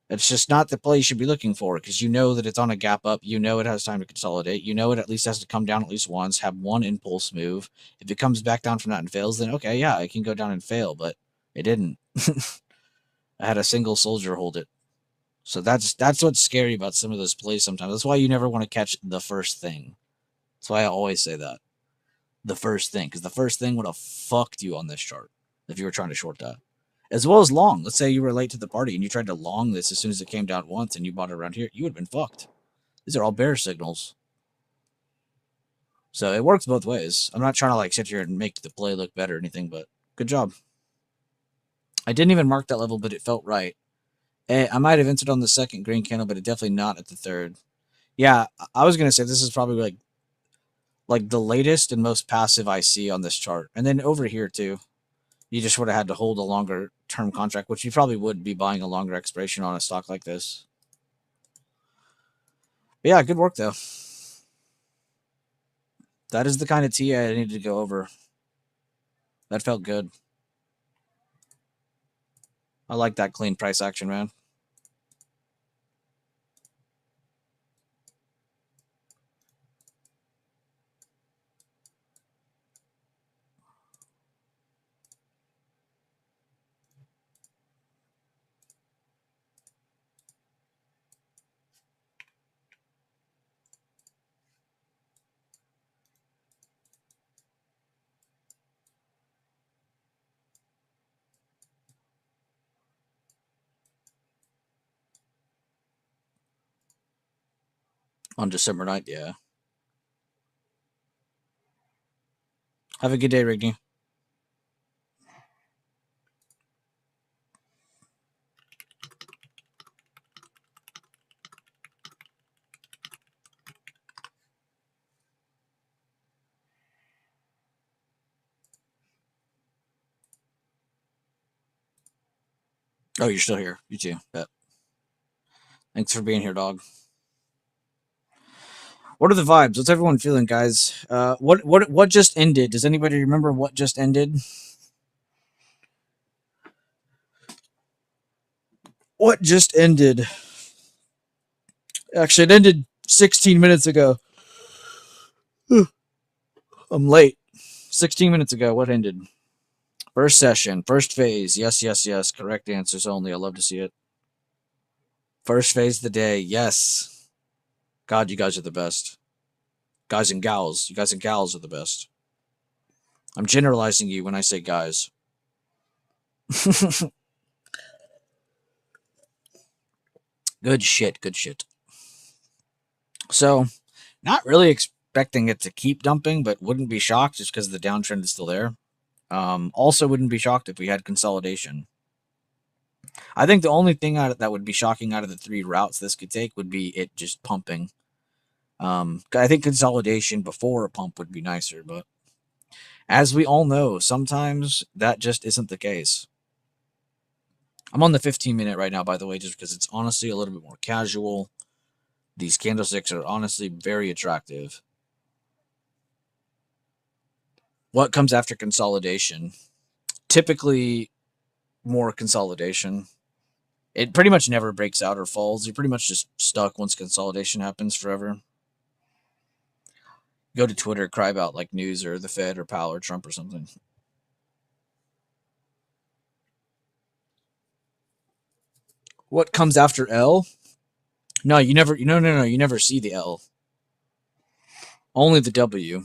it's just not the play you should be looking for because you know that it's on a gap up. You know it has time to consolidate. You know it at least has to come down at least once, have one impulse move. If it comes back down from that and fails, then okay, yeah, it can go down and fail, but it didn't. I had a single soldier hold it. So that's what's scary about some of those plays sometimes. That's why you never want to catch the first thing. That's why I always say that. The first thing, because the first thing would have fucked you on this chart if you were trying to short that. As well as long. Let's say you were late to the party and you tried to long this as soon as it came down once and you bought it around here, you would have been fucked. These are all bear signals. So it works both ways. I'm not trying to like sit here and make the play look better or anything, but good job. I didn't even mark that level, but it felt right. I might have entered on the second green candle, but it definitely not at the third. Yeah, I was gonna say this is probably like the latest and most passive I see on this chart. And then over here too. You just would have had to hold a longer term contract, which you probably would be buying a longer expiration on a stock like this. But yeah, good work though. That is the kind of tea I needed to go over. That felt good. I like that clean price action, man. On December 9th, yeah. Have a good day, Rigney. Oh, you're still here. You too. Bet. Thanks for being here, dog. What are the vibes? What's everyone feeling, guys? What just ended? Does anybody remember what just ended? What just ended? Actually, it ended 16 minutes ago. I'm late. 16 minutes ago. What ended? First session, first phase. Yes, yes, yes. Correct answers only. I love to see it. First phase of the day. Yes. God, you guys are the best. Guys and gals. You guys and gals are the best. I'm generalizing you when I say guys. Good shit. Good shit. So, not really expecting it to keep dumping, but wouldn't be shocked just because the downtrend is still there. Also, wouldn't be shocked if we had consolidation. I think the only thing that would be shocking out of the three routes this could take would be it just pumping. I think consolidation before a pump would be nicer, but as we all know, sometimes that just isn't the case. I'm on the 15-minute right now, by the way, just because it's honestly a little bit more casual. These candlesticks are honestly very attractive. What comes after consolidation? Typically, more consolidation. It pretty much never breaks out or falls. You're pretty much just stuck once consolidation happens forever. Go to Twitter, cry about like news or the Fed or Powell or Trump or something. What comes after L? No, you never. No. You never see the L. Only the W.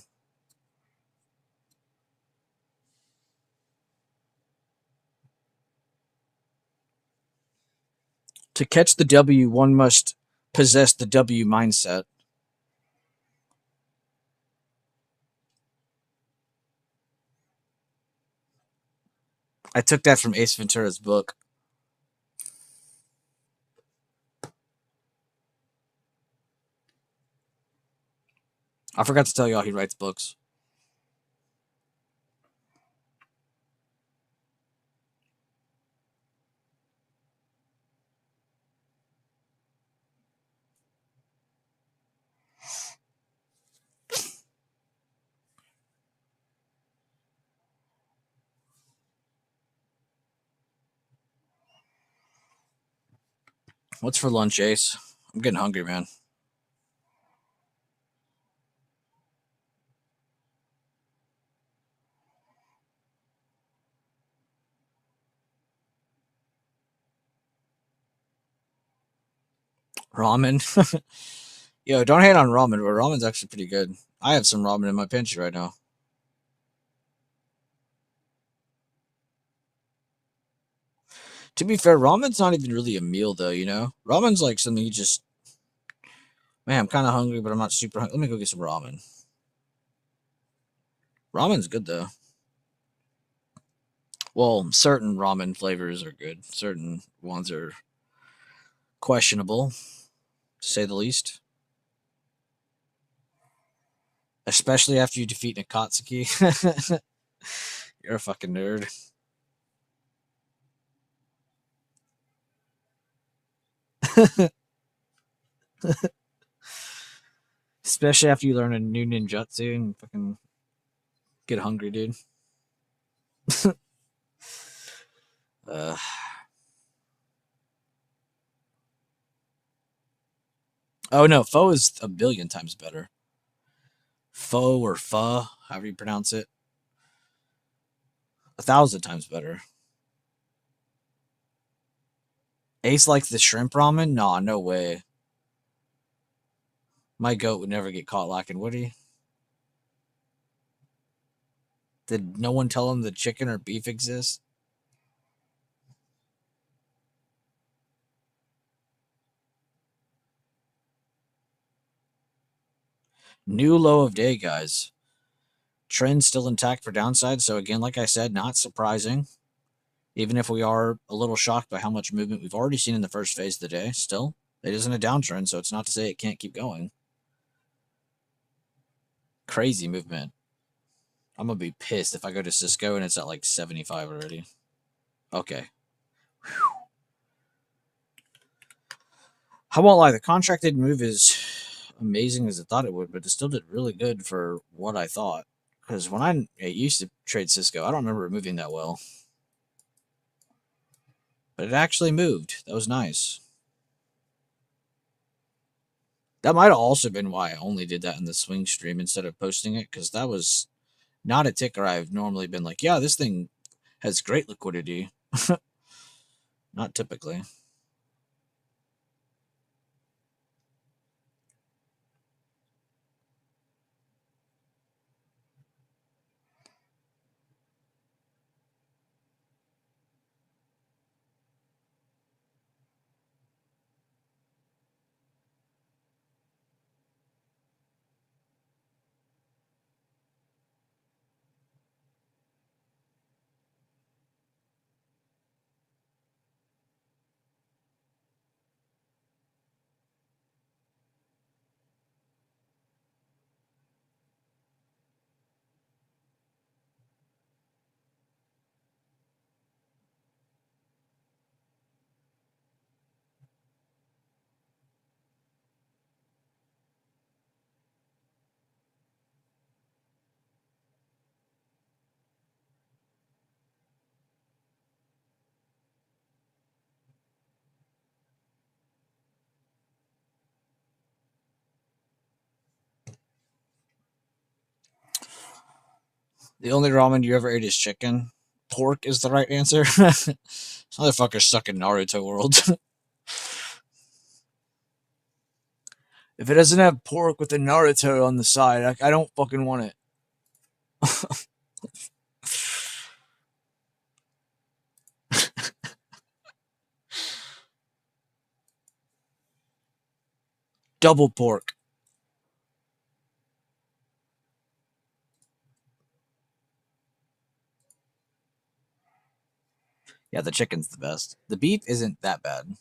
To catch the W, one must possess the W mindset. I took that from Ace Ventura's book. I forgot to tell y'all he writes books. What's for lunch, Ace? I'm getting hungry, man. Ramen. Yo, don't hate on ramen, but ramen's actually pretty good. I have some ramen in my pantry right now. To be fair, ramen's not even really a meal, though, you know? Ramen's like something you just. Man, I'm kind of hungry, but I'm not super hungry. Let me go get some ramen. Ramen's good, though. Well, certain ramen flavors are good. Certain ones are questionable, to say the least. Especially after you defeat Nakatsuki. You're a fucking nerd. Especially after you learn a new ninjutsu and fucking get hungry, dude. uh, oh no, pho is a billion times better. Pho or pho, however you pronounce it, 1,000 times better. Ace likes the shrimp ramen? Nah, no way. My goat would never get caught lacking, would he? Did no one tell him the chicken or beef exists? New low of day, guys. Trend still intact for downside. So again, like I said, not surprising. Even if we are a little shocked by how much movement we've already seen in the first phase of the day, still, it isn't a downtrend, so it's not to say it can't keep going. Crazy movement. I'm going to be pissed if I go to Cisco and it's at like 75 already. Okay. Whew. I won't lie, the contract didn't move as amazing as I thought it would, but it still did really good for what I thought. Because when I used to trade Cisco, I don't remember it moving that well. But it actually moved. That was nice. That might have also been why I only did that in the swing stream instead of posting it, because that was not a ticker I've normally been like, yeah, this thing has great liquidity. Not typically. The only ramen you ever ate is chicken. Pork is the right answer. This motherfucker's stuck in Naruto world. If it doesn't have pork with the Naruto on the side, I don't fucking want it. Double pork. Yeah, the chicken's the best. The beef isn't that bad.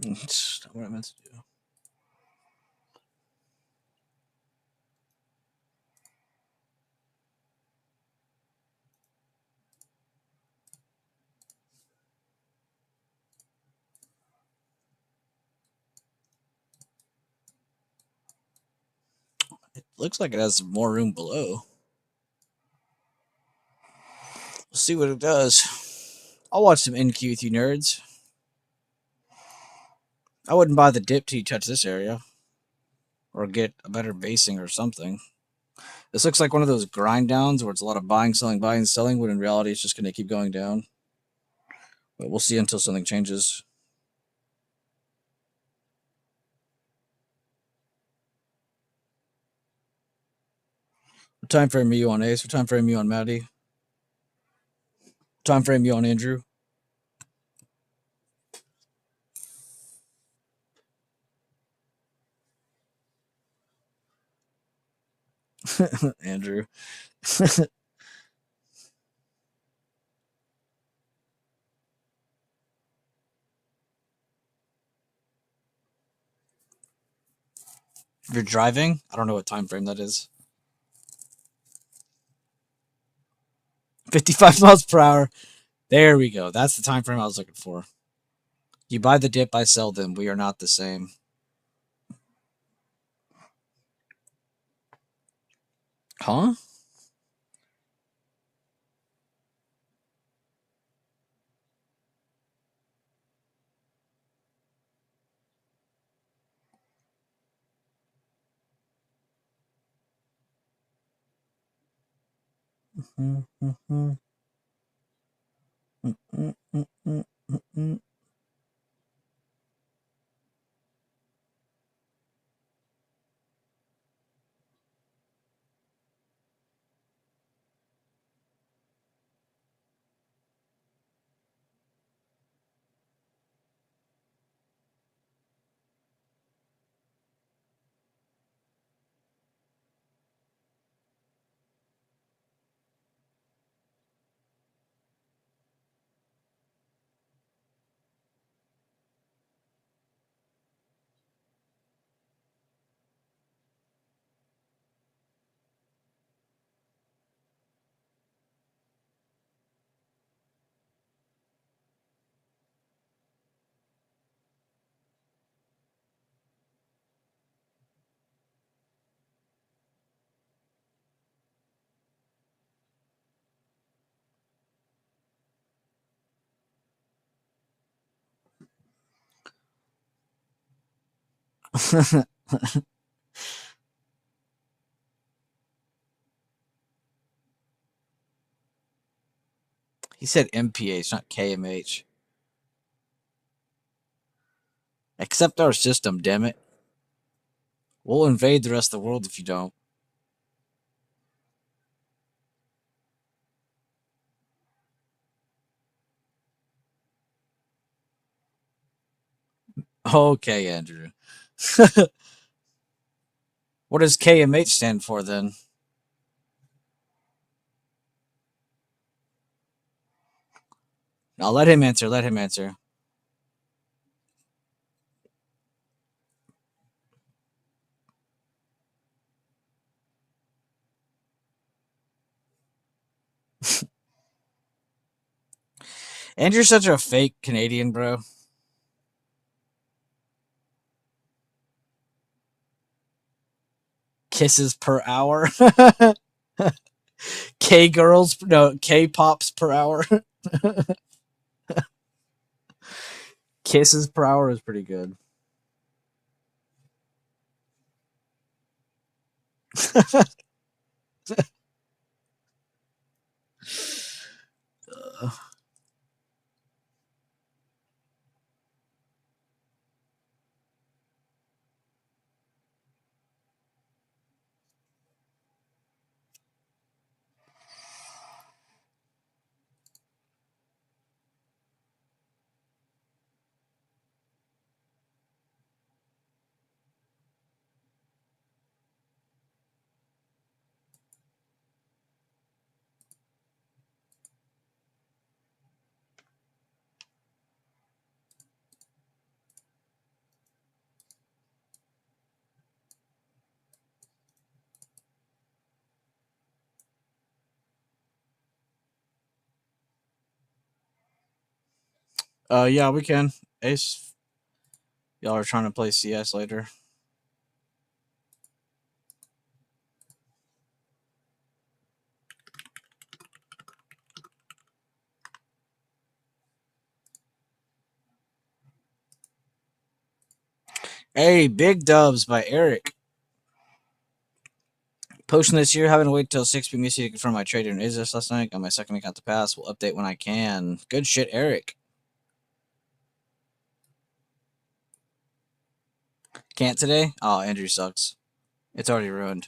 That's not what I meant to do. It looks like it has more room below. We'll see what it does. I'll watch some NQ with you nerds. I wouldn't buy the dip till you touch this area. Or get a better basing or something. This looks like one of those grind downs where it's a lot of buying, selling, when in reality it's just going to keep going down. But we'll see until something changes. What time frame are you on, Ace? What time frame are you on, Maddie? What time frame are you on, Andrew? Andrew. If you're driving, I don't know what time frame that is. 55 miles per hour. There we go. That's the time frame I was looking for. You buy the dip, I sell them. We are not the same. Huh? He said MPH, not KMH. Accept our system, damn it. We'll invade the rest of the world if you don't. Okay, Andrew. What does KMH stand for then? Now let him answer. Let him answer. Andrew's such a fake Canadian, bro. Kisses per hour. K girls, no, K pops per hour. Kisses per hour is pretty good. Yeah, we can. Ace, y'all are trying to play CS later. Hey, big dubs by Eric. Posting this year, having to wait till 6 p.m. to confirm my trade in Asus last night. Got my second account to pass. Will update when I can. Good shit, Eric. Can't today? Oh, Andrew sucks. It's already ruined.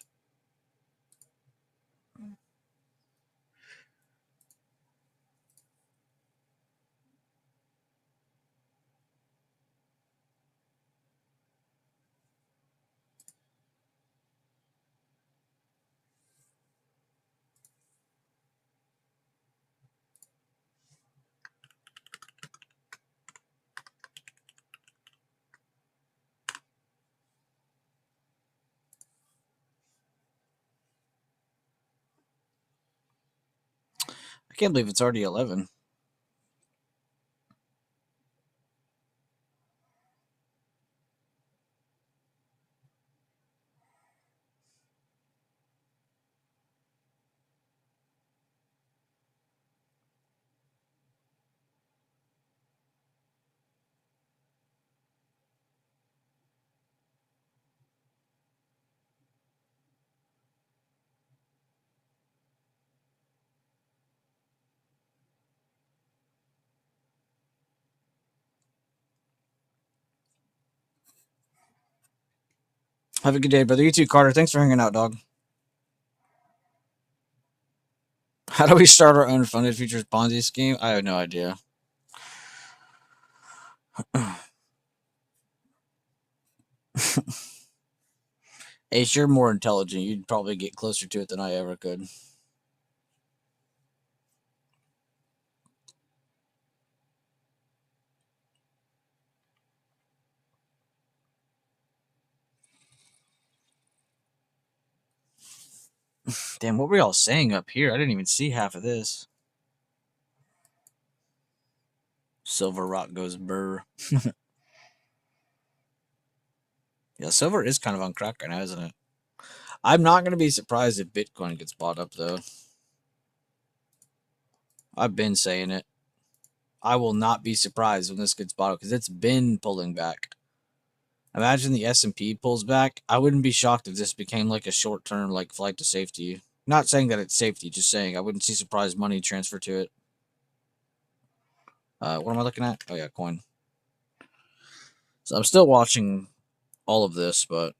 I can't believe it's already 11. Have a good day, brother. You too, Carter. Thanks for hanging out, dog. How do we start our own funded futures Ponzi scheme? I have no idea. Ace, you're more intelligent. You'd probably get closer to it than I ever could. Damn, what were y'all saying up here? I didn't even see half of this. Silver Rock goes burr. Yeah, silver is kind of on crack right now, isn't it? I'm not going to be surprised if Bitcoin gets bought up, though. I've been saying it. I will not be surprised when this gets bought up because it's been pulling back. Imagine the S&P pulls back. I wouldn't be shocked if this became like a short-term like flight to safety. Not saying that it's safety, just saying I wouldn't see surprised money transfer to it. What am I looking at? Oh yeah, coin. So I'm still watching all of this, but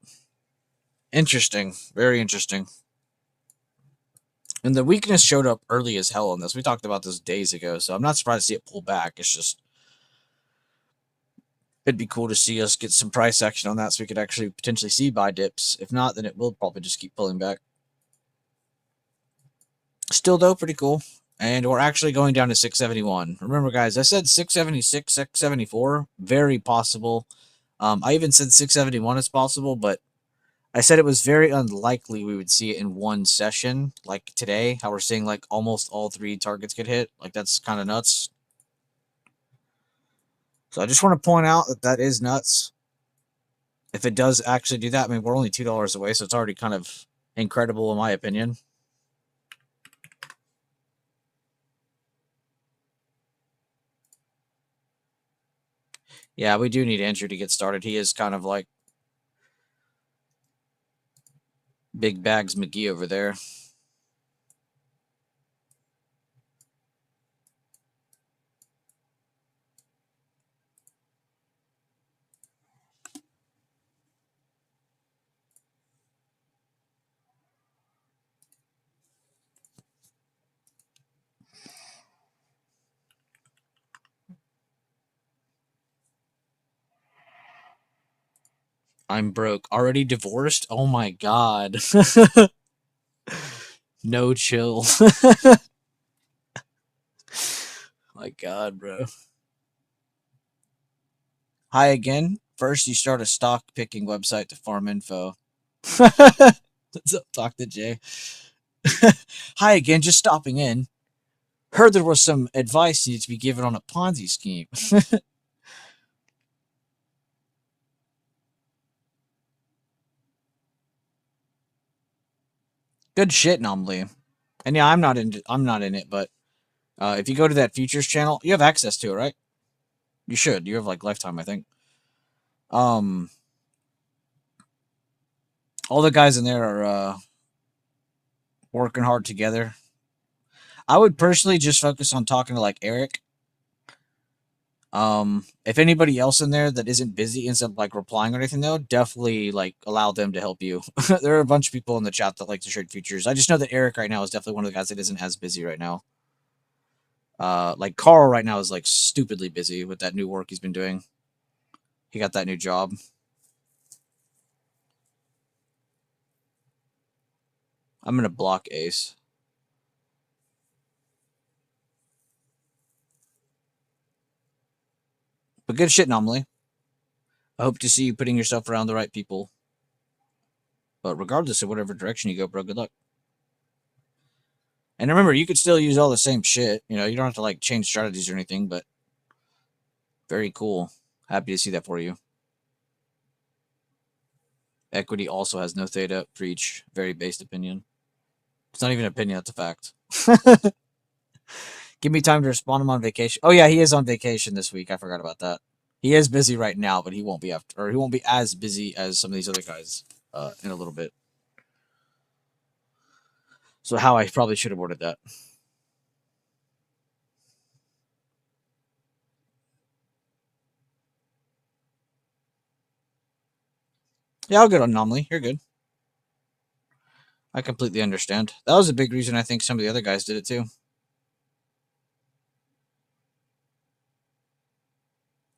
interesting, very interesting. And the weakness showed up early as hell on this. We talked about this days ago, so I'm not surprised to see it pull back. It's just it'd be cool to see us get some price action on that so we could actually potentially see buy dips. If not, then it will probably just keep pulling back. Still though, pretty cool. And we're actually going down to 671. Remember, guys, I said 676, 674. Very possible. I even said 671 is possible, but I said it was very unlikely we would see it in one session, like today, how we're seeing like almost all three targets get hit. Like, that's kind of nuts. So I just want to point out that that is nuts. If it does actually do that, I mean, we're only $2 away, so it's already kind of incredible in my opinion. Yeah, we do need Andrew to get started. He is kind of like Big Bags McGee over there. I'm broke. Already divorced? Oh my god. No chill. My god, bro. Hi again. First, you start a stock picking website to farm info. What's up, Talk to Jay? Hi again, just stopping in. Heard there was some advice needed to be given on a Ponzi scheme. Good shit, normally. And yeah, I'm not in it, but if you go to that futures channel, you have access to it, right? You should. You have like lifetime, I think. All the guys in there are working hard together. I would personally just focus on talking to like Eric. If anybody else in there that isn't busy ends up like replying or anything, though, definitely like allow them to help you. There are a bunch of people in the chat that like to trade futures. I just know that Eric right now is definitely one of the guys that isn't as busy right now. Like Carl right now is like stupidly busy with that new work he's been doing. He got that new job. I'm gonna block Ace. But good shit, normally. I hope to see you putting yourself around the right people. But regardless of whatever direction you go, bro, good luck. And remember, you could still use all the same shit. You know, you don't have to like change strategies or anything, but very cool. Happy to see that for you. Equity also has no theta. Preach. Very based opinion. It's not even an opinion, that's a fact. Give me time to respond. I'm on vacation. Oh yeah, he is on vacation this week. I forgot about that. He is busy right now, but he won't be he won't be as busy as some of these other guys in a little bit. So how I probably should have worded that. Yeah, I'll get on anomaly. You're good. I completely understand. That was a big reason I think some of the other guys did it too.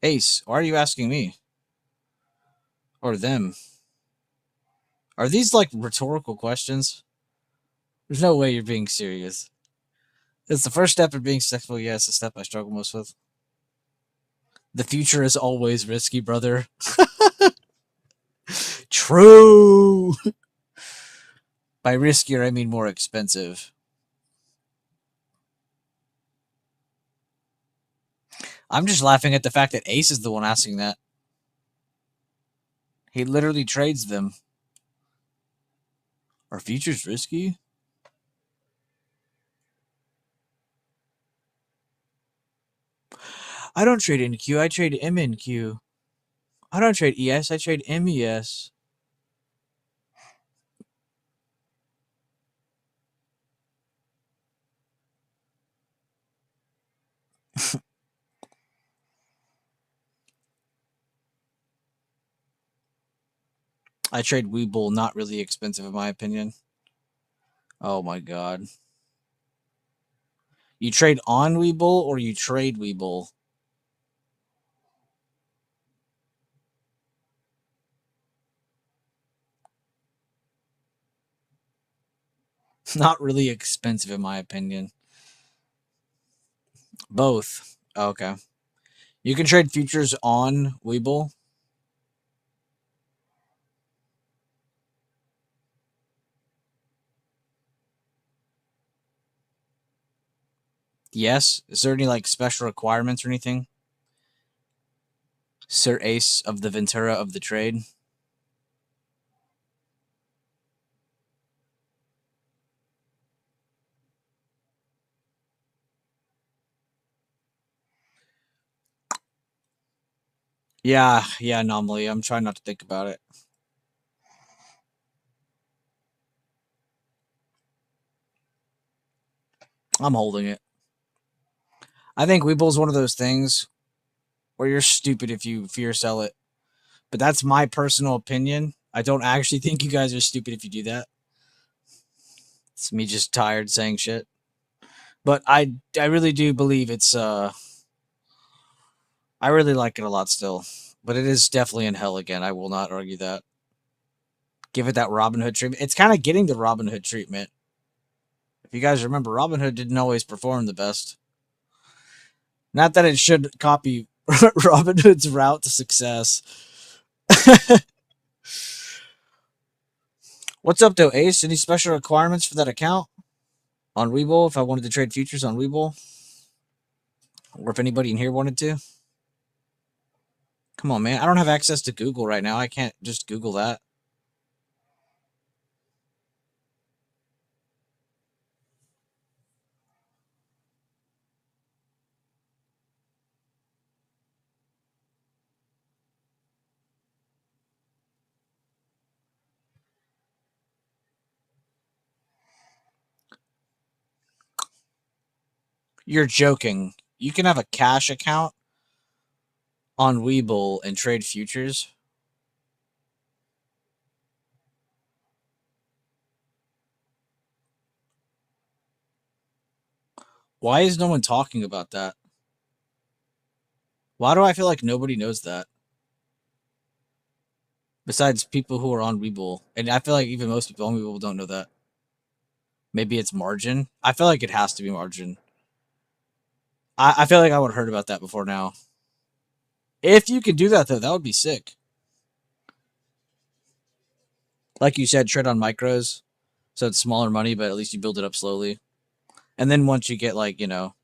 Ace, why are you asking me? Or them? Are these like rhetorical questions? There's no way you're being serious. It's the first step of being successful. Yeah, it's the step I struggle most with. The future is always risky, brother. True. By riskier, I mean more expensive. I'm just laughing at the fact that Ace is the one asking that. He literally trades them. Are futures risky? I don't trade NQ, I trade MNQ. I don't trade ES, I trade MES. I trade Webull, not really expensive in my opinion. Oh my god. You trade on Webull or you trade Webull? Not really expensive in my opinion. Both. Okay. You can trade futures on Webull. Yes. Is there any like special requirements or anything? Sir Ace of the Ventura of the trade. Yeah, anomaly. I'm trying not to think about it. I'm holding it. I think Webull's one of those things where you're stupid if you fear sell it. But that's my personal opinion. I don't actually think you guys are stupid if you do that. It's me just tired saying shit. But I really do believe it's I really like it a lot still. But it is definitely in hell again. I will not argue that. Give it that Robinhood treatment. It's kind of getting the Robinhood treatment. If you guys remember, Robinhood didn't always perform the best. Not that it should copy Robinhood's route to success. What's up, though, Ace? Any special requirements for that account? on Webull, if I wanted to trade futures on Webull, or if anybody in here wanted to. Come on, man. I don't have access to Google right now. I can't just Google that. You're joking. You can have a cash account on Webull and trade futures. Why is no one talking about that? Why do I feel like nobody knows that? Besides people who are on Webull. And I feel like even most people on Webull don't know that. Maybe it's margin. I feel like it has to be margin. I feel like I would have heard about that before now. If you could do that, though, that would be sick. Like you said, trade on micros. So it's smaller money, but at least you build it up slowly. And then once you get, like, you know,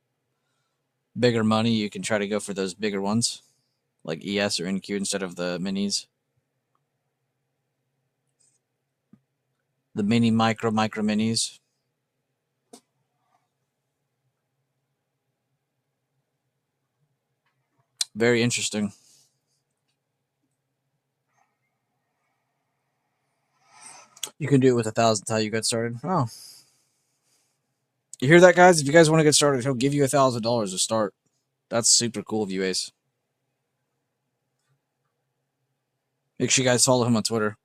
bigger money, you can try to go for those bigger ones. Like ES or NQ instead of the minis. The mini, micro minis. Very interesting. You can do it with 1,000 how you got started. Oh. You hear that, guys? If you guys want to get started, he'll give you $1,000 to start. That's super cool of you, Ace. Make sure you guys follow him on Twitter.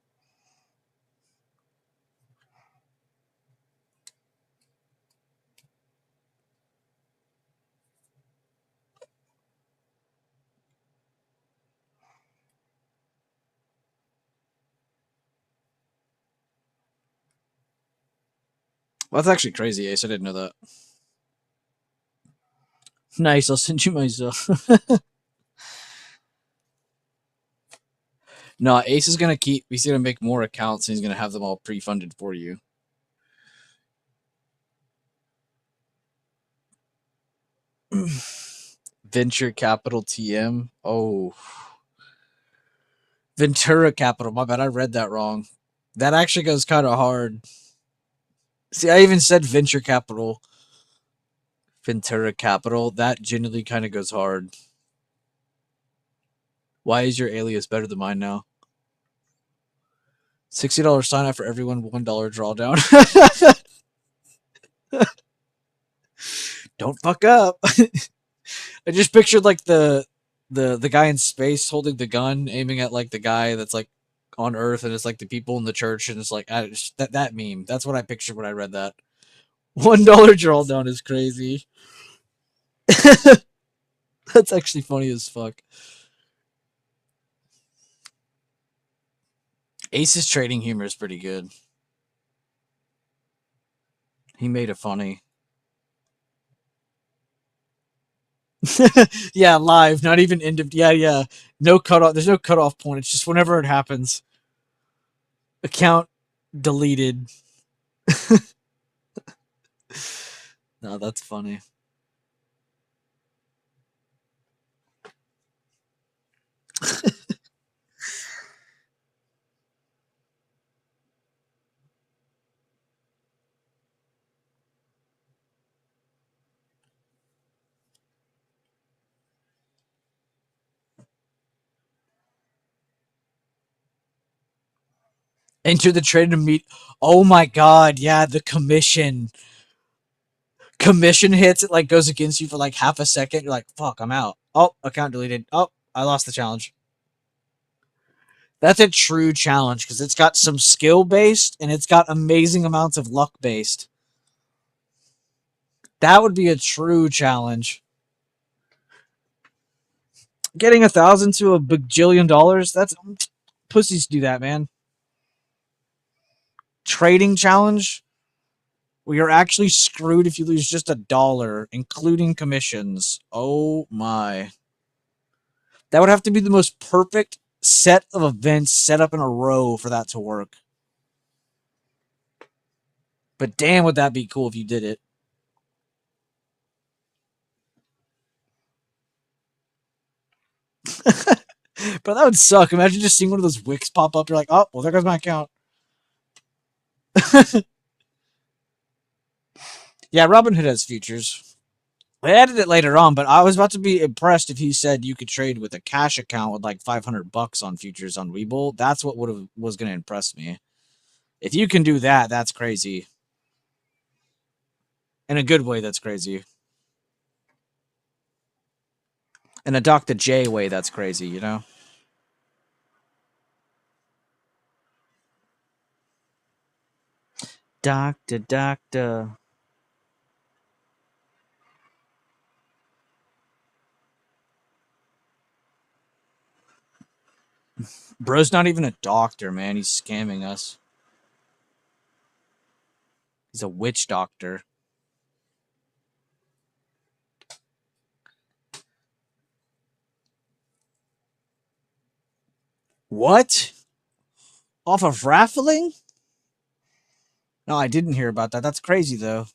Well, that's actually crazy, Ace. I didn't know that. Nice. I'll send you myself. No, Ace is gonna keep. He's gonna make more accounts, and he's gonna have them all pre-funded for you. Venture Capital TM. Oh, Ventura Capital. My bad. I read that wrong. That actually goes kind of hard. See, I even said Venture Capital. Ventura Capital. That genuinely kind of goes hard. Why is your alias better than mine now? $60 sign up for everyone, $1 drawdown. Don't fuck up. I just pictured like the guy in space holding the gun, aiming at like the guy that's like on Earth, and it's like the people in the church, and it's like that meme. That's what I pictured when I read that. $1 drawdown is crazy. That's actually funny as fuck. Ace's trading humor is pretty good. He made it funny. Yeah, live, not even end of. Yeah. No cutoff. There's no cutoff point. It's just whenever it happens. Account deleted. No, that's funny. Enter the trade to meet. Oh my god, yeah, the commission. Commission hits, it like goes against you for like half a second. You're like, fuck, I'm out. Oh, account deleted. Oh, I lost the challenge. That's a true challenge because it's got some skill based and it's got amazing amounts of luck based. That would be a true challenge. Getting 1,000 to a bajillion dollars, that's pussies do that, man. Trading challenge, well, you're actually screwed if you lose just $1, including commissions. Oh my. That would have to be the most perfect set of events set up in a row for that to work. But damn, would that be cool if you did it. But that would suck. Imagine just seeing one of those wicks pop up. You're like, oh, well, there goes my account. Yeah, Robinhood has futures. I added it later on, but I was about to be impressed if he said you could trade with a cash account with like $500 on futures on Webull. That's what was going to impress me. If you can do that, that's crazy. In a good way, that's crazy. In a Dr. J way, that's crazy, you know? Doctor. Bro's not even a doctor, man. He's scamming us. He's a witch doctor. What? Off of raffling? No, I didn't hear about that. That's crazy, though.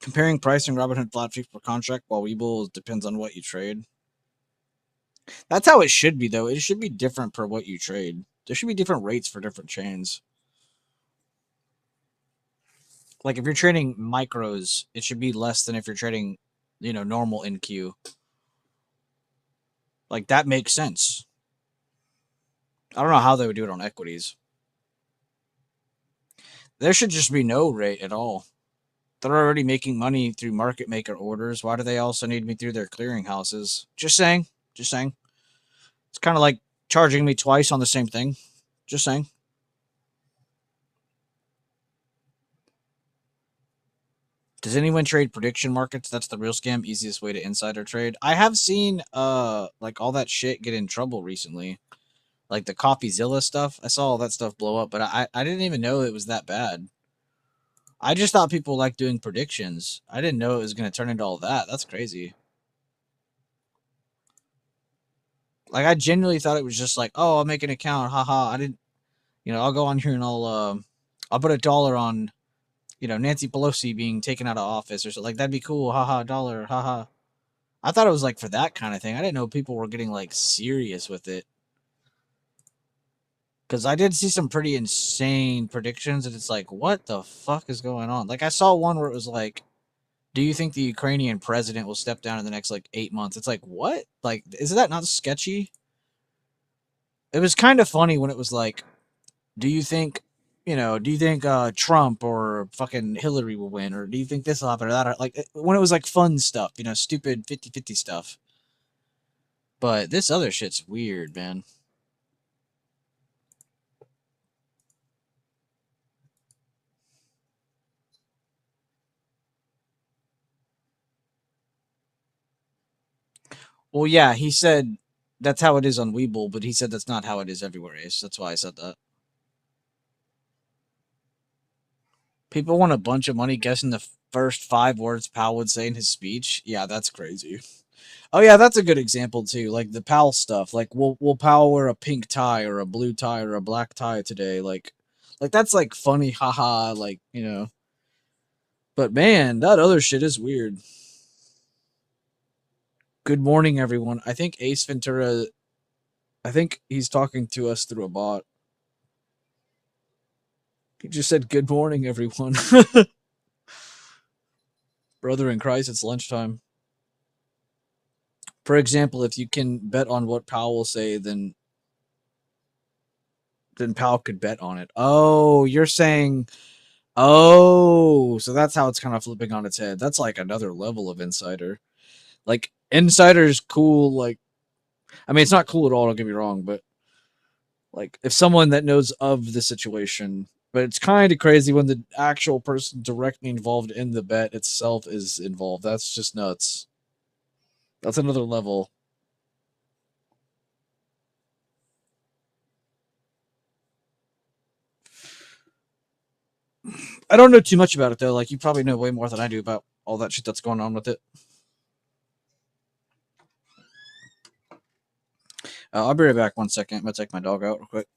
Comparing pricing Robinhood flat fees per contract while Webull depends on what you trade. That's how it should be, though. It should be different per what you trade. There should be different rates for different chains. Like if you're trading micros, it should be less than if you're trading, normal NQ. Like that makes sense. I don't know how they would do it on equities. There should just be no rate at all. They're already making money through market maker orders. Why do they also need me through their clearinghouses? Just saying. Just saying. It's kind of like charging me twice on the same thing. Just saying. Does anyone trade prediction markets? That's the real scam. Easiest way to insider trade. I have seen like all that shit get in trouble recently. Like the CopyZilla stuff. I saw all that stuff blow up, but I didn't even know it was that bad. I just thought people liked doing predictions. I didn't know it was going to turn into all that. That's crazy. Like I genuinely thought it was just like, oh, I'll make an account. Haha. I didn't, I'll go on here and I'll put $1 on, Nancy Pelosi being taken out of office or something. Like that'd be cool. Haha, $1. Haha. I thought it was like for that kind of thing. I didn't know people were getting like serious with it. Because I did see some pretty insane predictions, and it's like, what the fuck is going on? Like, I saw one where it was like, do you think the Ukrainian president will step down in the next like 8 months? It's like, what? Like, is that not sketchy? It was kind of funny when it was like, do you think, Trump or fucking Hillary will win? Or do you think this will happen or that? Or, like, when it was like fun stuff, stupid 50-50 stuff. But this other shit's weird, man. Well, yeah, he said that's how it is on Webull, but he said that's not how it is everywhere, Ace. That's why I said that. People want a bunch of money guessing the first 5 words Powell would say in his speech. Yeah, that's crazy. Oh yeah, that's a good example too. Like the Powell stuff. Like, will Powell wear a pink tie or a blue tie or a black tie today? Like that's like funny, haha. Like But man, that other shit is weird. Good morning, everyone. I think Ace Ventura. I think he's talking to us through a bot. He just said, good morning, everyone. Brother in Christ, it's lunchtime. For example, if you can bet on what Powell will say, then Powell could bet on it. Oh, you're saying, oh, so that's how it's kind of flipping on its head. That's like another level of insider. Like, insider's cool. Like, I mean, it's not cool at all, don't get me wrong, but like, if someone that knows of the situation But it's kind of crazy when the actual person directly involved in the bet itself is involved. That's just nuts. That's another level. I don't know too much about it though. Like you probably know way more than I do about all that shit that's going on with it. I'll be right back 1 second. I'm gonna take my dog out real quick.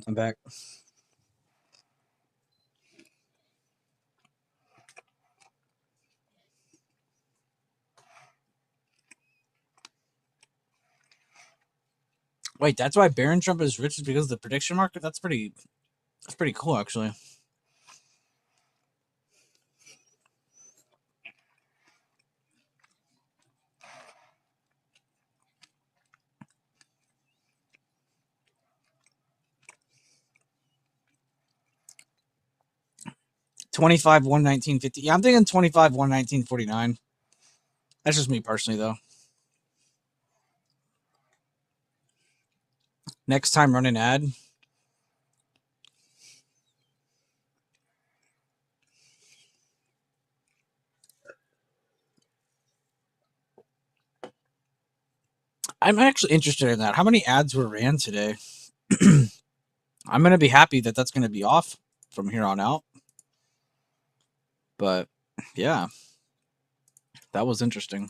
I'm back. Wait, that's why Barron Trump is rich is because of the prediction market? That's pretty cool actually. $25, 119.50. Yeah, I'm thinking $25, 119.49. That's just me personally though. Next time run an ad. I'm actually interested in that. How many ads were ran today? I'm going to be happy that that's going to be off from here on out. But yeah, that was interesting.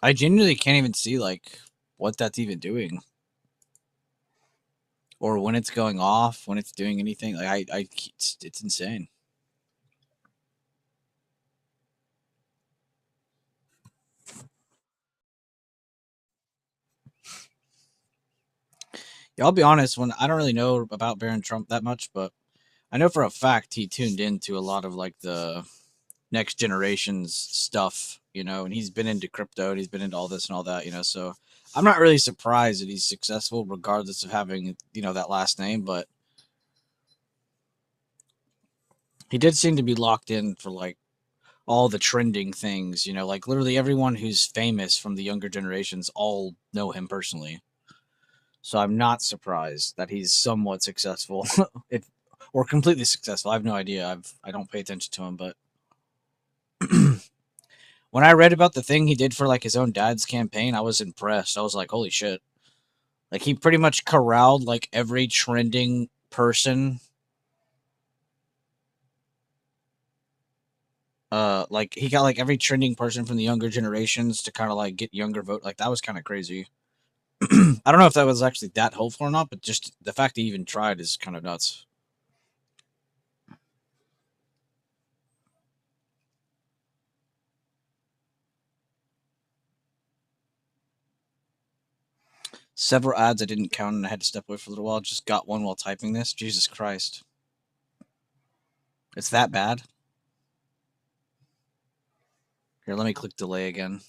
I genuinely can't even see like what that's even doing, or when it's going off, when it's doing anything. Like it's insane. Yeah, I'll be honest. When I don't really know about Barron Trump that much, but I know for a fact he tuned into a lot of like the next generation's stuff, and he's been into crypto and he's been into all this and all that, so I'm not really surprised that he's successful regardless of having, that last name, but he did seem to be locked in for like all the trending things, like literally everyone who's famous from the younger generations all know him personally. So I'm not surprised that he's somewhat successful, if or completely successful. I have no idea. I don't pay attention to him, but when I read about the thing he did for like his own dad's campaign, I was impressed. I was like, holy shit. Like he pretty much corralled like every trending person. Like he got like every trending person from the younger generations to kind of like get younger vote. Like that was kind of crazy. I don't know if that was actually that hopeful or not, but just the fact he even tried is kind of nuts. Several ads I didn't count and I had to step away for a little while. Just got one while typing this. Jesus Christ. It's that bad. Here, let me click delay again.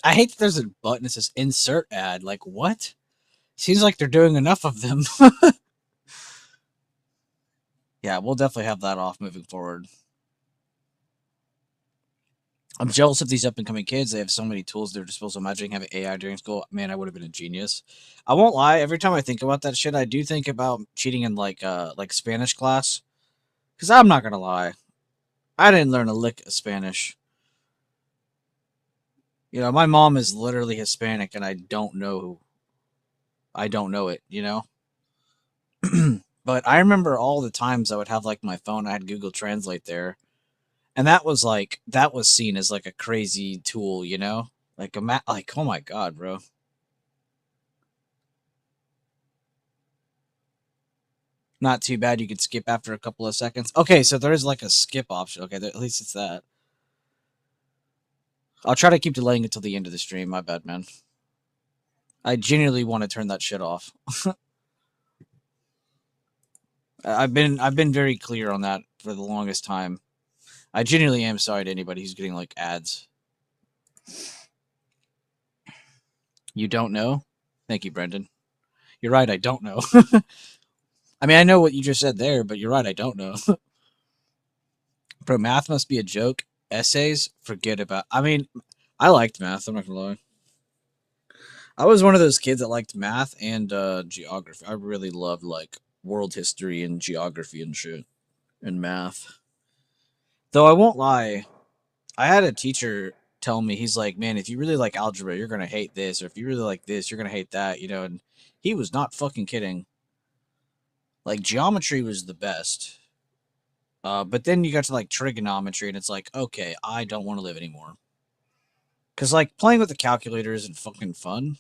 I hate that there's a button that says insert ad. Like what? Seems like they're doing enough of them. Yeah, we'll definitely have that off moving forward. I'm jealous of these up and coming kids. They have so many tools at their disposal. Imagine having AI during school. Man, I would have been a genius. I won't lie. Every time I think about that shit, I do think about cheating in like Spanish class. Because I'm not gonna lie, I didn't learn a lick of Spanish. My mom is literally Hispanic, and I don't know it. But I remember all the times I would have like my phone. I had Google Translate there, and that was seen as like a crazy tool. Like like oh my god, bro. Not too bad. You could skip after a couple of seconds. Okay, so there is like a skip option. Okay, at least it's that. I'll try to keep delaying it till the end of the stream. My bad, man. I genuinely want to turn that shit off. I've been very clear on that for the longest time. I genuinely am sorry to anybody who's getting like ads. You don't know? Thank you, Brendan. You're right, I don't know. I mean, I know what you just said there, but you're right, I don't know. Bro, math must be a joke. Essays, forget about. I mean, I liked math, I'm not gonna lie. I was one of those kids that liked math and geography. I really loved like world history and geography and shit and math. Though I won't lie, I had a teacher tell me, he's like, man, if you really like algebra, you're gonna hate this, or if you really like this, you're gonna hate that, and he was not fucking kidding. Like geometry was the best. But then you got to like trigonometry, and it's like, okay, I don't want to live anymore. Cause like playing with the calculator isn't fucking fun.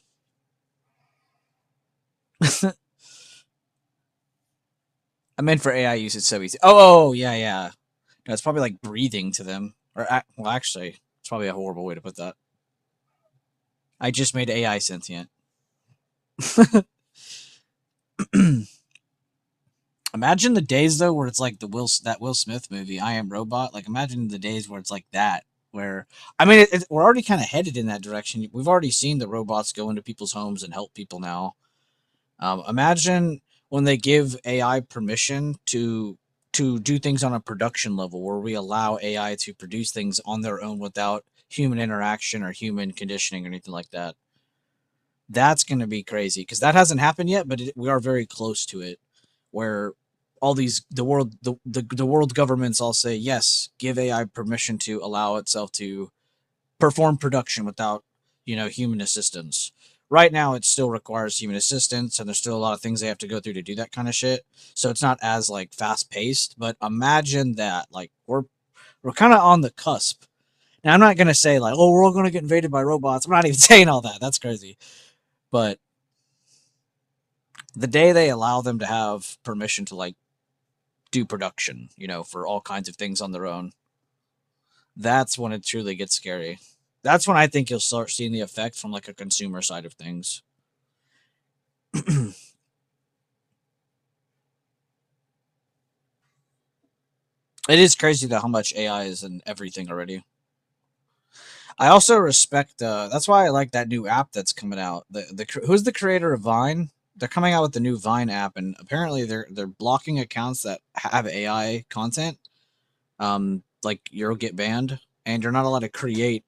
I meant for AI use, it's so easy. Oh, yeah, yeah. No, it's probably like breathing to them. Or, well, actually, it's probably a horrible way to put that. I just made AI sentient. Imagine the days though where it's like that Will Smith movie, I Am Robot. Like imagine the days where it's like that, where I mean, we're already kind of headed in that direction. We've already seen the robots go into people's homes and help people now. Imagine when they give AI permission to do things on a production level, where we allow AI to produce things on their own without human interaction or human conditioning or anything like that. That's going to be crazy because that hasn't happened yet, but we are very close to it, where all these the world governments all say yes, give AI permission to allow itself to perform production without human assistance. Right now, it still requires human assistance, and there's still a lot of things they have to go through to do that kind of shit. So it's not as like fast paced. But imagine that, like we're kind of on the cusp. Now, I'm not going to say like, oh, we're all going to get invaded by robots. I'm not even saying all that. That's crazy. But the day they allow them to have permission to like do production, for all kinds of things on their own, that's when it truly gets scary. That's when I think you'll start seeing the effect from like a consumer side of things. It is crazy though how much AI is in everything already. I also respect. That's why I like that new app that's coming out. Who's the creator of Vine? They're coming out with the new Vine app, and apparently they're blocking accounts that have AI content. Like you'll get banned, and you're not allowed to create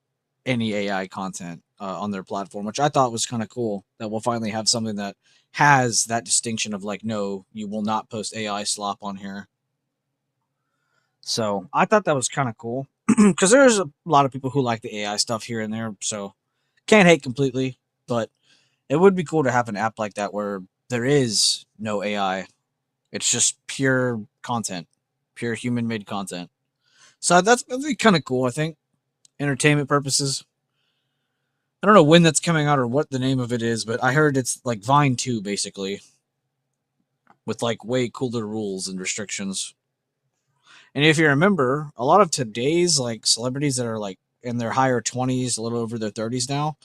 any AI content on their platform, which I thought was kind of cool. That we'll finally have something that has that distinction of like, no, you will not post AI slop on here. So I thought that was kind of cool because there's a lot of people who like the AI stuff here and there. So can't hate completely, but it would be cool to have an app like that where there is no AI. It's just pure content, pure human made content. So that'd be kind of cool, I think. Entertainment purposes. I don't know when that's coming out or what the name of it is, but I heard it's like Vine 2, basically, with like way cooler rules and restrictions. And if you remember, a lot of today's like celebrities that are like in their higher 20s, a little over their 30s now,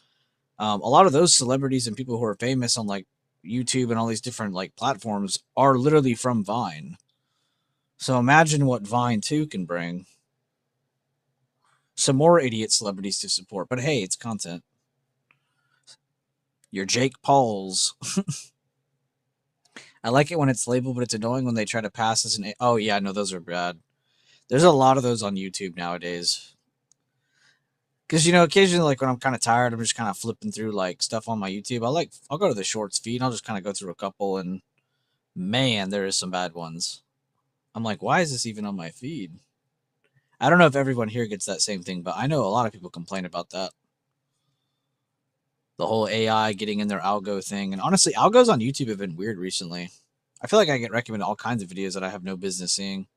a lot of those celebrities and people who are famous on like YouTube and all these different like platforms are literally from Vine. So imagine what Vine 2 can bring. Some more idiot celebrities to support, but hey, it's content. Your Jake Pauls. I like it when it's labeled, but it's annoying when they try to pass as an. Oh yeah, no, those are bad. There's a lot of those on YouTube nowadays. Because occasionally, like when I'm kind of tired, I'm just kind of flipping through like stuff on my YouTube. I'll go to the shorts feed. And I'll just kind of go through a couple, and man, there is some bad ones. I'm like, why is this even on my feed? I don't know if everyone here gets that same thing, but I know a lot of people complain about that. The whole AI getting in their algo thing, and honestly, algos on YouTube have been weird recently. I feel like I get recommended all kinds of videos that I have no business seeing.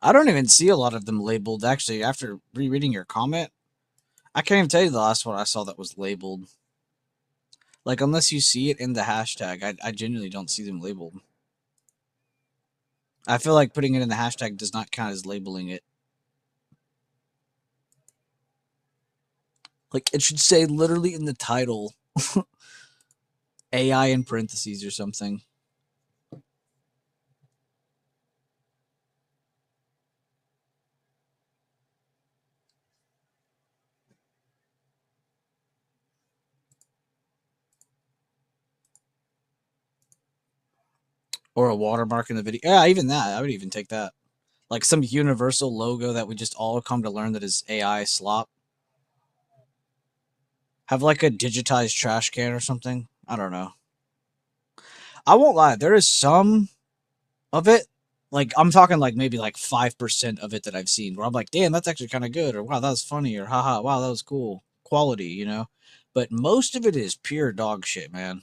I don't even see a lot of them labeled. Actually, after rereading your comment, I can't even tell you the last one I saw that was labeled. Like, unless you see it in the hashtag, I genuinely don't see them labeled. I feel like putting it in the hashtag does not count as labeling it. Like, it should say literally in the title AI in parentheses or something. Or a watermark in the video. Yeah, even that. I would even take that. Like some universal logo that we just all come to learn that is AI slop. Have like a digitized trash can or something. I don't know. I won't lie. There is some of it. Like I'm talking like maybe like 5% of it that I've seen where I'm like, damn, that's actually kind of good, or wow, that was funny, or haha, wow, that was cool. Quality. But most of it is pure dog shit, man.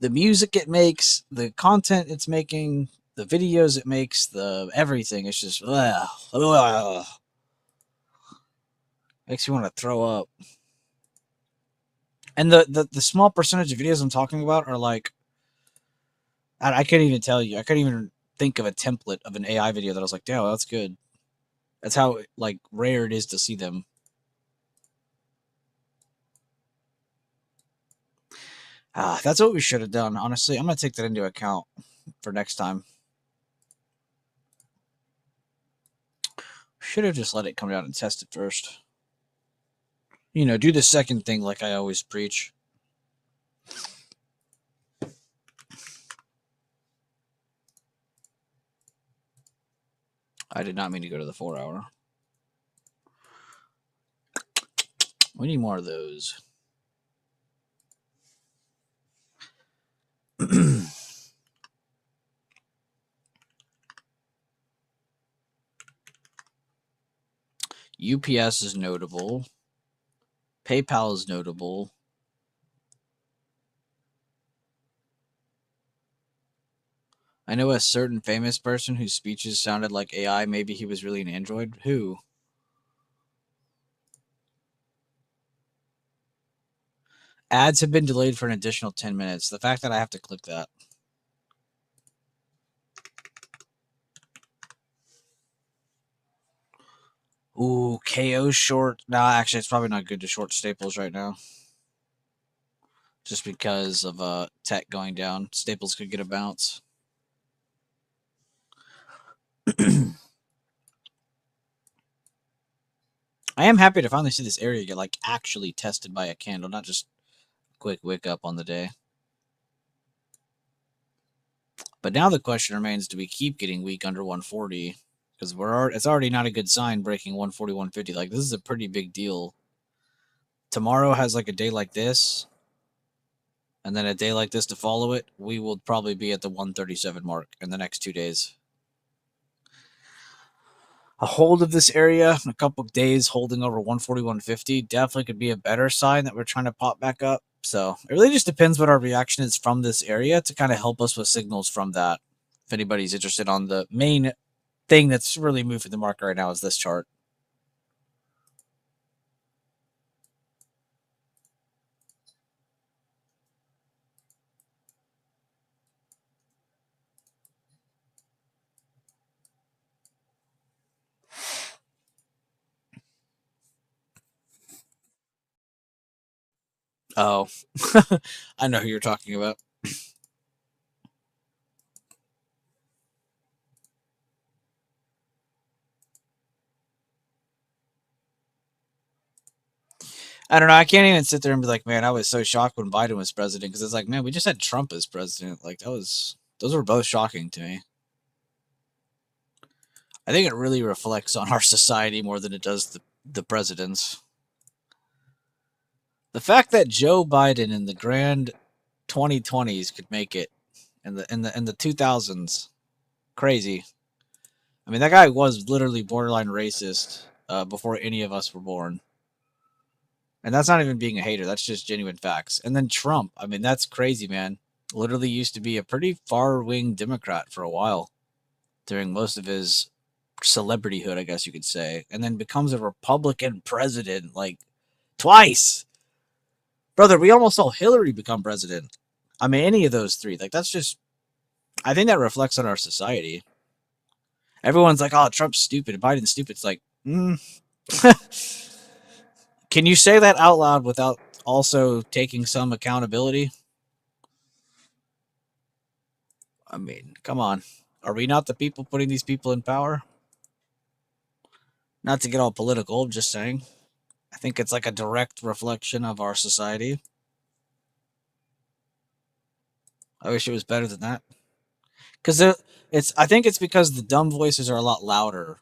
The music it makes, the content it's making, the videos it makes, the everything. It's just makes you want to throw up. And the small percentage of videos I'm talking about are like, I can't even tell you. I couldn't even think of a template of an AI video that I was like, damn, that's good. That's how like rare it is to see them. That's what we should have done. Honestly, I'm gonna take that into account for next time. Should have just let it come down and test it first. You know, do the second thing like I always preach. I did not mean to go to the 4 hour. We need more of those. UPS is notable. PayPal is notable. I know a certain famous person whose speeches sounded like AI. Maybe he was really an android. Who? Ads have been delayed for an additional 10 minutes. The fact that I have to click that. Ooh, KO short. Nah, actually, it's probably not good to short Staples right now. Just because of tech going down. Staples could get a bounce. I am happy to finally see this area get like actually tested by a candle, not just quick wick up on the day. But now the question remains: do we keep getting weak under 140? Because it's already not a good sign breaking 140, 150. Like this is a pretty big deal. Tomorrow has like a day like this, and then a day like this to follow it. We will probably be at the 137 mark in the next 2 days. A hold of this area in a couple of days holding over 140, 150 definitely could be a better sign that we're trying to pop back up. So it really just depends what our reaction is from this area to kind of help us with signals from that. If anybody's interested on the main thing that's really moving the market right now is this chart. Oh, I know who you're talking about. I don't know. I can't even sit there and be like, man, I was so shocked when Biden was president because it's like, man, we just had Trump as president. Like those were both shocking to me. I think it really reflects on our society more than it does the presidents. The fact that Joe Biden in the grand 2020s could make it in the 2000s, crazy. I mean, that guy was literally borderline racist before any of us were born. And that's not even being a hater. That's just genuine facts. And then Trump. I mean, that's crazy, man. Literally used to be a pretty far-wing Democrat for a while during most of his celebrityhood, I guess you could say. And then becomes a Republican president, like, twice. Brother, we almost saw Hillary become president. I mean, any of those three. Like, that's just... I think that reflects on our society. Everyone's like, oh, Trump's stupid. Biden's stupid. It's like, Can you say that out loud without also taking some accountability? I mean, come on. Are we not the people putting these people in power? Not to get all political, I'm just saying. I think it's like a direct reflection of our society. I wish it was better than that. Because I think it's because the dumb voices are a lot louder.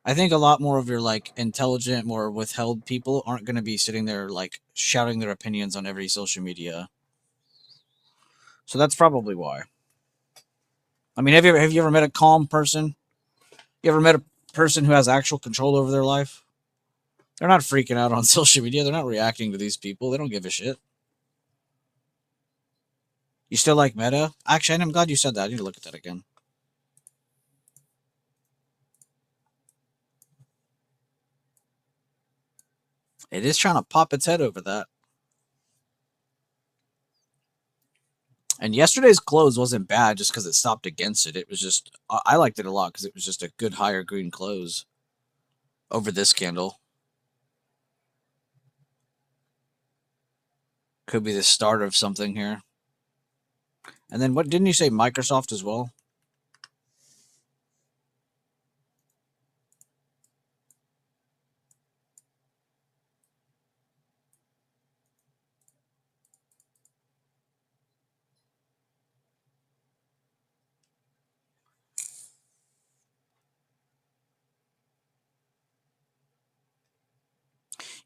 I think a lot more of your like intelligent, more withheld people aren't going to be sitting there like shouting their opinions on every social media. So that's probably why. I mean, have you ever met a calm person? You ever met a person who has actual control over their life? They're not freaking out on social media. They're not reacting to these people. They don't give a shit. You still like Meta? Actually, I'm glad you said that. I need to look at that again. It is trying to pop its head over that. And yesterday's close wasn't bad just because it stopped against it. It was just, I liked it a lot because it was just a good higher green close over this candle. Could be the start of something here. And then what didn't you say Microsoft as well?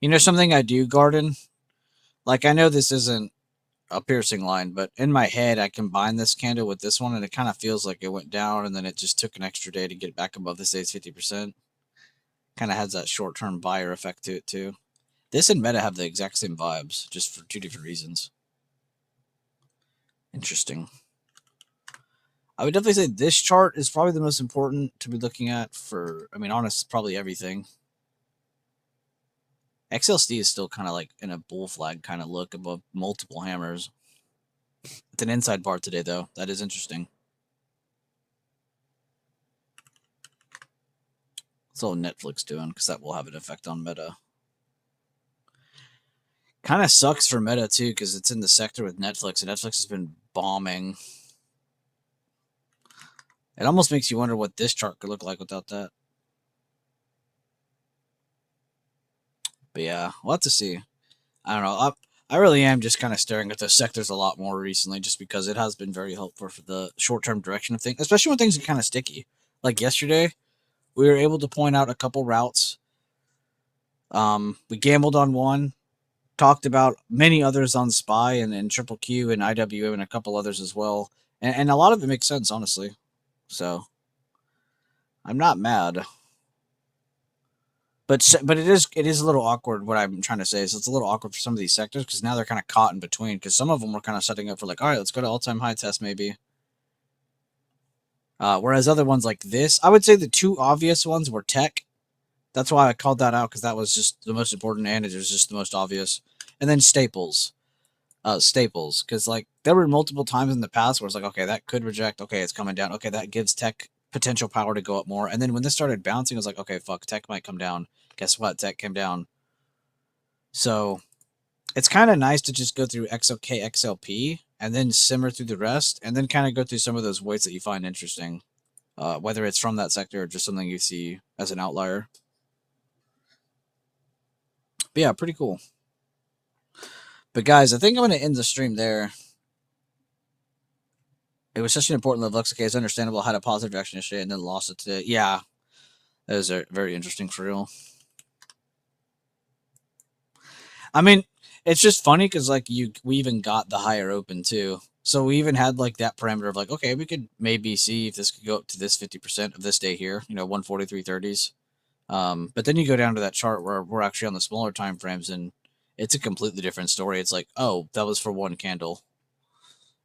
You know something I do, Garden? Like, I know this isn't a piercing line, but in my head, I combine this candle with this one, and it kind of feels like it went down, and then it just took an extra day to get back above this day's 50%. Kind of has that short-term buyer effect to it, too. This and Meta have the exact same vibes, just for two different reasons. Interesting. I would definitely say this chart is probably the most important to be looking at for, I mean, honest, probably everything. XLSD is still kind of like in a bull flag kind of look above multiple hammers. It's an inside bar today, though. That is interesting. What's all Netflix doing? Because that will have an effect on Meta. Kind of sucks for Meta, too, because it's in the sector with Netflix, and Netflix has been bombing. It almost makes you wonder what this chart could look like without that. But yeah, we'll have to see. I don't know. I really am just kind of staring at those sectors a lot more recently, just because it has been very helpful for the short-term direction of things, especially when things are kind of sticky. Like yesterday, we were able to point out a couple routes. We gambled on one, talked about many others on SPY and Triple Q and IWM and a couple others as well. And a lot of it makes sense, honestly. So I'm not mad. But it is a little awkward. What I'm trying to say is it's a little awkward for some of these sectors because now they're kind of caught in between. Because some of them were kind of setting up for like, all right, let's go to all-time high test maybe. Whereas other ones like this, I would say the two obvious ones were tech. That's why I called that out because that was just the most important and it was just the most obvious. And then staples. Staples, because like there were multiple times in the past where it's like, okay, that could reject. Okay, it's coming down. Okay, that gives tech potential power to go up more. And then when this started bouncing, I was like, okay, fuck, tech might come down. Guess what? Tech came down. So it's kind of nice to just go through XOK, XLP, and then simmer through the rest, and then kind of go through some of those weights that you find interesting, whether it's from that sector or just something you see as an outlier. But yeah, pretty cool. But guys, I think I'm going to end the stream there. It was such an important level. Okay, it's understandable how to positive direction yesterday and then lost it today. Yeah, that was very interesting for real. I mean, it's just funny because like we even got the higher open too. So we even had like that parameter of like, okay, we could maybe see if this could go up to this 50% of this day here, 143.30s. But then you go down to that chart where we're actually on the smaller time frames and it's a completely different story. It's like, oh, that was for one candle.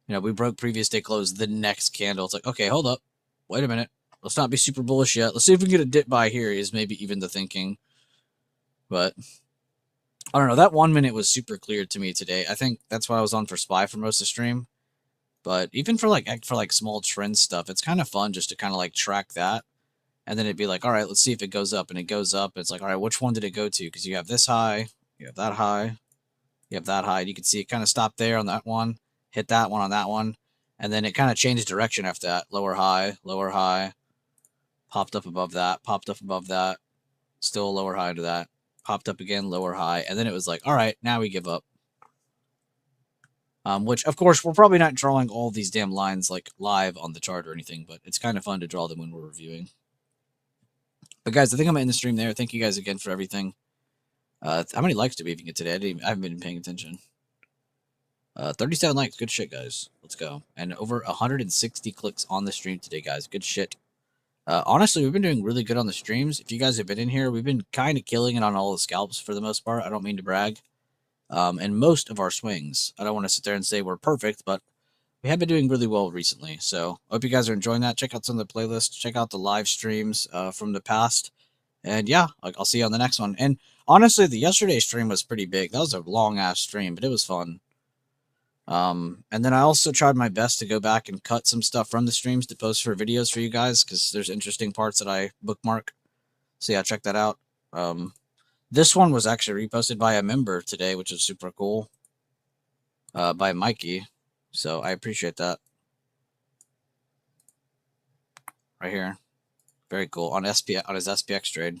We broke previous day close, the next candle. It's like, okay, hold up. Wait a minute. Let's not be super bullish yet. Let's see if we can get a dip by here is maybe even the thinking. But I don't know. That 1 minute was super clear to me today. I think that's why I was on for SPY for most of the stream. But even for like small trend stuff, it's kind of fun just to kind of like track that. And then it'd be like, all right, let's see if it goes up. And it goes up. It's like, all right, which one did it go to? Because you have this high, you have that high, you have that high. And you can see it kind of stopped there on that one, hit that one on that one. And then it kind of changed direction after that. Lower high, popped up above that, still lower high to that, popped up again, lower high. And then it was like, all right, now we give up. Which, of course, we're probably not drawing all these damn lines like live on the chart or anything, but it's kind of fun to draw them when we're reviewing. But guys, I think I'm going to end the stream there. Thank you guys again for everything. How many likes do we even get today? I haven't been paying attention. 37 likes. Good shit, guys. Let's go. And over 160 clicks on the stream today, guys. Good shit. Honestly, we've been doing really good on the streams. If you guys have been in here, we've been kind of killing it on all the scalps for the most part. I don't mean to brag. And most of our swings. I don't want to sit there and say we're perfect, but we have been doing really well recently. So I hope you guys are enjoying that. Check out some of the playlists. Check out the live streams from the past. And yeah, I'll see you on the next one. And honestly, the yesterday stream was pretty big. That was a long-ass stream, but it was fun. And then I also tried my best to go back and cut some stuff from the streams to post for videos for you guys because there's interesting parts that I bookmark. So yeah, check that out. This one was actually reposted by a member today, which is super cool. By Mikey. So I appreciate that. right here. Very cool on SPX on his SPX trade.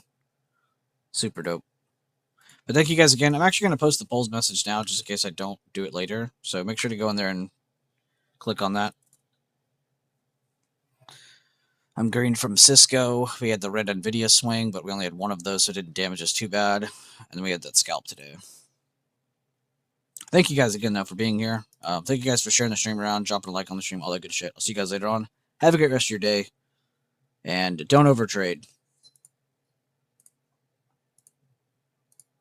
Super dope. But thank you guys again. I'm actually going to post the polls message now just in case I don't do it later. So make sure to go in there and click on that. I'm green from Cisco. We had the red NVIDIA swing, but we only had one of those, so it didn't damage us too bad. And then we had that scalp today. Thank you guys again, though, for being here. Thank you guys for sharing the stream around, dropping a like on the stream, all that good shit. I'll see you guys later on. Have a great rest of your day, and don't overtrade.